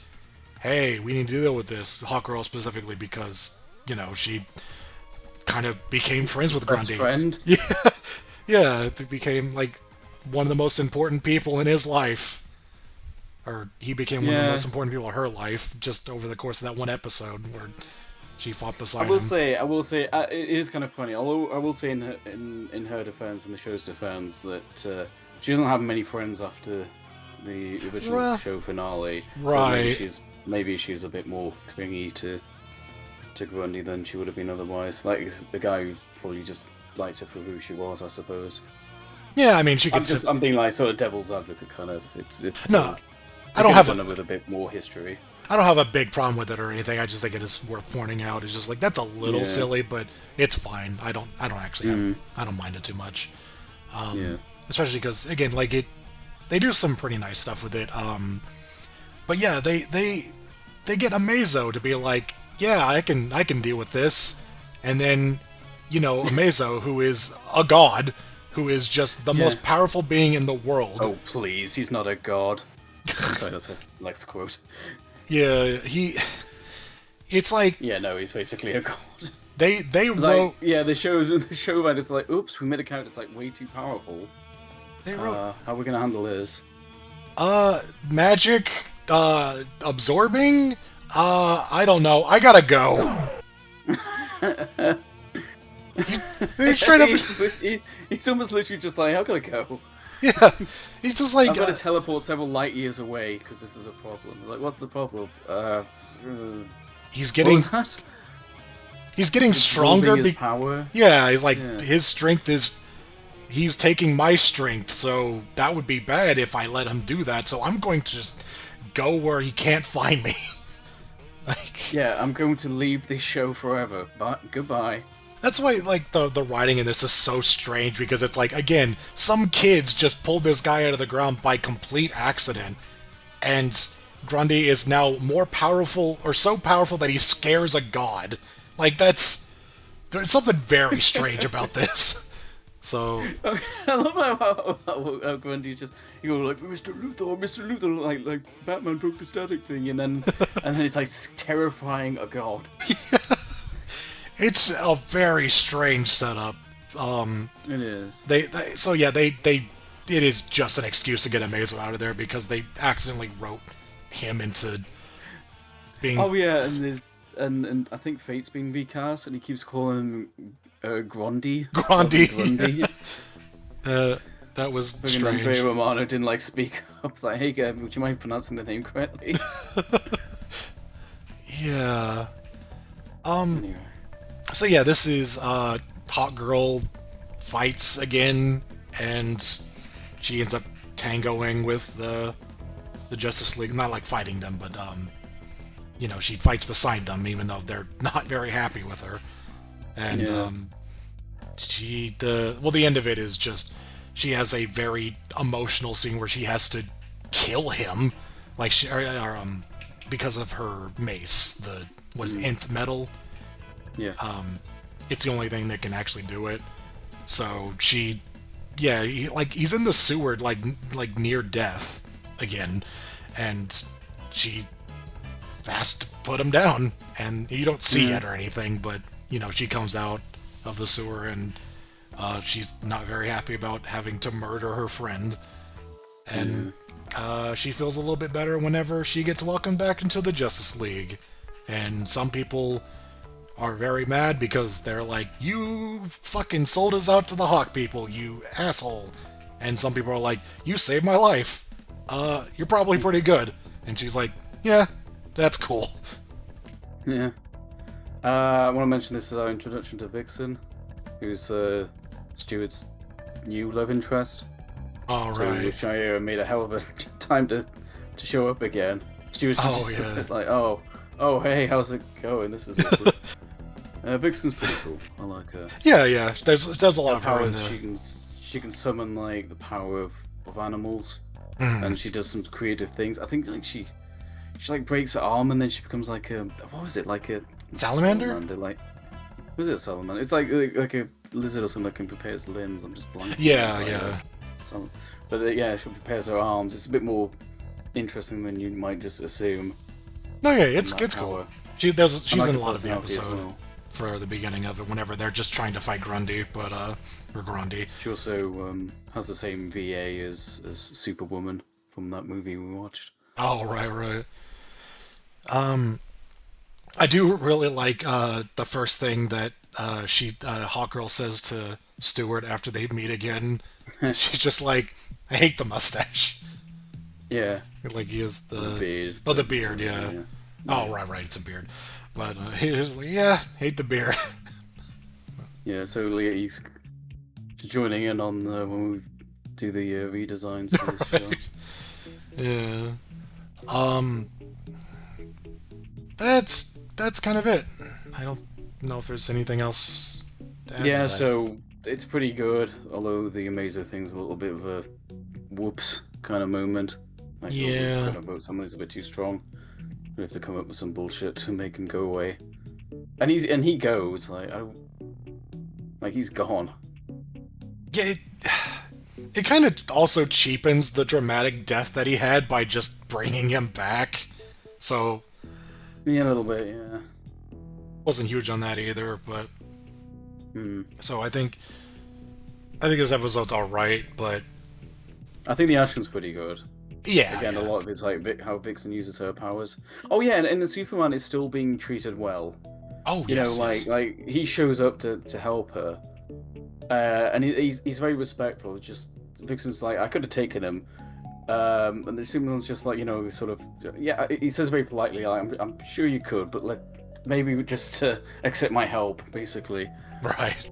hey, we need to deal with this. Hot Girl specifically because, you know, she kind of became friends with Grundy. Best friend? Yeah, yeah, it became, like, one of the most important people in his life. Or he became one of the most important people in her life, just over the course of that one episode where she fought beside him. I will say, it is kind of funny. Although I will say in her defense, in the show's defense, that she doesn't have many friends after the original show finale. Right. So maybe she's a bit more clingy to Grundy than she would have been otherwise. Like the guy who probably just liked her for who she was, I suppose. Yeah, I mean, she could. I'm being like sort of devil's advocate, kind of. It's no. I don't have with a bit more history. I don't have a big problem with it or anything. I just think it is worth pointing out. It's just like that's a little silly, but it's fine. I don't actually I don't mind it too much. Especially because again, like they do some pretty nice stuff with it. But yeah, they get Amazo to be like, yeah, I can deal with this, and then you know Amazo, who is a god, who is just the most powerful being in the world. Oh please, he's not a god. Sorry, that's a Lex quote. Yeah, it's like... Yeah, no, he's basically a god. They wrote... Yeah, the show writers are like, oops, we made a character that's like way too powerful. They wrote... how are we gonna handle this? Magic, absorbing? I don't know. I gotta go. He's straight up... He's almost literally just like, I gotta go. Yeah, he's just like... I've got to teleport several light years away because this is a problem. Like, what's the problem? He's getting... What was that? He's getting stronger. His power? Yeah, he's like, his strength is... He's taking my strength, so that would be bad if I let him do that, so I'm going to just go where he can't find me. Like... Yeah, I'm going to leave this show forever. But goodbye. That's why, like, the writing in this is so strange, because it's like, again, some kids just pulled this guy out of the ground by complete accident, and Grundy is now more powerful, or so powerful that he scares a god. Like, there's something very strange about this. So... I love how Grundy's just, you go like, Mr. Luthor, like Batman broke the static thing, and then it's like terrifying a god. It's a very strange setup. It is. It is just an excuse to get Amazo out of there because they accidentally wrote him into being... Oh yeah, and I think Fate's being recast, and he keeps calling him Grundy. Grundy. That was strange. Andrea Romano didn't like speak up. It's like, hey, would you mind pronouncing the name correctly? Yeah. Anyway. So yeah, this is Hot Girl fights again, and she ends up tangoing with the Justice League. Not like fighting them, but you know, she fights beside them, even though they're not very happy with her. And the end of it is just she has a very emotional scene where she has to kill him, like because of her mace, nth metal. Yeah. It's the only thing that can actually do it. So he's in the sewer, like near death again, and she has to put him down, and you don't see it or anything, but you know she comes out of the sewer, and She's not very happy about having to murder her friend, and she feels a little bit better whenever she gets welcomed back into the Justice League. And some people are very mad because they're like, you fucking sold us out to the Hawk people, you asshole. And some people are like, you saved my life. You're probably pretty good. And she's like, yeah, that's cool. Yeah. I want to mention this is our introduction to Vixen, who's Stewart's new love interest. All So, right. which I made a hell of a time to show up again. Stewart's just like, oh, hey, how's it going? This is awkward. Vixen's pretty cool. I like her. Yeah. There's a lot of her in Powers, there. she can summon like the power of animals, and she does some creative things. I think like she like breaks her arm and then she becomes like a, what was it, like a Salamander? like, was it a salamander? It's like a lizard or something that can prepare its limbs. I'm just blanking. Yeah. So, but yeah, she prepares her arms. It's a bit more interesting than you might just assume. No, yeah, it's cool. She's in a lot of the personality as episode well. for the beginning of it, whenever they're just trying to fight Grundy, or Grundy. She also has the same VA as Superwoman from that movie we watched. Oh, right. I do really like the first thing that Hawkgirl says to Stewart after they meet again. She's just like, I hate the mustache. Yeah. Like he is The beard. Oh, the beard, yeah. Oh, right, it's a beard. But he's like, yeah, hate the beard. Yeah, so he's joining in on when we do the redesigns for this show. Yeah. That's kind of it. I don't know if there's anything else to add to that. So it's pretty good, although the Amazer thing's a little bit of a whoops kind of moment. Like, Yeah. Somebody's a bit too strong. We have to come up with some bullshit to make him go away. And he goes, like he's gone. Yeah, it kind of also cheapens the dramatic death that he had by just bringing him back. So, Yeah, a little bit, yeah. wasn't huge on that either, but... So I think this episode's alright, but... I think the action's pretty good. Yeah. Again, a lot of it's like how Vixen uses her powers. Oh yeah, and the Superman is still being treated well. Oh, You yes, know, yes. like he shows up to help her, and he's very respectful. Just Vixen's like, I could have taken him, and the Superman's just like, sort of, yeah. He says very politely, like, I'm sure you could, but maybe just accept my help, basically. Right.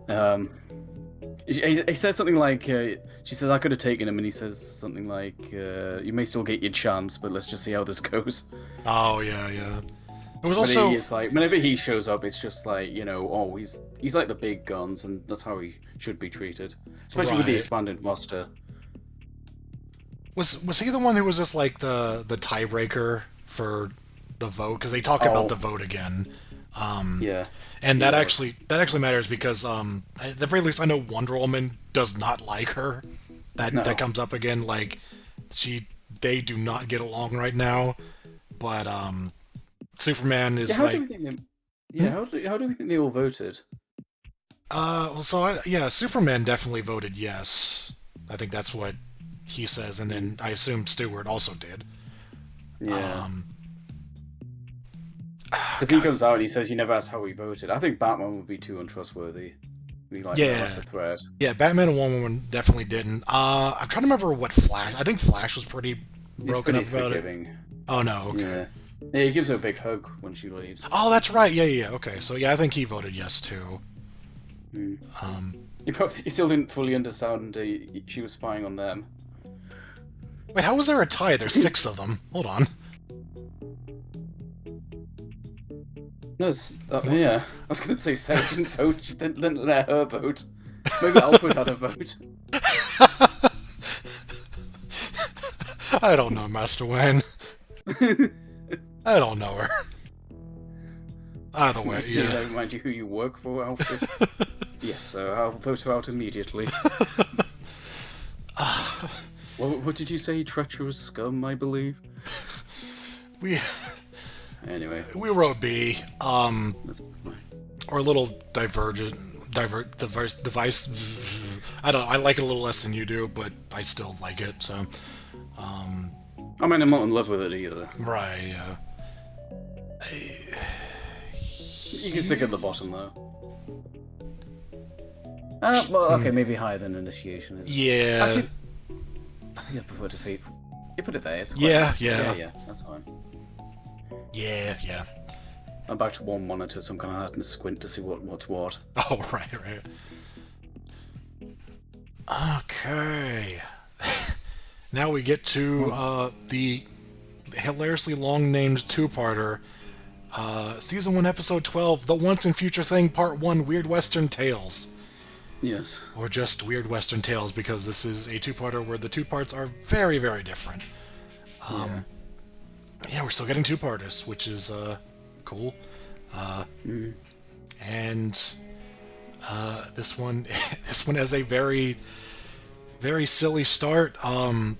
He says something like, she says, I could have taken him, and he says something like, you may still get your chance, but let's just see how this goes. Oh, yeah. It was But also... he is like, whenever he shows up, it's just like, oh, he's like the big guns, and that's how he should be treated. Especially with the Right. expanded roster. Was he the one who was just like the tiebreaker for the vote? Because they talk about the vote again. Yeah. And that actually matters because at the very least I know Wonder Woman does not like her. That comes up again. Like they do not get along right now. But Superman is How do we think they all voted? Superman definitely voted yes. I think that's what he says, and then I assume Stewart also did. Yeah. Because he comes out and he says, you never asked how we voted. I think Batman would be too untrustworthy. That's a threat. Yeah, Batman and Wonder Woman definitely didn't. I'm trying to remember what Flash... I think Flash was pretty broken up about it. Oh, no, okay. Yeah, he gives her a big hug when she leaves. Oh, that's right. Yeah. Okay, so yeah, I think he voted yes, too. He still didn't fully understand she was spying on them. Wait, how was there a tie? There's 6 of them. Hold on. Yeah. I was going to say Sarah didn't vote, she didn't let her vote. Maybe Alfred had a vote. I don't know, Master Wayne. I don't know her. Either way, yeah. Don't mind you who you work for, Alfred. Yes, sir, I'll vote her out immediately. What did you say? Treacherous scum, I believe? Anyway. Anyway. We wrote B. Or a little divergent device. I don't. I like it a little less than you do, but I still like it. So, I mean, I'm not in love with it either. right. Yeah. You can stick at the bottom though. Well, okay, maybe higher than Initiation is. Yeah. Actually, I prefer Defeat. You put it there. It's Yeah. That's fine. Yeah. I'm back to one monitor, so I'm kind of having to squint to see what's what. Oh, right. Okay. Now we get to the hilariously long-named two-parter. Season 1, Episode 12, The Once and Future Thing, Part 1, Weird Western Tales. Yes. Or just Weird Western Tales, because this is a two-parter where the two parts are very, very different. Yeah, we're still getting two-parters, which is cool. And this one has a very, very silly start. I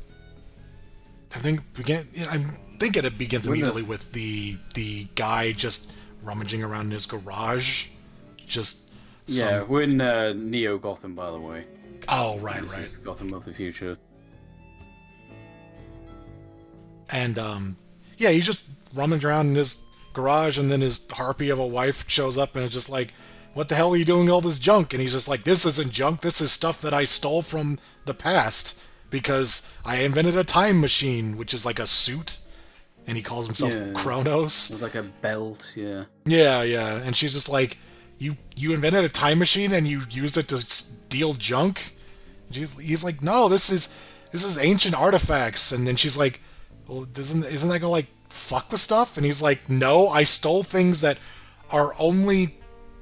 think it begins immediately with the guy just rummaging around in his garage. We're in Neo Gotham, by the way. Oh, right. This is Gotham of the future. And he's just rummaging around in his garage, and then his harpy of a wife shows up and is just like, "What the hell are you doing all this junk?" And he's just like, "This isn't junk. This is stuff that I stole from the past because I invented a time machine," which is like a suit. And he calls himself Kronos. With like a belt, yeah. Yeah. And she's just like, You invented a time machine and you used it to steal junk? He's like, "No, this is ancient artifacts." And then she's like, "Well, isn't that gonna like fuck with stuff?" And he's like, "No, I stole things that are only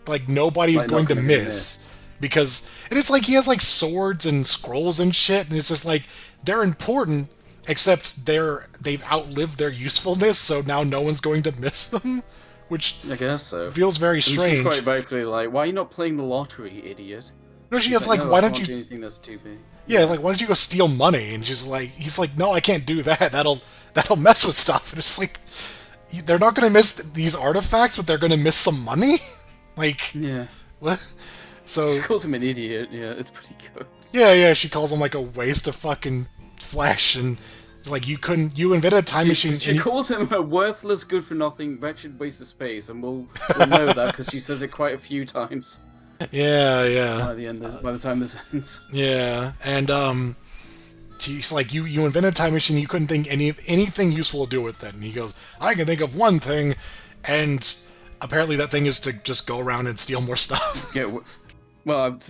like nobody is going to miss." And it's like he has like swords and scrolls and shit, and it's just like they're important, except they've outlived their usefulness, so now no one's going to miss them, which I guess so. Feels very strange. She's quite basically like, "Why are you not playing the lottery, idiot?" No, she has like, "Why don't you?" Anything that's too big. Yeah, like, "Why don't you go steal money?" And he's like, "No, I can't do that. That'll mess with stuff." And it's like, they're not going to miss these artifacts, but they're going to miss some money. Like, yeah, what? So she calls him an idiot. Yeah, it's pretty good. Yeah. She calls him like a waste of fucking flesh, and like you invented a time machine. She calls him a worthless, good for nothing, wretched waste of space, and we'll know that because she says it quite a few times. Yeah. By the time this ends. Yeah, and she's like, you invented a time machine. You couldn't think anything useful to do with it. And he goes, "I can think of one thing," and apparently that thing is to just go around and steal more stuff. To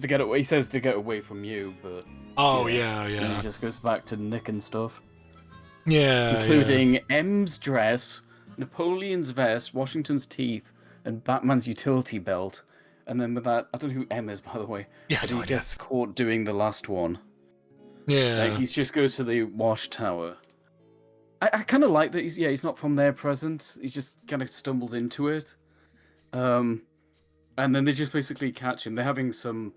get away. He says to get away from you, but yeah. And he just goes back to Nick and stuff. Yeah, including M's dress, Napoleon's vest, Washington's teeth, and Batman's utility belt. And then with that, I don't know who M is, by the way. Yeah, but he gets caught doing the last one. Yeah. Like, he just goes to the wash tower. I kind of like that he's not from their present. He just kind of stumbles into it. And then they just basically catch him. They're having some...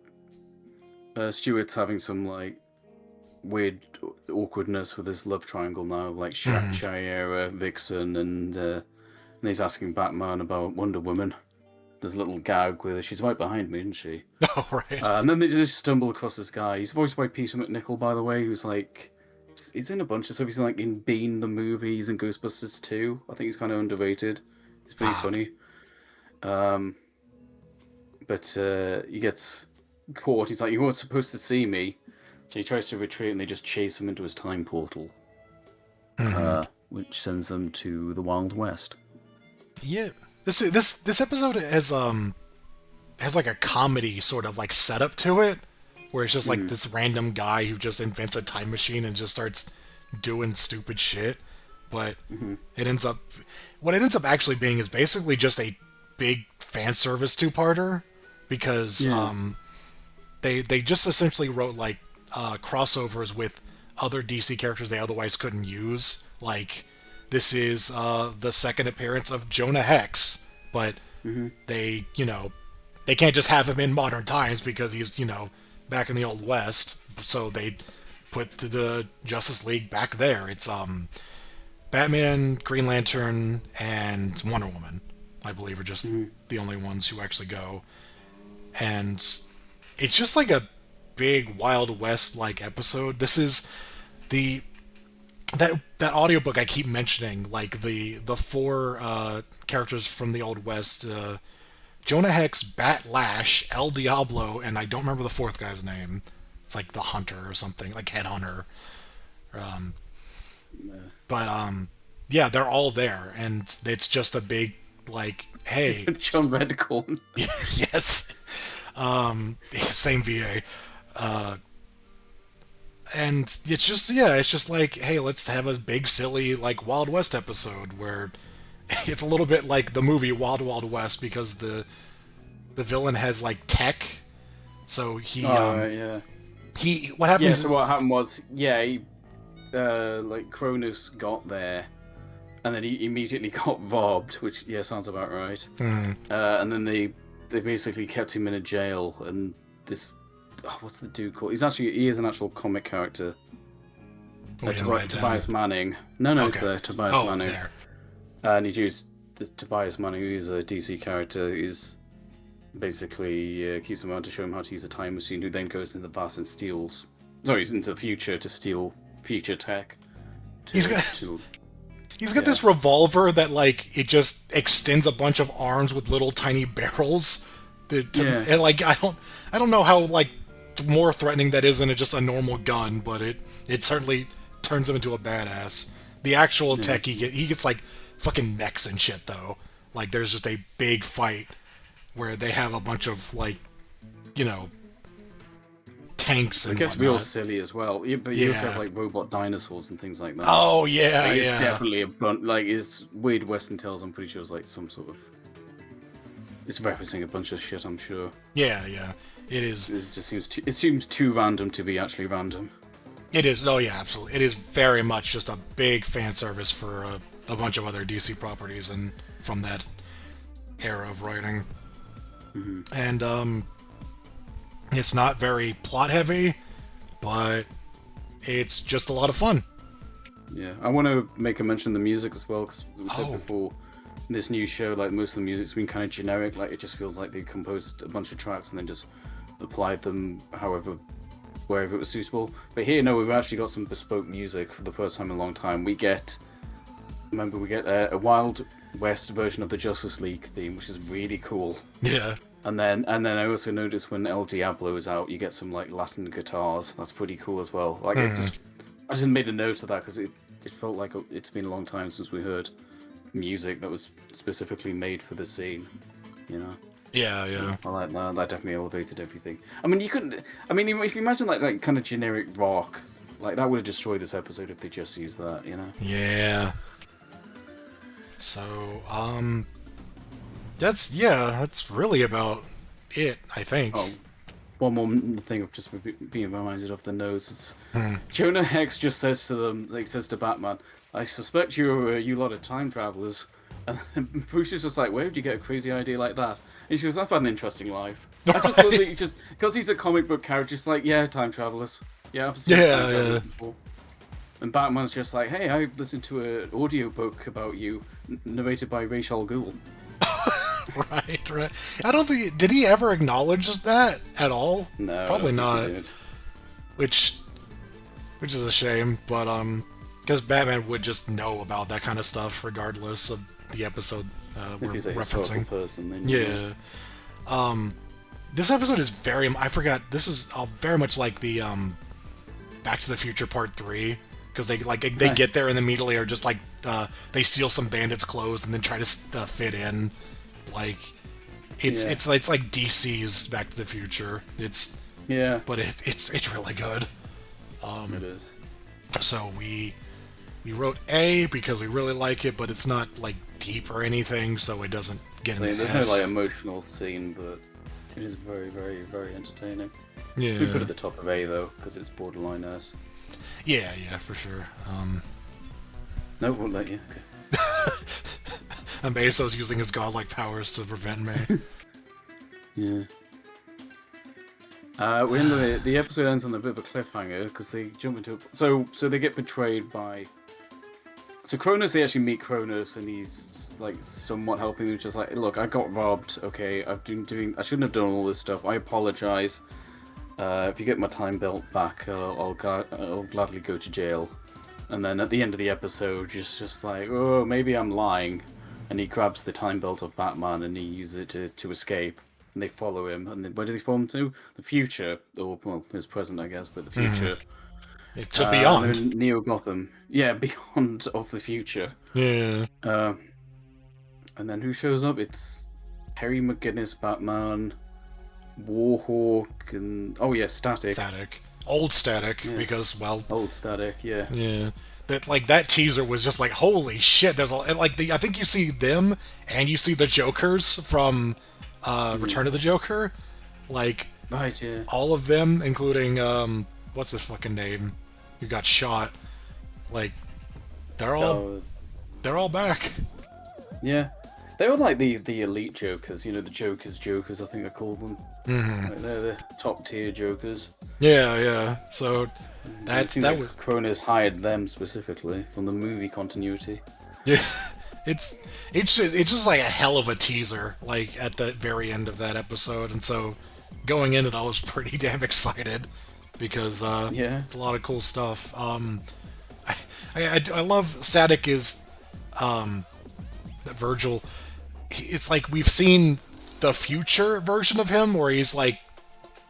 Stuart's having some, like, weird awkwardness with his love triangle now. Like, Shayera, Vixen, and he's asking Batman about Wonder Woman. There's a little gag with her. She's right behind me, isn't she? Oh, right. And then they just stumble across this guy. He's voiced by Peter McNichol, by the way, who's like... He's in a bunch of stuff. He's like in Bean the movie. He's in Ghostbusters 2. I think he's kind of underrated. He's pretty funny. But he gets caught. He's like, "You weren't supposed to see me." So he tries to retreat, and they just chase him into his time portal. Which sends them to the Wild West. Yeah. This episode has like a comedy sort of like setup to it, where it's just like this random guy who just invents a time machine and just starts doing stupid shit. But what it ends up actually being is basically just a big fan service two-parter, because they just essentially wrote like crossovers with other DC characters they otherwise couldn't use. Like, this is the second appearance of Jonah Hex, but they can't just have him in modern times because he's, back in the Old West, so they put the Justice League back there. It's Batman, Green Lantern, and Wonder Woman, I believe, are just the only ones who actually go. And it's just like a big Wild West like episode. This is the that audiobook I keep mentioning, like the four characters from the Old West, Jonah Hex, Bat Lash, El Diablo, and I don't remember the fourth guy's name. It's like the Hunter or something, like Headhunter. Um, but yeah, they're all there, and it's just a big like, hey, John Redcorn. yes, same VA. And it's just it's just like, hey, let's have a big silly like Wild West episode where it's a little bit like the movie Wild Wild West because the villain has like tech, so Yeah. he what happens? Yeah. So what happened was, like Cronus got there, and then he immediately got robbed, which sounds about right. And then they basically kept him in a jail, and this. Oh, what's the dude called? He is an actual comic character. Tobias Manning. No, okay. It's Tobias Manning. There. And he used Tobias Manning, who is a DC character, is basically keeps him around to show him how to use a time machine, who then goes into the past and into the future to steal future tech. He's got this revolver that like it just extends a bunch of arms with little tiny barrels. And like I don't know how like more threatening that is than just a normal gun, but it certainly turns him into a badass. The actual tech he gets like fucking necks and shit though. Like there's just a big fight where they have a bunch of like, tanks and it gets whatnot. Real silly as well. But you also have like robot dinosaurs and things like that. Oh yeah, like, it's definitely it's Weird Western Tales. I'm pretty sure it's like some sort of. It's referencing a bunch of shit, I'm sure. Yeah, it is. It seems too random to be actually random. It is. Oh yeah, absolutely. It is very much just a big fan service for a bunch of other DC properties and from that era of writing. Mm-hmm. And it's not very plot heavy, but it's just a lot of fun. Yeah, I want to make a mention of the music as well, because we said before. This new show, like most of the music's been kind of generic. Like it just feels like they composed a bunch of tracks and then just applied them wherever it was suitable. But here, no, we've actually got some bespoke music for the first time in a long time. We get a Wild West version of the Justice League theme, which is really cool. Yeah. And then I also noticed when El Diablo is out, you get some like Latin guitars. That's pretty cool as well. Like I just made a note of that because it felt like it's been a long time since we heard music that was specifically made for the scene, Yeah. I like that. That definitely elevated everything. I mean, if you imagine like kind of generic rock, like that would have destroyed this episode if they just used that, Yeah. So, that's really about it, I think. Oh, one more thing of just being reminded of the notes. It's Jonah Hex just says to them, like says to Batman, "I suspect you lot of time travelers." And Bruce is just like, "Where did you get a crazy idea like that?" And she goes, "I've had an interesting life." I just thought that just because he's a comic book character, just like, yeah, time travelers. Yeah, I've seen time travelers before. And Batman's just like, "Hey, I listened to an audiobook about you, narrated by Ra's al Ghul." Right. I don't think did he ever acknowledge that at all? No, probably not. Which is a shame, but because Batman would just know about that kind of stuff regardless of the episode we're referencing. Person, then this episode is I forgot. This is very much like the Back to the Future Part 3 because they get there and immediately are just like they steal some bandits' clothes and then try to fit in. Like it's like DC's Back to the Future. But it's really good. It is. So we wrote A because we really like it, but it's not like deep or anything, so it doesn't get into There's no like emotional scene, but it is very, very, very entertaining. Yeah. We put it at the top of A though because it's borderline S. Yeah, for sure. No, won't let you. Okay. And Bezos using his godlike powers to prevent me. Yeah. We end the episode ends on a bit of a cliffhanger because they jump into so they get betrayed by. So Cronus, they actually meet Cronus and he's like somewhat helping them. Just like, look, I got robbed. Okay, I shouldn't have done all this stuff. I apologize. If you get my time belt back, I'll gladly go to jail. And then at the end of the episode, just like, oh, maybe I'm lying. And he grabs the time belt of Batman and he uses it to escape. And they follow him. And then where do they follow him to? The future. Or, well, his present, I guess, but the future. To And they're Beyond. in Neo Gotham. Yeah, beyond of the future. Yeah. And then who shows up? It's Terry McGinnis, Batman, Warhawk, and oh yeah, Static. Static. Old Static, Yeah. because, well... Old Static, yeah. Yeah. That teaser was just like, holy shit, there's I think you see them, and you see the Jokers from, Return of the Joker. Like, Right, yeah. all of them, including, what's his fucking name? Who got shot. Like, they're all back. Yeah. They were like the elite Jokers, the Jokers, I think I call them. Mm-hmm. Like, they're the top tier Jokers. Yeah. So, that was... Cronus hired them specifically from the movie continuity. Yeah, it's just like a hell of a teaser, like at the very end of that episode, and so going in it, I was pretty damn excited because Yeah. it's a lot of cool stuff. I love Static is Virgil. It's like we've seen the future version of him where he's like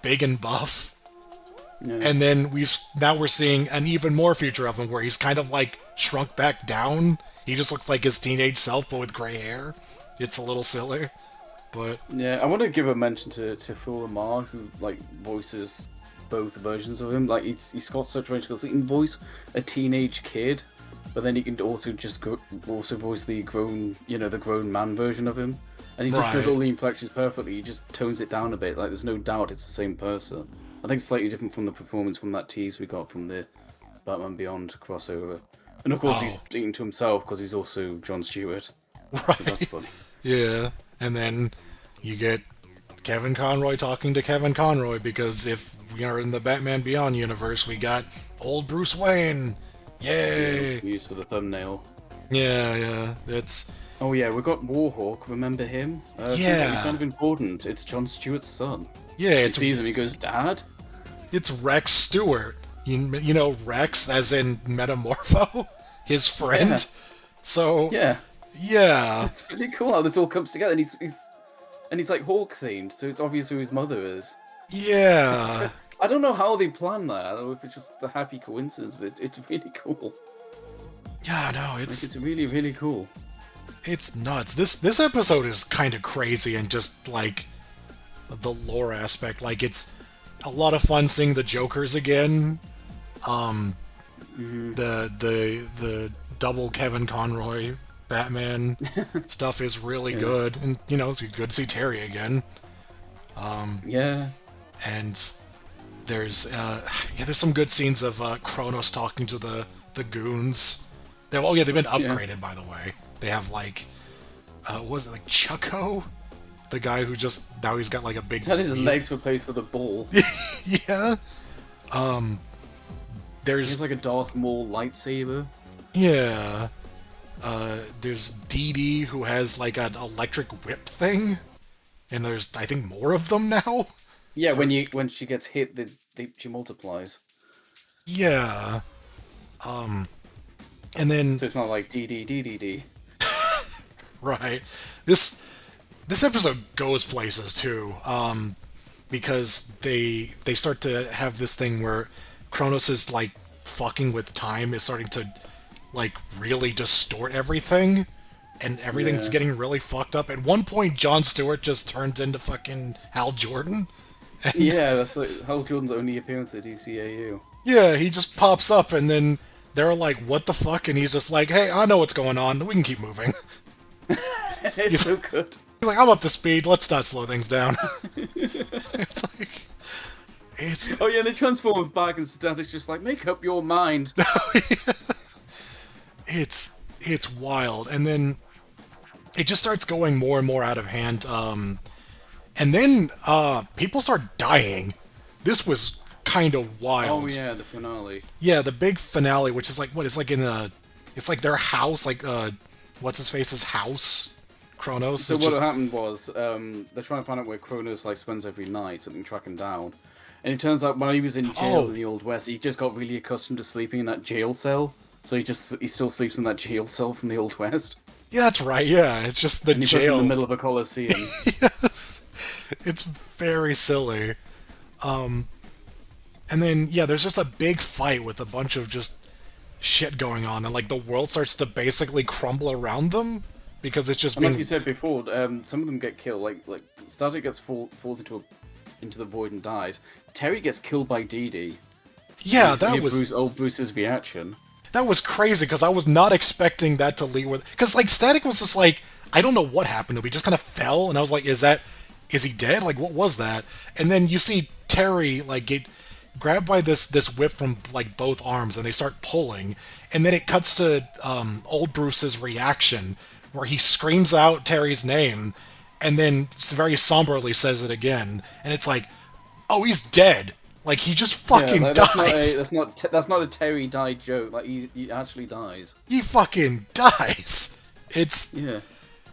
big and buff. Yeah. And then now we're seeing an even more future of him where he's kind of like shrunk back down. He just looks like his teenage self, but with gray hair. It's a little silly, but Yeah, I want to give a mention to Phil Lamar, who like voices both versions of him. Like he's got such range because he can voice a teenage kid, but then he can also also voice the grown man version of him, and he just does Right. all the inflections perfectly. He just tones it down a bit. Like there's no doubt it's the same person. I think it's slightly different from the performance from that tease we got from the Batman Beyond crossover, and of course he's speaking to himself because he's also Jon Stewart. right. So that's funny. Yeah, and then you get Kevin Conroy talking to Kevin Conroy because if we are in the Batman Beyond universe, we got old Bruce Wayne. Yay! Used for the thumbnail. Yeah. It's Oh yeah, we got Warhawk. Remember him? Yeah. He's kind of important. It's Jon Stewart's son. He it's sees him. He goes, "Dad." Rex Stewart. You know Rex as in Metamorpho, his friend. Yeah. So Yeah, yeah. it's really cool how this all comes together. And he's like Hawk themed, so it's obvious who his mother is. Yeah. I don't know how they plan that. I don't know if it's just the happy coincidence, but it's really cool. Yeah, no, Like, it's really, really cool. it's nuts. This episode is kind of crazy and just like the lore aspect. Like it's a lot of fun seeing the Jokers again. The double Kevin Conroy Batman stuff is really good, and it's good to see Terry again. Yeah. And there's some good scenes of Kronos talking to the goons. They've been upgraded, by the way. They have like was it like Chucko, the guy who just now he's got like a big He's had his wheel. legs replaced with a ball. Yeah. There's He's like a Darth Maul lightsaber. yeah. There's Dee Dee who has like an electric whip thing, and there's I think more of them now. Yeah, when she gets hit, she multiplies. Yeah. And then So it's not like D. right. This episode goes places too, because they start to have this thing where Kronos is like fucking with time, is starting to like really distort everything, and everything's Yeah. getting really fucked up. At one point, Jon Stewart just turns into fucking Hal Jordan. Yeah, that's like Hal Jordan's only appearance at DCAU. Yeah, he just pops up, and then they're like, "What the fuck?" And he's just like, "Hey, I know what's going on. We can keep moving." It's so good. He's like, "I'm up to speed. Let's not slow things down." It's like, it's Oh yeah, they transform back and Static's just like, make up your mind. it's wild, and then it just starts going more and more out of hand. And then people start dying. This was kind of wild. Oh yeah, the finale. Yeah, the big finale, which is like what? It's like in a, it's like their house, like what's his face's house, Kronos So is what just... happened was they're trying to find out where Kronos like spends every night, so they can track him down. And it turns out when he was in jail in the Old West, he just got really accustomed to sleeping in that jail cell. So he still sleeps in that jail cell from the Old West. Yeah, that's right. Yeah, it's just the And he jail puts in the middle of a coliseum. Yes, it's very silly. And then yeah, there's just a big fight with a bunch of just shit going on, and like the world starts to basically crumble around them because it's just And being... like you said before, some of them get killed. Like Static falls into the void and dies. Terry gets killed by Dee Dee. Yeah, that was... Bruce's reaction. That was crazy, because I was not expecting that to lead with... Because, like, Static was just like, I don't know what happened to him. He just kind of fell, and I was like, is he dead? Like, what was that? And then you see Terry, like, get grabbed by this whip from, like, both arms, and they start pulling. And then it cuts to old Bruce's reaction, where he screams out Terry's name, and then very somberly says it again. And it's like, oh, he's dead. Like, he just fucking dies. That's not a Terry died joke. Like, he actually dies. He fucking dies. It's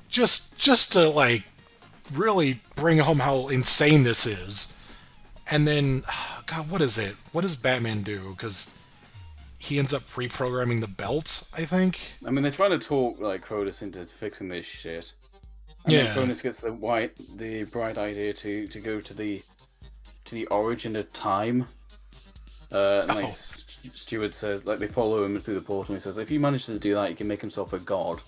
just to, like, really bring home how insane this is. And then, God, what is it? What does Batman do? Because he ends up reprogramming the belt, I think. I mean, they're trying to talk like Cronus into fixing this shit. And then Cronus gets the bright idea to go to the origin of time. Like Stewart says, like they follow him through the portal, and he says, if he manages to do that, he can make himself a god.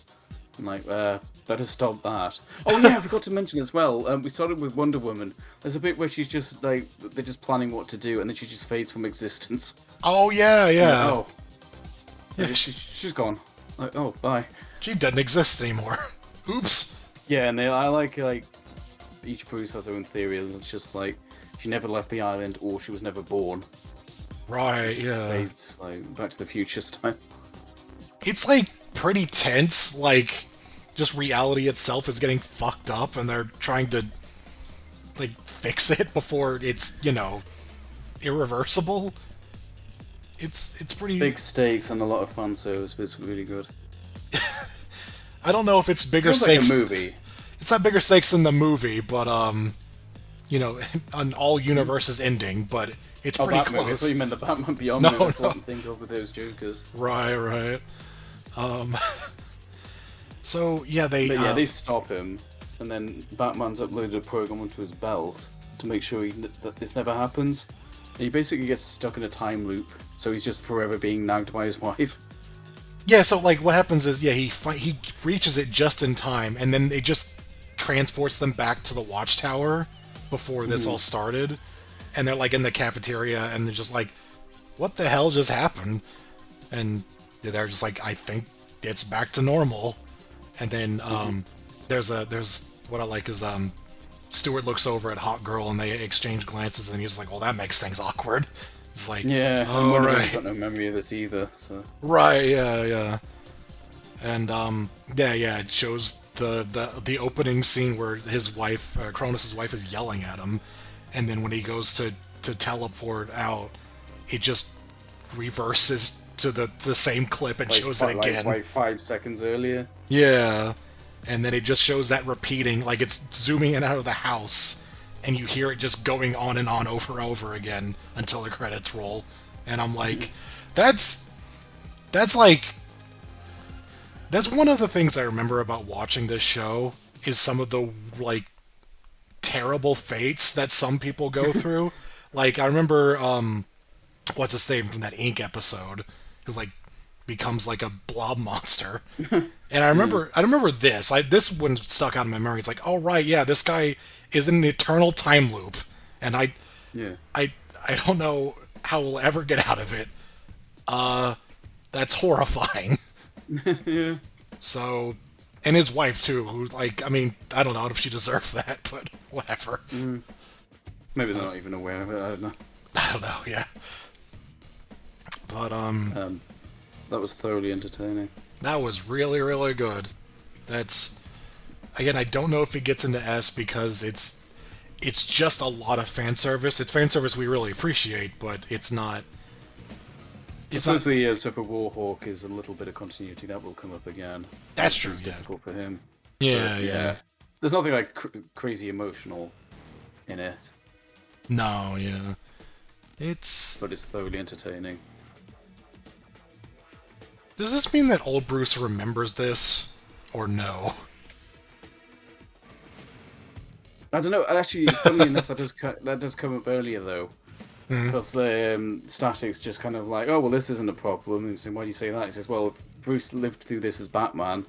I'm like, better stop that. Oh yeah, I forgot to mention as well. We started with Wonder Woman. There's a bit where she's just like they're just planning what to do, and then she just fades from existence. Oh yeah. Like, yeah, she's gone. Like, oh, bye. She doesn't exist anymore. Oops. Yeah, and I like each Bruce has their own theory. And it's just like she never left the island, or she was never born. Right. Yeah. Fades like Back to the Future style. It's like pretty tense. Like, just reality itself is getting fucked up, and they're trying to like fix it before it's irreversible. It's pretty big stakes and a lot of fan service, but it's really good. I don't know if it's bigger stakes. Like a movie. It's not bigger stakes than the movie, but an all universes ending, but it's pretty Batman. close. I thought you meant the Batman Beyond movie. That's what I'm thinking of with those Jokers. Right. So yeah, they stop him, and then Batman's uploaded a program onto his belt to make sure that this never happens. And he basically gets stuck in a time loop, so he's just forever being nagged by his wife. Yeah, so like what happens is he reaches it just in time, and then it just transports them back to the Watchtower before this all started, and they're like in the cafeteria, and they're just like, what the hell just happened? And they're just like, I think it's back to normal. And then there's what I like is Stewart looks over at Hot Girl, and they exchange glances, and he's like, well, that makes things awkward. It's like, oh, right. I've got no memory of this either, so... Right, yeah. And, it shows the opening scene where his wife, Cronus' wife, is yelling at him, and then when he goes to teleport out, it just reverses to the same clip and shows it again. Like 5 seconds earlier? Yeah. And then it just shows that repeating, like it's zooming in out of the house, and you hear it just going on and on over and over again until the credits roll. And I'm like, that's one of the things I remember about watching this show is some of the, like, terrible fates that some people go through. Like, I remember, what's his name from that Ink episode, who's like, becomes like a blob monster. And I remember this one stuck out in my memory. It's like, oh right, yeah, this guy is in an eternal time loop, and I don't know how we'll ever get out of it. That's horrifying. Yeah. So, and his wife too, who, like, I mean, I don't know if she deserved that, but whatever. Maybe they're not even aware of it. I don't know. Yeah. But that was thoroughly entertaining. That was really, really good. That's, again, I don't know if it gets into S because it's just a lot of fan service. It's fan service we really appreciate, but it's not. Especially so for Warhawk is a little bit of continuity that will come up again. That's true. It's difficult for him. Yeah, But yeah. there's nothing like crazy emotional in it, No, yeah. It's. but it's thoroughly entertaining. Does this mean that old Bruce remembers this? Or no? I don't know. Actually, funnily enough, that does come up earlier though, because Static's just kind of like, oh well, this isn't a problem. And so why do you say that? He says, well, if Bruce lived through this as Batman.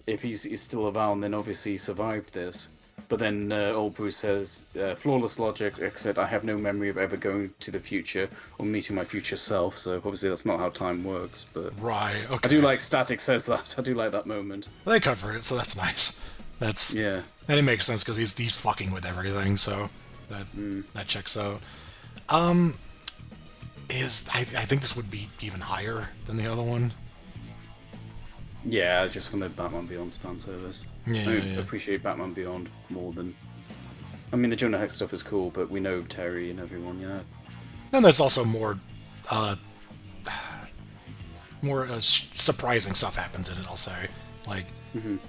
If he's still around, then obviously he survived this. But then old Bruce says, flawless logic, except I have no memory of ever going to the future or meeting my future self. So obviously that's not how time works. But Right, okay. I do like Static says that. I do like that moment. They covered it, so that's nice. That's Yeah. And it makes sense because he's fucking with everything, so that checks out. I think this would be even higher than the other one. Yeah, just from the Batman Beyond fan service. Yeah, I yeah. appreciate Batman Beyond more than. I mean, the Jonah Hex stuff is cool, but we know Terry and everyone, you know. Then there's also more surprising stuff happens in it. I'll say, like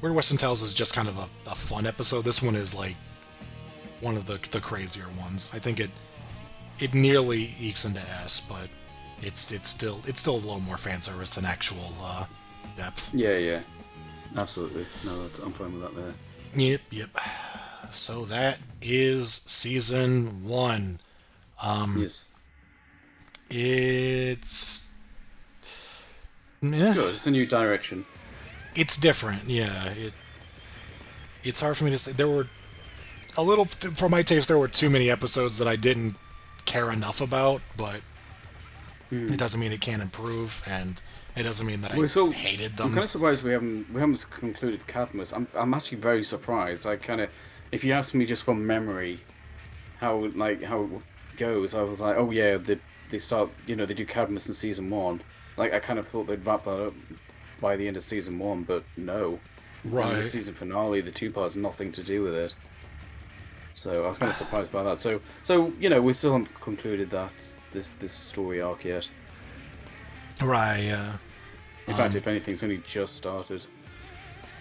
Weird Western Tales is just kind of a fun episode. This one is like one of the crazier ones. I think it nearly ekes into S, but it's still a little more fan service than actual depth. Yeah. Absolutely. No, I'm fine with that there. Yep. So that is season 1. Yes. It's Good. It's a new direction. It's different, yeah. It's hard for me to say. There were for my taste, there were too many episodes that I didn't care enough about, but it doesn't mean it can't improve, and it doesn't mean that I hated them. I'm kind of surprised we haven't concluded Cadmus. I'm actually very surprised. If you ask me just from memory, how it goes, I was like, oh yeah, they start, they do Cadmus in season 1. Like I kind of thought they'd wrap that up by the end of season 1, but no. Right. And the season finale, the 2 parts, nothing to do with it. So I was kind of surprised by that. So we still haven't concluded that this story arc yet. Right. Yeah. In fact, if anything, it's only just started.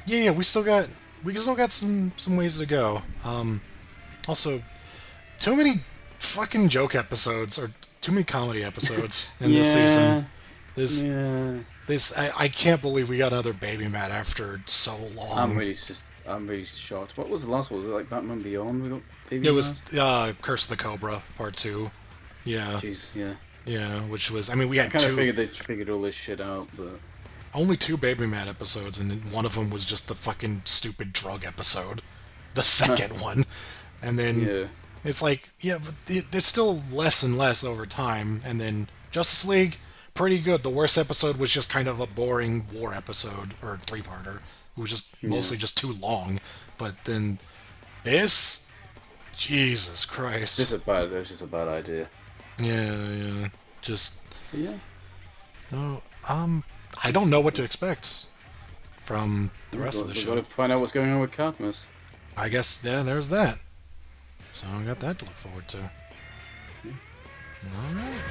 Yeah. We still got some ways to go. Also, too many fucking joke episodes or too many comedy episodes in this season. I can't believe we got another Baby Matt after so long. I'm really shocked. What was the last one? Was it like Batman Beyond? We got Baby It was Curse of the Cobra Part 2. Yeah. Jeez, yeah. Yeah, which was, I mean, we had I kind two. of figured they figured all this shit out, but Only 2 Baby Matt episodes, and one of them was just the fucking stupid drug episode. The second one. And then it's like, yeah, but it's still less and less over time. And then Justice League, pretty good. The worst episode was just kind of a boring war episode, or 3-parter. It was just mostly just too long. But then this, Jesus Christ. it was just a bad idea. Yeah. Just. Yeah. So, I don't know what to expect from the rest of the show. We've got to find out what's going on with Cadmus. I guess, yeah, there's that. So I got that to look forward to. Alright.